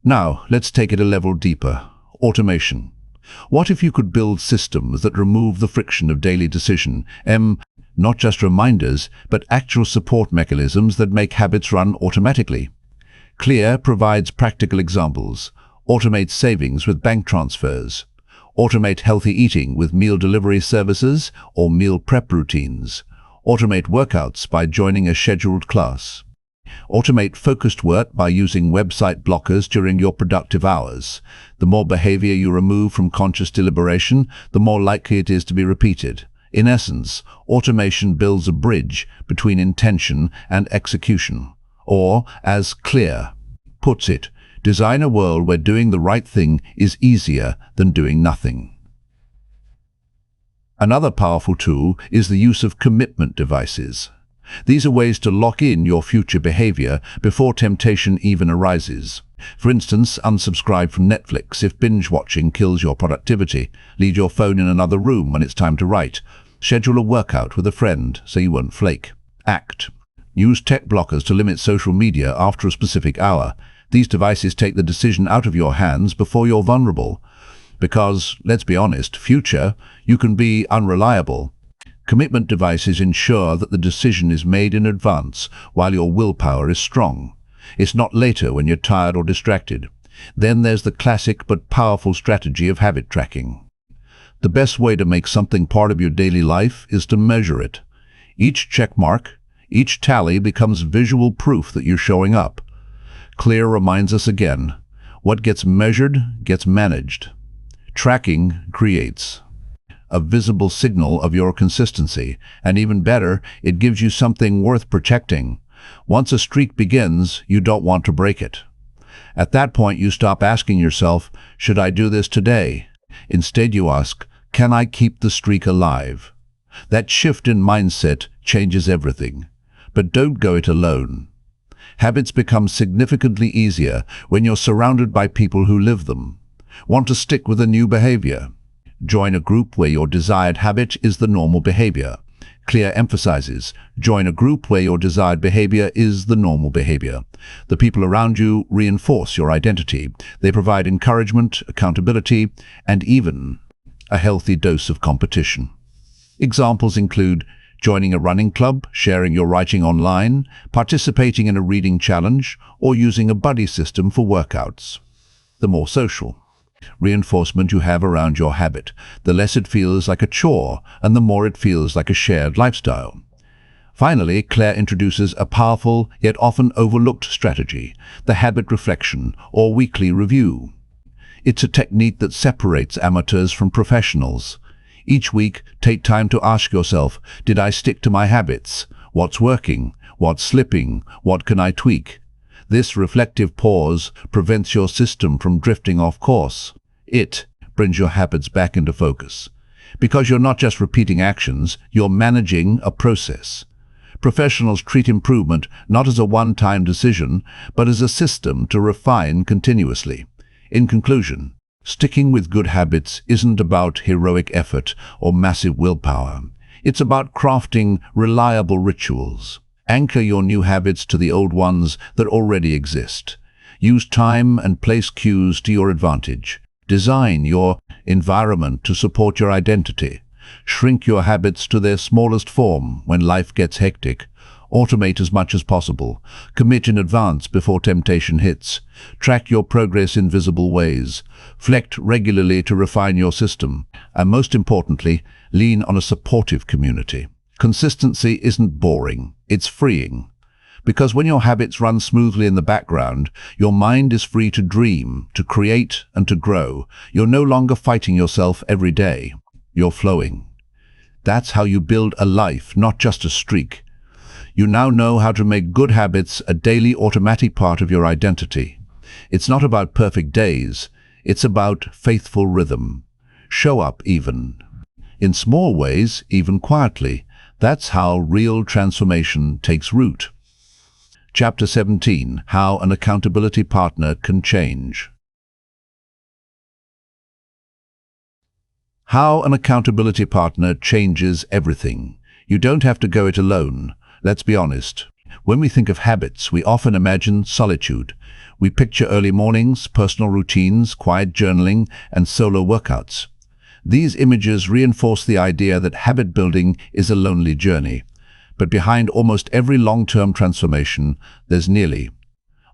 Now, let's take it a level deeper. Automation. What if you could build systems that remove the friction of daily decision? Not just reminders, but actual support mechanisms that make habits run automatically. Clear provides practical examples. Automate savings with bank transfers. Automate healthy eating with meal delivery services or meal prep routines. Automate workouts by joining a scheduled class. Automate focused work by using website blockers during your productive hours. The more behavior you remove from conscious deliberation, the more likely it is to be repeated. In essence, automation builds a bridge between intention and execution. Or, as Clear puts it, design a world where doing the right thing is easier than doing nothing. Another powerful tool is the use of commitment devices. These are ways to lock in your future behavior before temptation even arises. For instance, unsubscribe from Netflix if binge-watching kills your productivity. Leave your phone in another room when it's time to write. Schedule a workout with a friend so you won't flake. Act. Use tech blockers to limit social media after a specific hour. These devices take the decision out of your hands before you're vulnerable. Because, let's be honest, future, you can be unreliable. Commitment devices ensure that the decision is made in advance while your willpower is strong. It's not later when you're tired or distracted. Then there's the classic but powerful strategy of habit tracking. The best way to make something part of your daily life is to measure it. Each check mark, each tally becomes visual proof that you're showing up. Clear reminds us again, what gets measured gets managed. Tracking creates a visible signal of your consistency, and even better, it gives you something worth protecting. Once a streak begins, you don't want to break it. At that point, you stop asking yourself, should I do this today? Instead, you ask, can I keep the streak alive? That shift in mindset changes everything. But don't go it alone. Habits become significantly easier when you're surrounded by people who live them. Want to stick with a new behavior? Join a group where your desired habit is the normal behavior. Clear emphasizes, join a group where your desired behavior is the normal behavior. The people around you reinforce your identity. They provide encouragement, accountability, and even a healthy dose of competition. Examples include joining a running club, sharing your writing online, participating in a reading challenge, or using a buddy system for workouts. The more social reinforcement you have around your habit, the less it feels like a chore and the more it feels like a shared lifestyle. Finally, Claire introduces a powerful yet often overlooked strategy, the habit reflection or weekly review. It's a technique that separates amateurs from professionals. Each week, take time to ask yourself, did I stick to my habits? What's working? What's slipping? What can I tweak? This reflective pause prevents your system from drifting off course. It brings your habits back into focus. Because you're not just repeating actions, you're managing a process. Professionals treat improvement not as a one-time decision, but as a system to refine continuously. In conclusion, sticking with good habits isn't about heroic effort or massive willpower. It's about crafting reliable rituals. Anchor your new habits to the old ones that already exist. Use time and place cues to your advantage. Design your environment to support your identity. Shrink your habits to their smallest form when life gets hectic. Automate as much as possible. Commit in advance before temptation hits. Track your progress in visible ways. Reflect regularly to refine your system. And most importantly, lean on a supportive community. Consistency isn't boring, it's freeing. Because when your habits run smoothly in the background, your mind is free to dream, to create, and to grow. You're no longer fighting yourself every day. You're flowing. That's how you build a life, not just a streak. You now know how to make good habits a daily automatic part of your identity. It's not about perfect days, it's about faithful rhythm. Show up even. In small ways, even quietly. That's how real transformation takes root. Chapter 17. How an accountability partner can change. How an accountability partner changes everything. You don't have to go it alone. Let's be honest. When we think of habits, we often imagine solitude. We picture early mornings, personal routines, quiet journaling, and solo workouts. These images reinforce the idea that habit building is a lonely journey. But behind almost every long-term transformation, there's nearly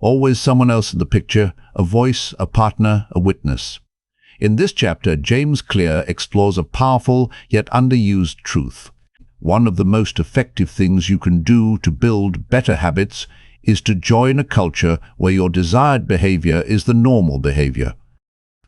always someone else in the picture, a voice, a partner, a witness. In this chapter, James Clear explores a powerful yet underused truth. One of the most effective things you can do to build better habits is to join a culture where your desired behavior is the normal behavior.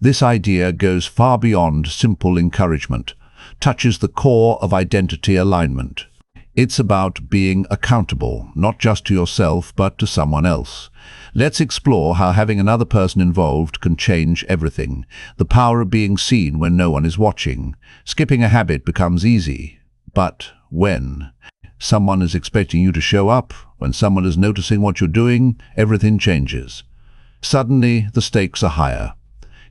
This idea goes far beyond simple encouragement, touches the core of identity alignment. It's about being accountable, not just to yourself, but to someone else. Let's explore how having another person involved can change everything. The power of being seen when no one is watching. Skipping a habit becomes easy. But when someone is expecting you to show up, when someone is noticing what you're doing, everything changes. Suddenly, the stakes are higher.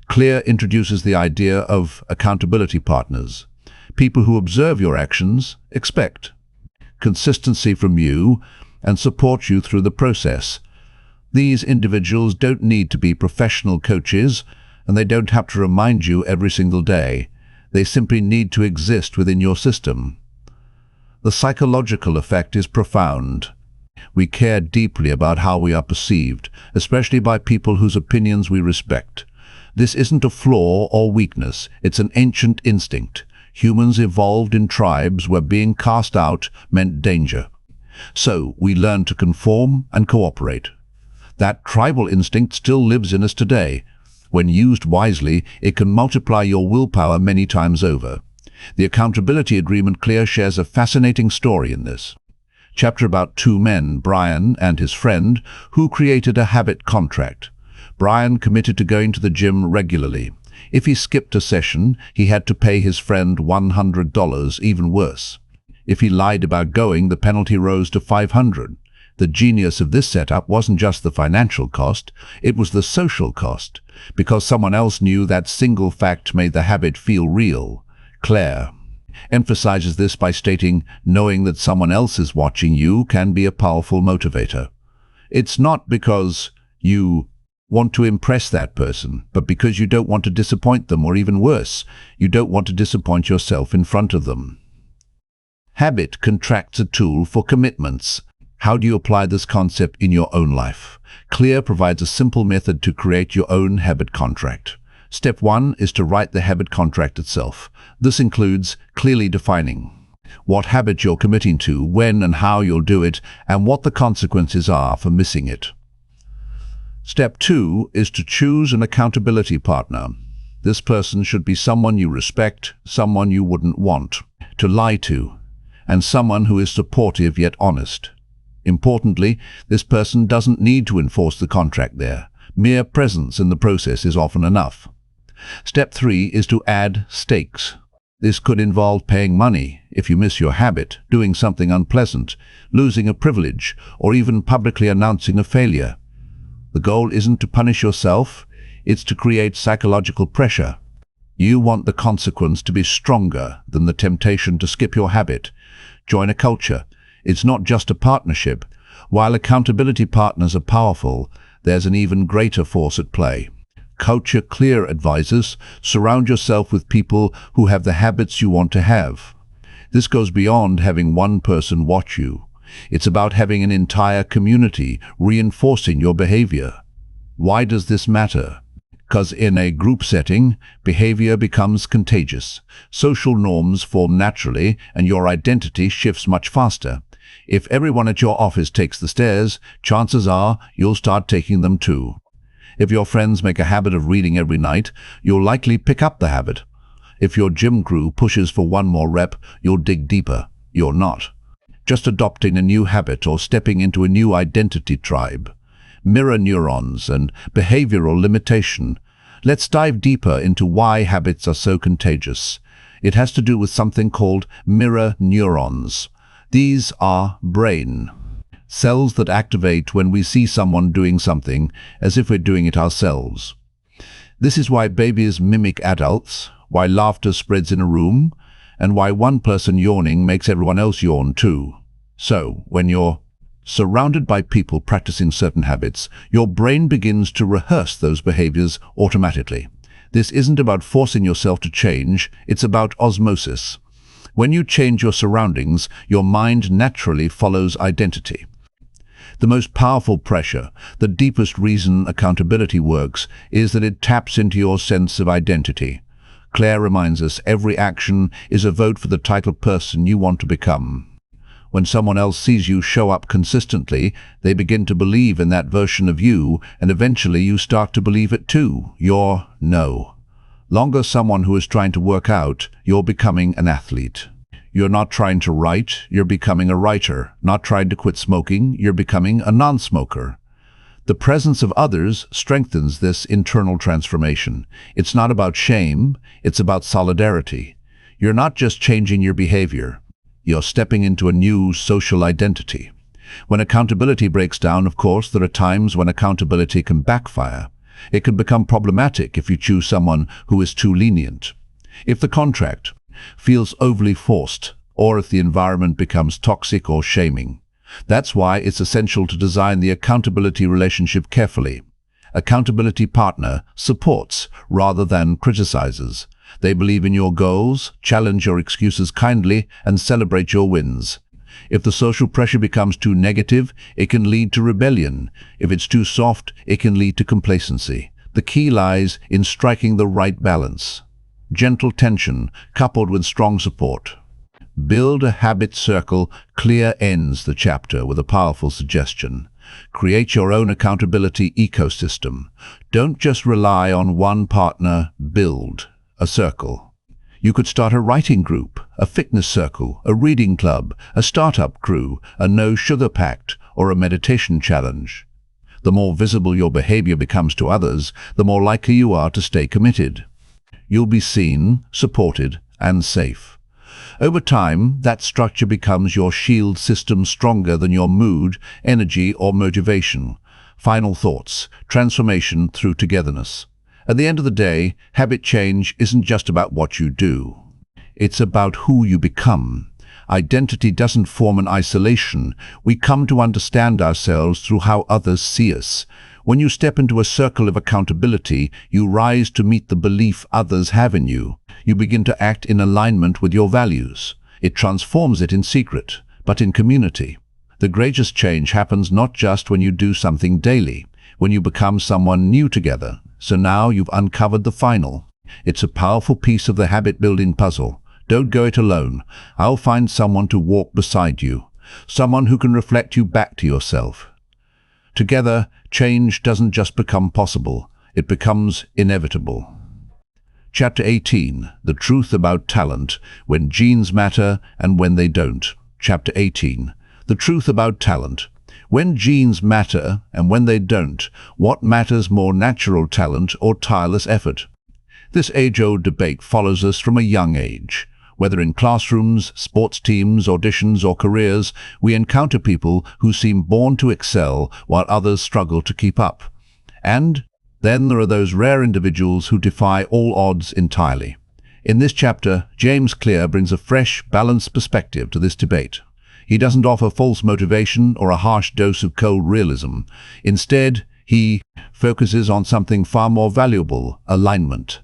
Clear introduces the idea of accountability partners. People who observe your actions, expect consistency from you, and support you through the process. These individuals don't need to be professional coaches, and they don't have to remind you every single day. They simply need to exist within your system. The psychological effect is profound. We care deeply about how we are perceived, especially by people whose opinions we respect. This isn't a flaw or weakness, it's an ancient instinct. Humans evolved in tribes where being cast out meant danger. So we learned to conform and cooperate. That tribal instinct still lives in us today. When used wisely, it can multiply your willpower many times over. The accountability agreement Clear shares a fascinating story in this chapter about two men, Brian and his friend, who created a habit contract. Brian committed to going to the gym regularly. If he skipped a session, he had to pay his friend $100, even worse. If he lied about going, the penalty rose to $500. The genius of this setup wasn't just the financial cost, it was the social cost, because someone else knew that single fact made the habit feel real. Claire emphasizes this by stating, knowing that someone else is watching you can be a powerful motivator. It's not because you want to impress that person, but because you don't want to disappoint them, or even worse, you don't want to disappoint yourself in front of them. Habit contracts a tool for commitments. How do you apply this concept in your own life? Clear provides a simple method to create your own habit contract. Step 1 is to write the habit contract itself. This includes clearly defining what habit you're committing to, when and how you'll do it, and what the consequences are for missing it. Step 2 is to choose an accountability partner. This person should be someone you respect, someone you wouldn't want to lie to, and someone who is supportive yet honest. Importantly, this person doesn't need to enforce the contract there. Mere presence in the process is often enough. Step 3 is to add stakes. This could involve paying money if you miss your habit, doing something unpleasant, losing a privilege, or even publicly announcing a failure. The goal isn't to punish yourself, it's to create psychological pressure. You want the consequence to be stronger than the temptation to skip your habit. Join a culture. It's not just a partnership. While accountability partners are powerful, there's an even greater force at play. Culture clear advisors. Surround yourself with people who have the habits you want to have. This goes beyond having one person watch you. It's about having an entire community reinforcing your behavior. Why does this matter? Because in a group setting, behavior becomes contagious. Social norms form naturally, and your identity shifts much faster. If everyone at your office takes the stairs, chances are you'll start taking them too. If your friends make a habit of reading every night, you'll likely pick up the habit. If your gym crew pushes for one more rep, you'll dig deeper. You're not just adopting a new habit or stepping into a new identity tribe. Mirror neurons and behavioral limitation. Let's dive deeper into why habits are so contagious. It has to do with something called mirror neurons. These are brain cells that activate when we see someone doing something as if we're doing it ourselves. This is why babies mimic adults, why laughter spreads in a room, and why one person yawning makes everyone else yawn too. So, when you're surrounded by people practicing certain habits, your brain begins to rehearse those behaviors automatically. This isn't about forcing yourself to change, it's about osmosis. When you change your surroundings, your mind naturally follows identity. The most powerful pressure, the deepest reason accountability works, is that it taps into your sense of identity. Claire reminds us every action is a vote for the type of person you want to become. When someone else sees you show up consistently, they begin to believe in that version of you, and eventually you start to believe it too. You're no longer someone who is trying to work out, you're becoming an athlete. You're not trying to write, you're becoming a writer. Not trying to quit smoking, you're becoming a non-smoker. The presence of others strengthens this internal transformation. It's not about shame, it's about solidarity. You're not just changing your behavior, you're stepping into a new social identity. When accountability breaks down, of course, there are times when accountability can backfire. It can become problematic if you choose someone who is too lenient. If the contract feels overly forced, or if the environment becomes toxic or shaming. That's why it's essential to design the accountability relationship carefully. Accountability partner supports rather than criticizes. They believe in your goals, challenge your excuses kindly, and celebrate your wins. If the social pressure becomes too negative, it can lead to rebellion. If it's too soft, it can lead to complacency. The key lies in striking the right balance. Gentle tension coupled with strong support. Build a habit circle. Clear ends the chapter with a powerful suggestion. Create your own accountability ecosystem. Don't just rely on one partner, build a circle. You could start a writing group, a fitness circle, a reading club, a startup crew, a no-sugar pact, or a meditation challenge. The more visible your behavior becomes to others, the more likely you are to stay committed. You'll be seen, supported, and safe. Over time, that structure becomes your shield system, stronger than your mood, energy, or motivation. Final thoughts. Transformation through togetherness. At the end of the day, habit change isn't just about what you do. It's about who you become. Identity doesn't form in isolation. We come to understand ourselves through how others see us. When you step into a circle of accountability, you rise to meet the belief others have in you. You begin to act in alignment with your values. It transforms it in secret, but in community. The greatest change happens not just when you do something daily, when you become someone new together. So now you've uncovered the final. It's a powerful piece of the habit-building puzzle. Don't go it alone. I'll find someone to walk beside you, someone who can reflect you back to yourself. Together, change doesn't just become possible, it becomes inevitable. Chapter 18, The Truth About Talent, When Genes Matter and When They Don't. Chapter 18, The Truth About Talent. When genes matter and when they don't, what matters more, natural talent or tireless effort? This age-old debate follows us from a young age. Whether in classrooms, sports teams, auditions or careers, we encounter people who seem born to excel while others struggle to keep up. And then there are those rare individuals who defy all odds entirely. In this chapter, James Clear brings a fresh, balanced perspective to this debate. He doesn't offer false motivation or a harsh dose of cold realism. Instead, he focuses on something far more valuable: alignment.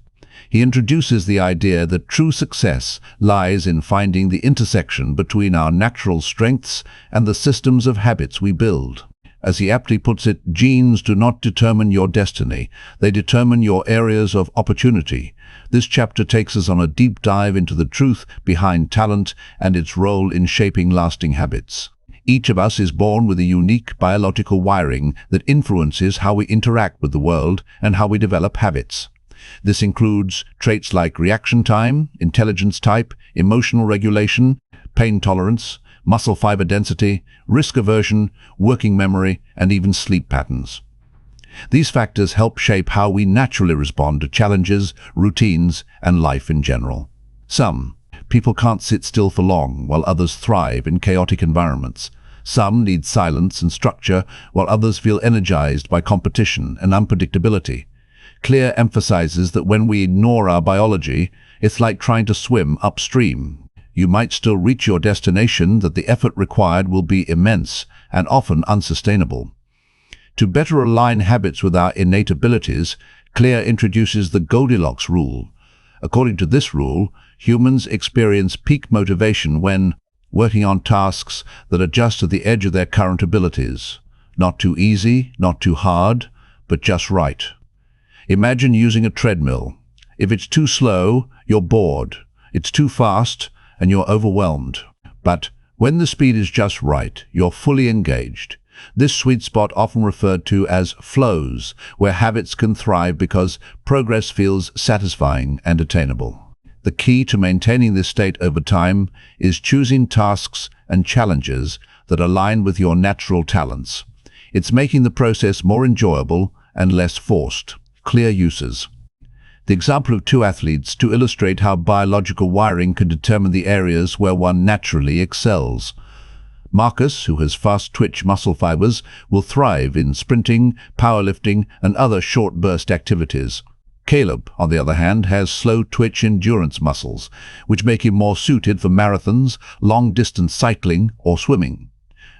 He introduces the idea that true success lies in finding the intersection between our natural strengths and the systems of habits we build. As he aptly puts it, genes do not determine your destiny, they determine your areas of opportunity. This chapter takes us on a deep dive into the truth behind talent and its role in shaping lasting habits. Each of us is born with a unique biological wiring that influences how we interact with the world and how we develop habits. This includes traits like reaction time, intelligence type, emotional regulation, pain tolerance, muscle fiber density, risk aversion, working memory, and even sleep patterns. These factors help shape how we naturally respond to challenges, routines, and life in general. Some people can't sit still for long, while others thrive in chaotic environments. Some need silence and structure, while others feel energized by competition and unpredictability. Clear emphasizes that when we ignore our biology, it's like trying to swim upstream. You might still reach your destination, that the effort required will be immense and often unsustainable. To better align habits with our innate abilities, Clear introduces the Goldilocks rule. According to this rule, humans experience peak motivation when working on tasks that adjust to the edge of their current abilities. Not too easy, not too hard, but just right. Imagine using a treadmill. If it's too slow, you're bored. It's too fast, and you're overwhelmed. But when the speed is just right, you're fully engaged. This sweet spot, often referred to as flows, where habits can thrive because progress feels satisfying and attainable. The key to maintaining this state over time is choosing tasks and challenges that align with your natural talents. It's making the process more enjoyable and less forced. Clear uses. The example of two athletes to illustrate how biological wiring can determine the areas where one naturally excels. Marcus, who has fast twitch muscle fibers, will thrive in sprinting, powerlifting, and other short-burst activities. Caleb, on the other hand, has slow twitch endurance muscles, which make him more suited for marathons, long-distance cycling, or swimming.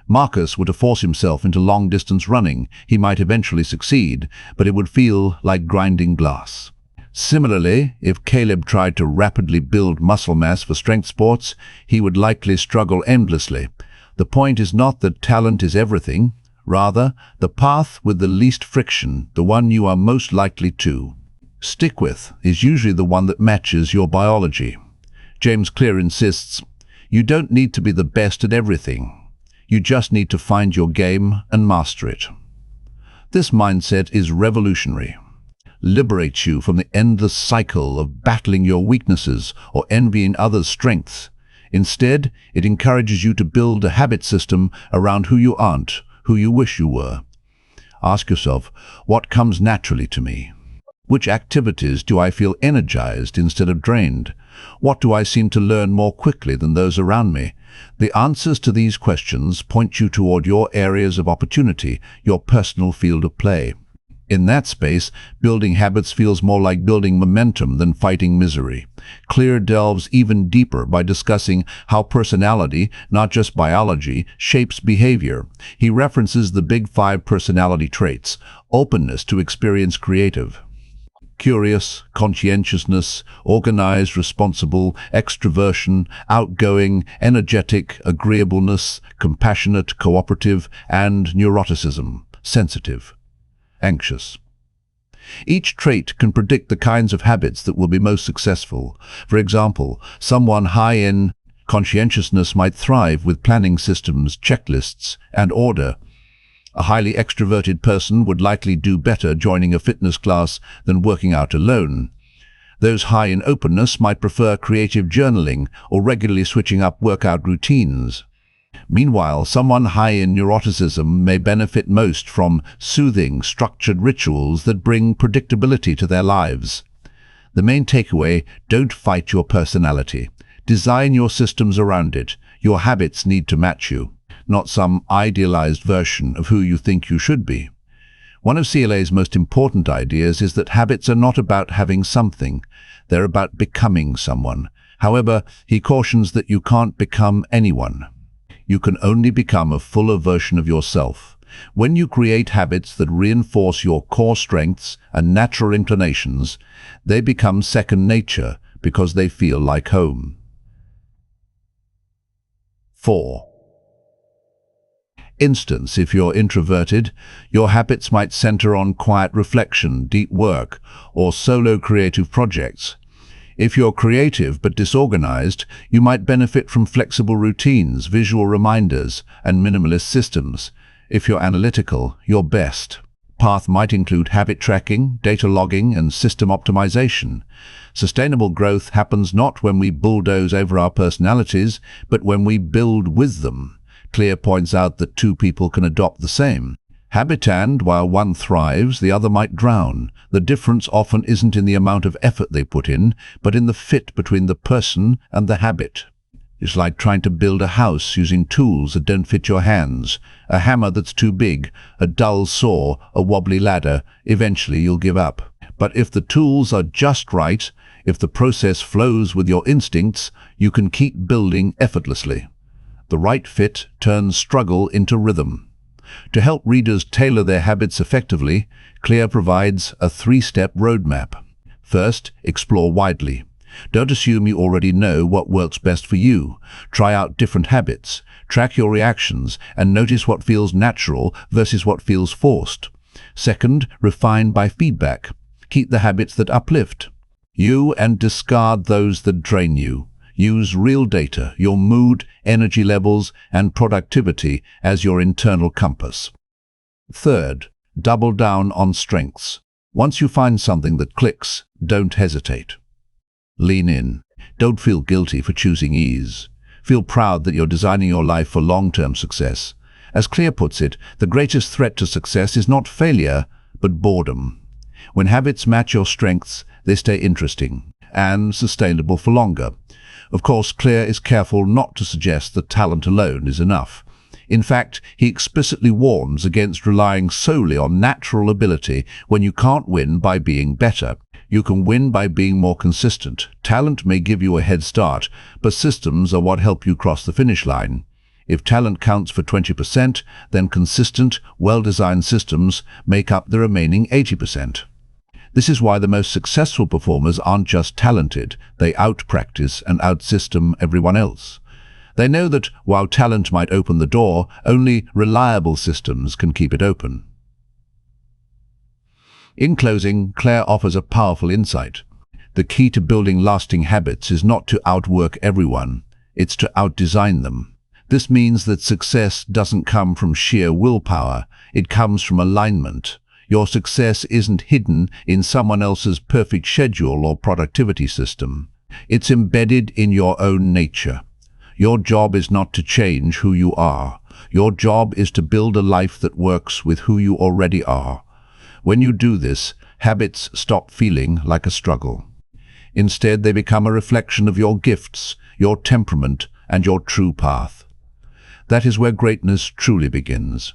Marcus were to force himself into long-distance running, he might eventually succeed, but it would feel like grinding glass. Similarly, if Caleb tried to rapidly build muscle mass for strength sports, he would likely struggle endlessly. The point is not that talent is everything, rather, the path with the least friction, the one you are most likely to stick with, is usually the one that matches your biology. James Clear insists, you don't need to be the best at everything. You just need to find your game and master it. This mindset is revolutionary. Liberates you from the endless cycle of battling your weaknesses or envying others' strengths. Instead, it encourages you to build a habit system around who you aren't, who you wish you were. Ask yourself, what comes naturally to me? Which activities do I feel energized instead of drained? What do I seem to learn more quickly than those around me? The answers to these questions point you toward your areas of opportunity, your personal field of play. In that space, building habits feels more like building momentum than fighting misery. Clear delves even deeper by discussing how personality, not just biology, shapes behavior. He references the big 5 personality traits: openness to experience creative, curious, conscientiousness, organized, responsible, extroversion, outgoing, energetic, agreeableness, compassionate, cooperative, and neuroticism, sensitive, anxious. Each trait can predict the kinds of habits that will be most successful. For example, someone high in conscientiousness might thrive with planning systems, checklists, and order. A highly extroverted person would likely do better joining a fitness class than working out alone. Those high in openness might prefer creative journaling or regularly switching up workout routines. Meanwhile, someone high in neuroticism may benefit most from soothing, structured rituals that bring predictability to their lives. The main takeaway: don't fight your personality. Design your systems around it. Your habits need to match you, not some idealized version of who you think you should be. One of CLA's most important ideas is that habits are not about having something, they're about becoming someone. However, he cautions that you can't become anyone. You can only become a fuller version of yourself. When you create habits that reinforce your core strengths and natural inclinations, they become second nature because they feel like home. 4. Instance: if you're introverted, your habits might center on quiet reflection, deep work, or solo creative projects. If you're creative but disorganized, you might benefit from flexible routines, visual reminders, and minimalist systems. If you're analytical, your best path might include habit tracking, data logging, and system optimization. Sustainable growth happens not when we bulldoze over our personalities, but when we build with them. Clear points out that two people can adopt the same habit, and while one thrives, the other might drown. The difference often isn't in the amount of effort they put in, but in the fit between the person and the habit. It's like trying to build a house using tools that don't fit your hands. A hammer that's too big, a dull saw, a wobbly ladder. Eventually you'll give up. But if the tools are just right, if the process flows with your instincts, you can keep building effortlessly. The right fit turns struggle into rhythm. To help readers tailor their habits effectively, Clear provides a 3-step roadmap. First, explore widely. Don't assume you already know what works best for you. Try out different habits. Track your reactions and notice what feels natural versus what feels forced. Second, refine by feedback. Keep the habits that uplift you and discard those that drain you. Use real data, your mood, energy levels, and productivity as your internal compass. Third, double down on strengths. Once you find something that clicks, don't hesitate. Lean in. Don't feel guilty for choosing ease. Feel proud that you're designing your life for long-term success. As Clear puts it, the greatest threat to success is not failure, but boredom. When habits match your strengths, they stay interesting and sustainable for longer. Of course, Clear is careful not to suggest that talent alone is enough. In fact, he explicitly warns against relying solely on natural ability when you can't win by being better. You can win by being more consistent. Talent may give you a head start, but systems are what help you cross the finish line. If talent counts for 20%, then consistent, well-designed systems make up the remaining 80%. This is why the most successful performers aren't just talented, they out-practice and out-system everyone else. They know that while talent might open the door, only reliable systems can keep it open. In closing, Claire offers a powerful insight. The key to building lasting habits is not to outwork everyone, it's to outdesign them. This means that success doesn't come from sheer willpower, it comes from alignment. Your success isn't hidden in someone else's perfect schedule or productivity system. It's embedded in your own nature. Your job is not to change who you are. Your job is to build a life that works with who you already are. When you do this, habits stop feeling like a struggle. Instead, they become a reflection of your gifts, your temperament, and your true path. That is where greatness truly begins.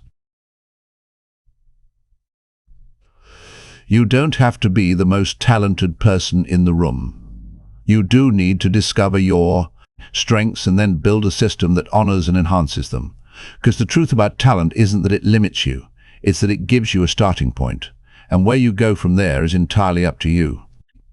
You don't have to be the most talented person in the room. You do need to discover your strengths and then build a system that honors and enhances them. Because the truth about talent isn't that it limits you, it's that it gives you a starting point. And where you go from there is entirely up to you.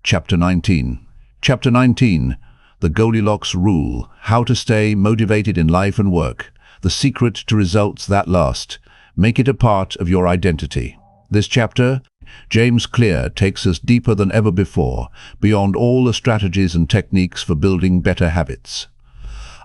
Chapter 19. Chapter 19. The Goldilocks Rule. How to stay motivated in life and work. The secret to results that last. Make it a part of your identity. This chapter, James Clear takes us deeper than ever before, beyond all the strategies and techniques for building better habits.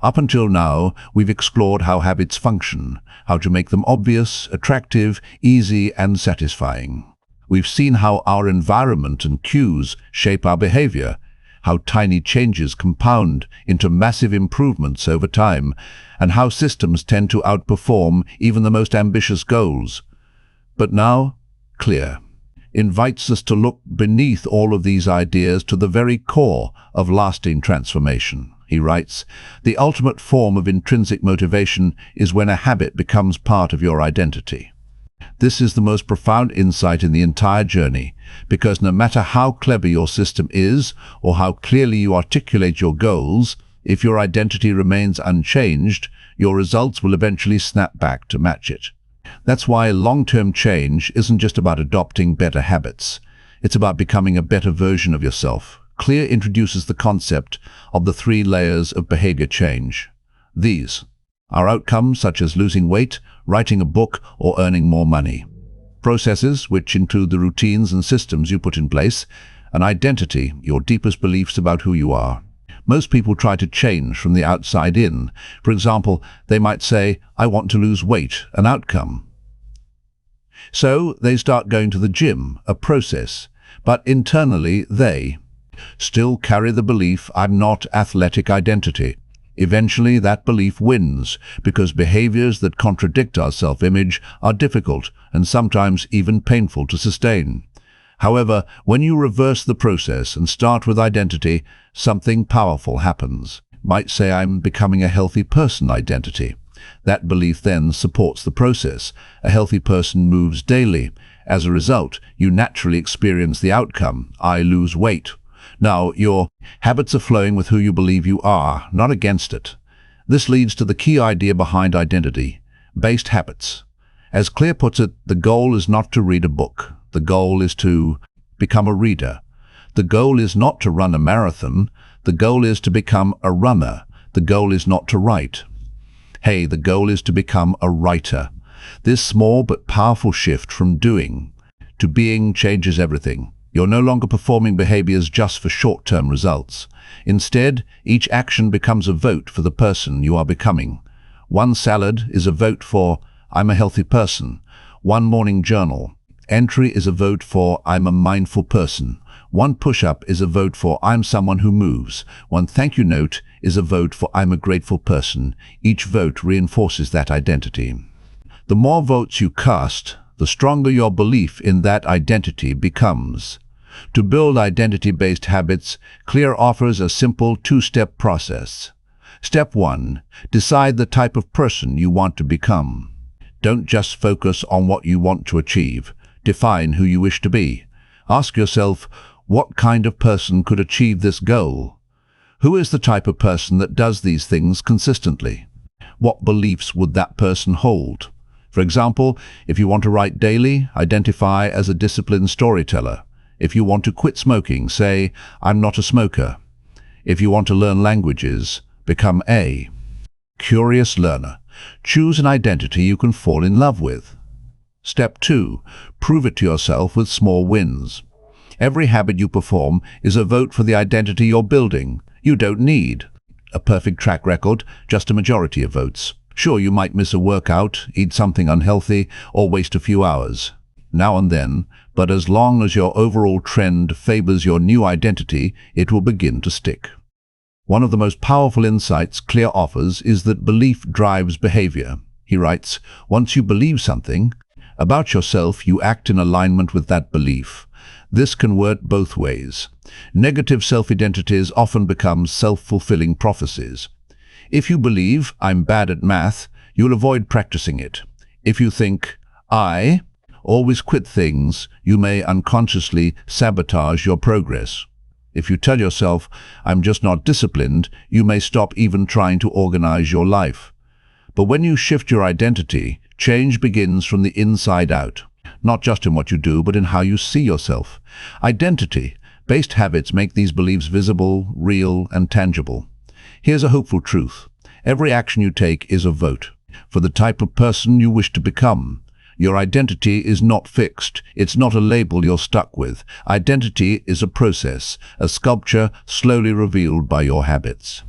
Up until now, we've explored how habits function, how to make them obvious, attractive, easy, and satisfying. We've seen how our environment and cues shape our behavior, how tiny changes compound into massive improvements over time, and how systems tend to outperform even the most ambitious goals. But now, Clear invites us to look beneath all of these ideas to the very core of lasting transformation. He writes, "The ultimate form of intrinsic motivation is when a habit becomes part of your identity." This is the most profound insight in the entire journey, because no matter how clever your system is or how clearly you articulate your goals, if your identity remains unchanged, your results will eventually snap back to match it. That's why long-term change isn't just about adopting better habits. It's about becoming a better version of yourself. Clear introduces the concept of the 3 layers of behavior change. These are outcomes such as losing weight, writing a book, or earning more money. Processes, which include the routines and systems you put in place. An identity, your deepest beliefs about who you are. Most people try to change from the outside in. For example, they might say, "I want to lose weight," an outcome. So they start going to the gym, a process. But internally, they still carry the belief, "I'm not athletic," identity. Eventually, that belief wins, because behaviors that contradict our self-image are difficult and sometimes even painful to sustain. However, when you reverse the process and start with identity, something powerful happens. Might say, "I'm becoming a healthy person," identity. That belief then supports the process. A healthy person moves daily. As a result, you naturally experience the outcome, "I lose weight." Now, your habits are flowing with who you believe you are, not against it. This leads to the key idea behind identity-based habits. As Clear puts it, the goal is not to read a book. The goal is to become a reader. The goal is not to run a marathon. The goal is to become a runner. The goal is not to write. Hey, the goal is to become a writer. This small but powerful shift from doing to being changes everything. You're no longer performing behaviors just for short-term results. Instead, each action becomes a vote for the person you are becoming. One salad is a vote for, "I'm a healthy person." One morning journal entry is a vote for, "I'm a mindful person." One push-up is a vote for, "I'm someone who moves." One thank you note is a vote for, "I'm a grateful person." Each vote reinforces that identity. The more votes you cast, the stronger your belief in that identity becomes. To build identity-based habits, Clear offers a simple 2-step process. Step 1. Decide the type of person you want to become. Don't just focus on what you want to achieve. Define who you wish to be. Ask yourself, what kind of person could achieve this goal? Who is the type of person that does these things consistently? What beliefs would that person hold? For example, if you want to write daily, identify as a disciplined storyteller. If you want to quit smoking, say, "I'm not a smoker." If you want to learn languages, become a curious learner. Choose an identity you can fall in love with. Step 2. Prove it to yourself with small wins. Every habit you perform is a vote for the identity you're building. You don't need a perfect track record, just a majority of votes. Sure, you might miss a workout, eat something unhealthy, or waste a few hours now and then, but as long as your overall trend favors your new identity, it will begin to stick. One of the most powerful insights Clear offers is that belief drives behavior. He writes, "Once you believe something about yourself, you act in alignment with that belief." This can work both ways. Negative self-identities often become self-fulfilling prophecies. If you believe, "I'm bad at math," you'll avoid practicing it. If you think, "I always quit things," you may unconsciously sabotage your progress. If you tell yourself, "I'm just not disciplined," you may stop even trying to organize your life. But when you shift your identity, change begins from the inside out, not just in what you do, but in how you see yourself. Identity-based habits make these beliefs visible, real, and tangible. Here's a hopeful truth. Every action you take is a vote for the type of person you wish to become. Your identity is not fixed. It's not a label you're stuck with. Identity is a process, a sculpture slowly revealed by your habits.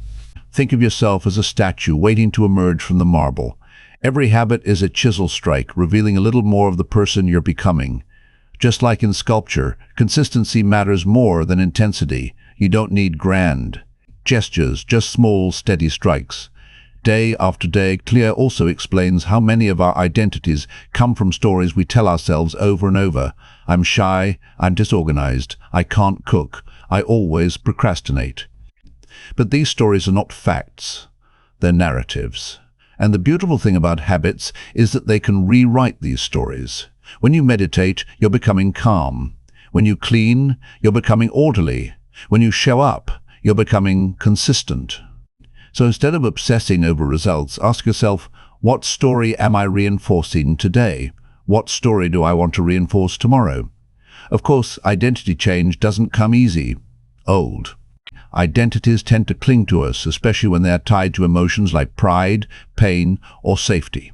Think of yourself as a statue waiting to emerge from the marble. Every habit is a chisel strike, revealing a little more of the person you're becoming. Just like in sculpture, consistency matters more than intensity. You don't need grand gestures, just small, steady strikes. Day after day, Clear also explains how many of our identities come from stories we tell ourselves over and over. I'm shy, I'm disorganized, I can't cook, I always procrastinate. But these stories are not facts, they're narratives. And the beautiful thing about habits is that they can rewrite these stories. When you meditate, you're becoming calm. When you clean, you're becoming orderly. When you show up, you're becoming consistent. So instead of obsessing over results, ask yourself, what story am I reinforcing today? What story do I want to reinforce tomorrow? Of course, identity change doesn't come easy. Old identities tend to cling to us, especially when they are tied to emotions like pride, pain, or safety.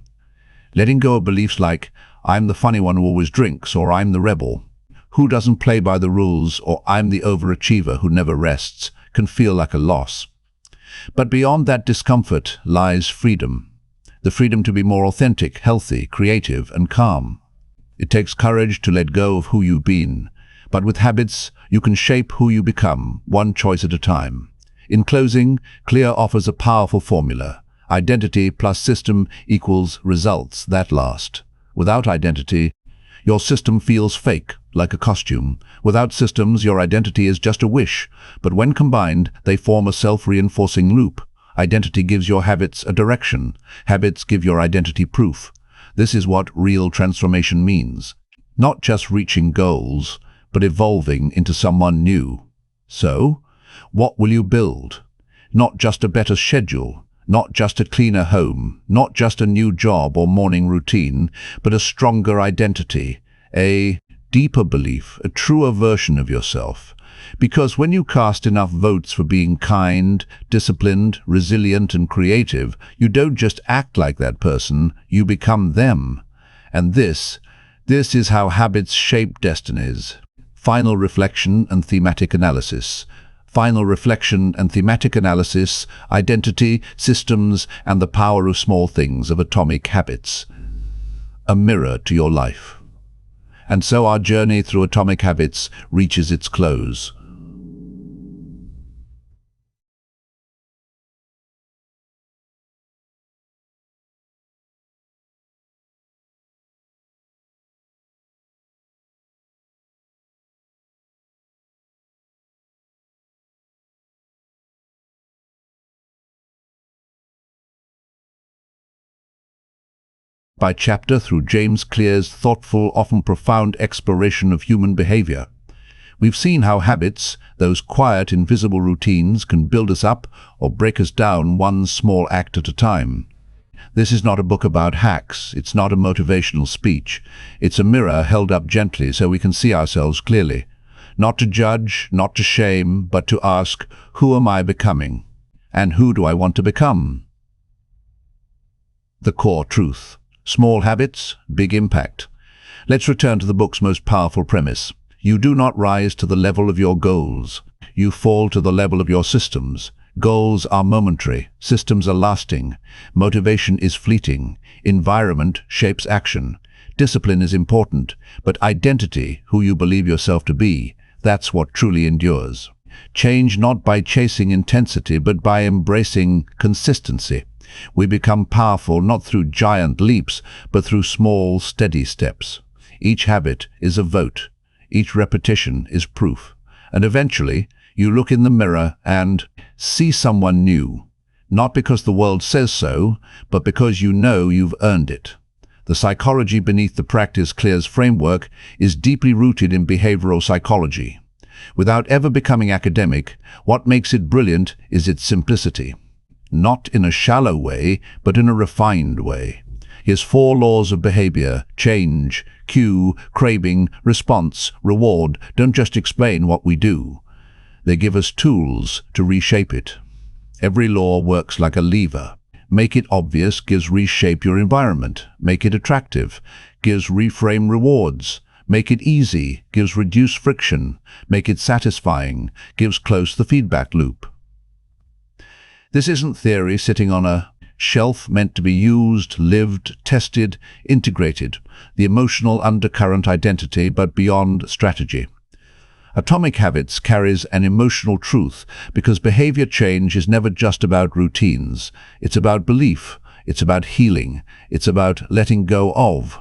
Letting go of beliefs like, I'm the funny one who always drinks, or I'm the rebel who doesn't play by the rules, or I'm the overachiever who never rests, can feel like a loss. But beyond that discomfort lies freedom. The freedom to be more authentic, healthy, creative, and calm. It takes courage to let go of who you've been, but with habits, you can shape who you become, one choice at a time. In closing, Clear offers a powerful formula. Identity plus system equals results that last. Without identity, your system feels fake, like a costume. Without systems, your identity is just a wish, but when combined, they form a self-reinforcing loop. Identity gives your habits a direction. Habits give your identity proof. This is what real transformation means. Not just reaching goals, but evolving into someone new. So, what will you build? Not just a better schedule, not just a cleaner home, not just a new job or morning routine, but a stronger identity, a deeper belief, a truer version of yourself. Because when you cast enough votes for being kind, disciplined, resilient, and creative, you don't just act like that person, you become them. And this is how habits shape destinies. Final reflection and thematic analysis. Final reflection and thematic analysis, identity, systems, and the power of small things of atomic habits. A mirror to your life. And so our journey through atomic habits reaches its close. By chapter through James Clear's thoughtful, often profound exploration of human behavior. We've seen how habits, those quiet, invisible routines, can build us up or break us down one small act at a time. This is not a book about hacks. It's not a motivational speech. It's a mirror held up gently so we can see ourselves clearly. Not to judge, not to shame, but to ask, who am I becoming? And who do I want to become? The core truth. Small habits, big impact. Let's return to the book's most powerful premise. You do not rise to the level of your goals. You fall to the level of your systems. Goals are momentary. Systems are lasting. Motivation is fleeting. Environment shapes action. Discipline is important, but identity, who you believe yourself to be, that's what truly endures. Change not by chasing intensity, but by embracing consistency. We become powerful not through giant leaps, but through small, steady steps. Each habit is a vote. Each repetition is proof. And eventually, you look in the mirror and see someone new. Not because the world says so, but because you know you've earned it. The psychology beneath the practice Clear's framework is deeply rooted in behavioral psychology. Without ever becoming academic, what makes it brilliant is its simplicity. Not in a shallow way, but in a refined way. His 4 laws of behavior, change, cue, craving, response, reward, don't just explain what we do. They give us tools to reshape it. Every law works like a lever. Make it obvious gives reshape your environment. Make it attractive gives reframe rewards. Make it easy gives reduce friction. Make it satisfying gives close the feedback loop. This isn't theory sitting on a Shelf meant to be used, lived, tested, integrated. The emotional undercurrent identity, but beyond strategy. Atomic Habits carries an emotional truth because behavior change is never just about routines. It's about belief. It's about healing. It's about letting go of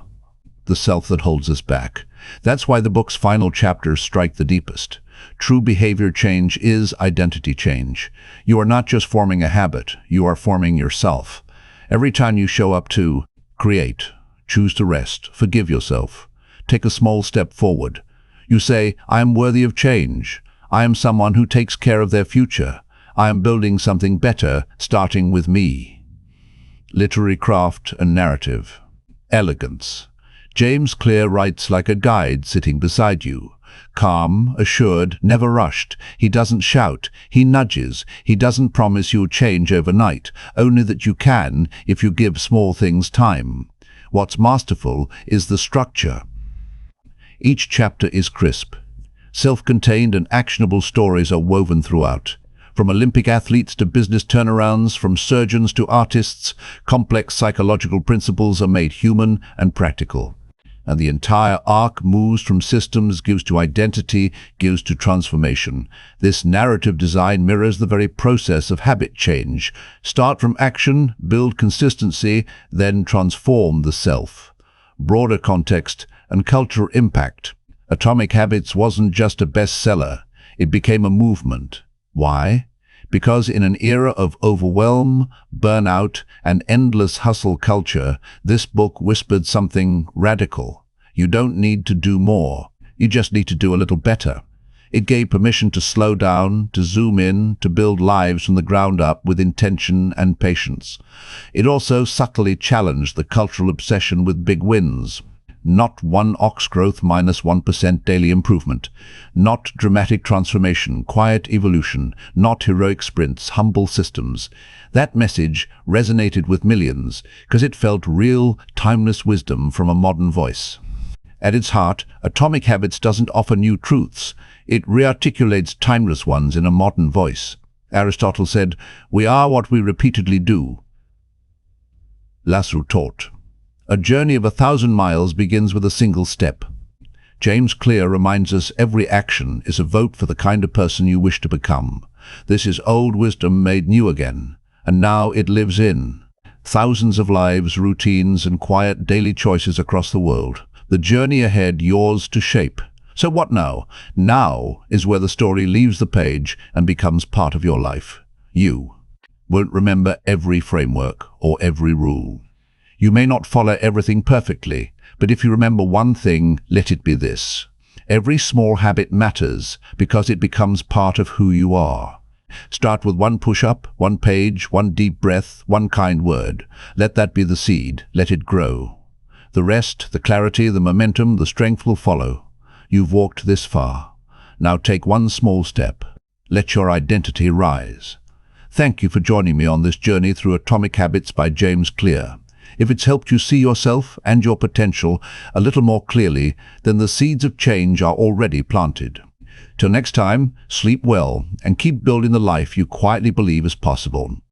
the self that holds us back. That's why the book's final chapters strike the deepest. True behavior change is identity change. You are not just forming a habit, you are forming yourself. Every time you show up to create, choose to rest, forgive yourself, take a small step forward. You say, I am worthy of change. I am someone who takes care of their future. I am building something better, starting with me. Literary craft and narrative. Elegance. James Clear writes like a guide sitting beside you. Calm, assured, never rushed. He doesn't shout. He nudges. He doesn't promise you'll change overnight, only that you can if you give small things time. What's masterful is the structure. Each chapter is crisp. Self-contained and actionable stories are woven throughout. From Olympic athletes to business turnarounds, from surgeons to artists, complex psychological principles are made human and practical. And the entire arc moves from systems, gives to identity, gives to transformation. This narrative design mirrors the very process of habit change. Start from action, build consistency, then transform the self. Broader context and cultural impact. Atomic Habits wasn't just a bestseller, it became a movement. Why? Because in an era of overwhelm, burnout, and endless hustle culture, this book whispered something radical. You don't need to do more, you just need to do a little better. It gave permission to slow down, to zoom in, to build lives from the ground up with intention and patience. It also subtly challenged the cultural obsession with big wins. Not one ox growth minus 1% daily improvement. Not dramatic transformation, quiet evolution. Not heroic sprints, humble systems. That message resonated with millions because it felt real, timeless wisdom from a modern voice. At its heart, Atomic Habits doesn't offer new truths. It rearticulates timeless ones in a modern voice. Aristotle said, "We are what we repeatedly do." Lassalle taught, "A journey of 1,000 miles begins with a single step." James Clear reminds us every action is a vote for the kind of person you wish to become. This is old wisdom made new again, and now it lives in thousands of lives, routines, and quiet daily choices across the world. The journey ahead, yours to shape. So what now? Now is where the story leaves the page and becomes part of your life. You won't remember every framework or every rule. You may not follow everything perfectly, but if you remember one thing, let it be this. Every small habit matters because it becomes part of who you are. Start with one push-up, one page, one deep breath, one kind word. Let that be the seed. Let it grow. The rest, the clarity, the momentum, the strength will follow. You've walked this far. Now take one small step. Let your identity rise. Thank you for joining me on this journey through Atomic Habits by James Clear. If it's helped you see yourself and your potential a little more clearly, then the seeds of change are already planted. Till next time, sleep well and keep building the life you quietly believe is possible.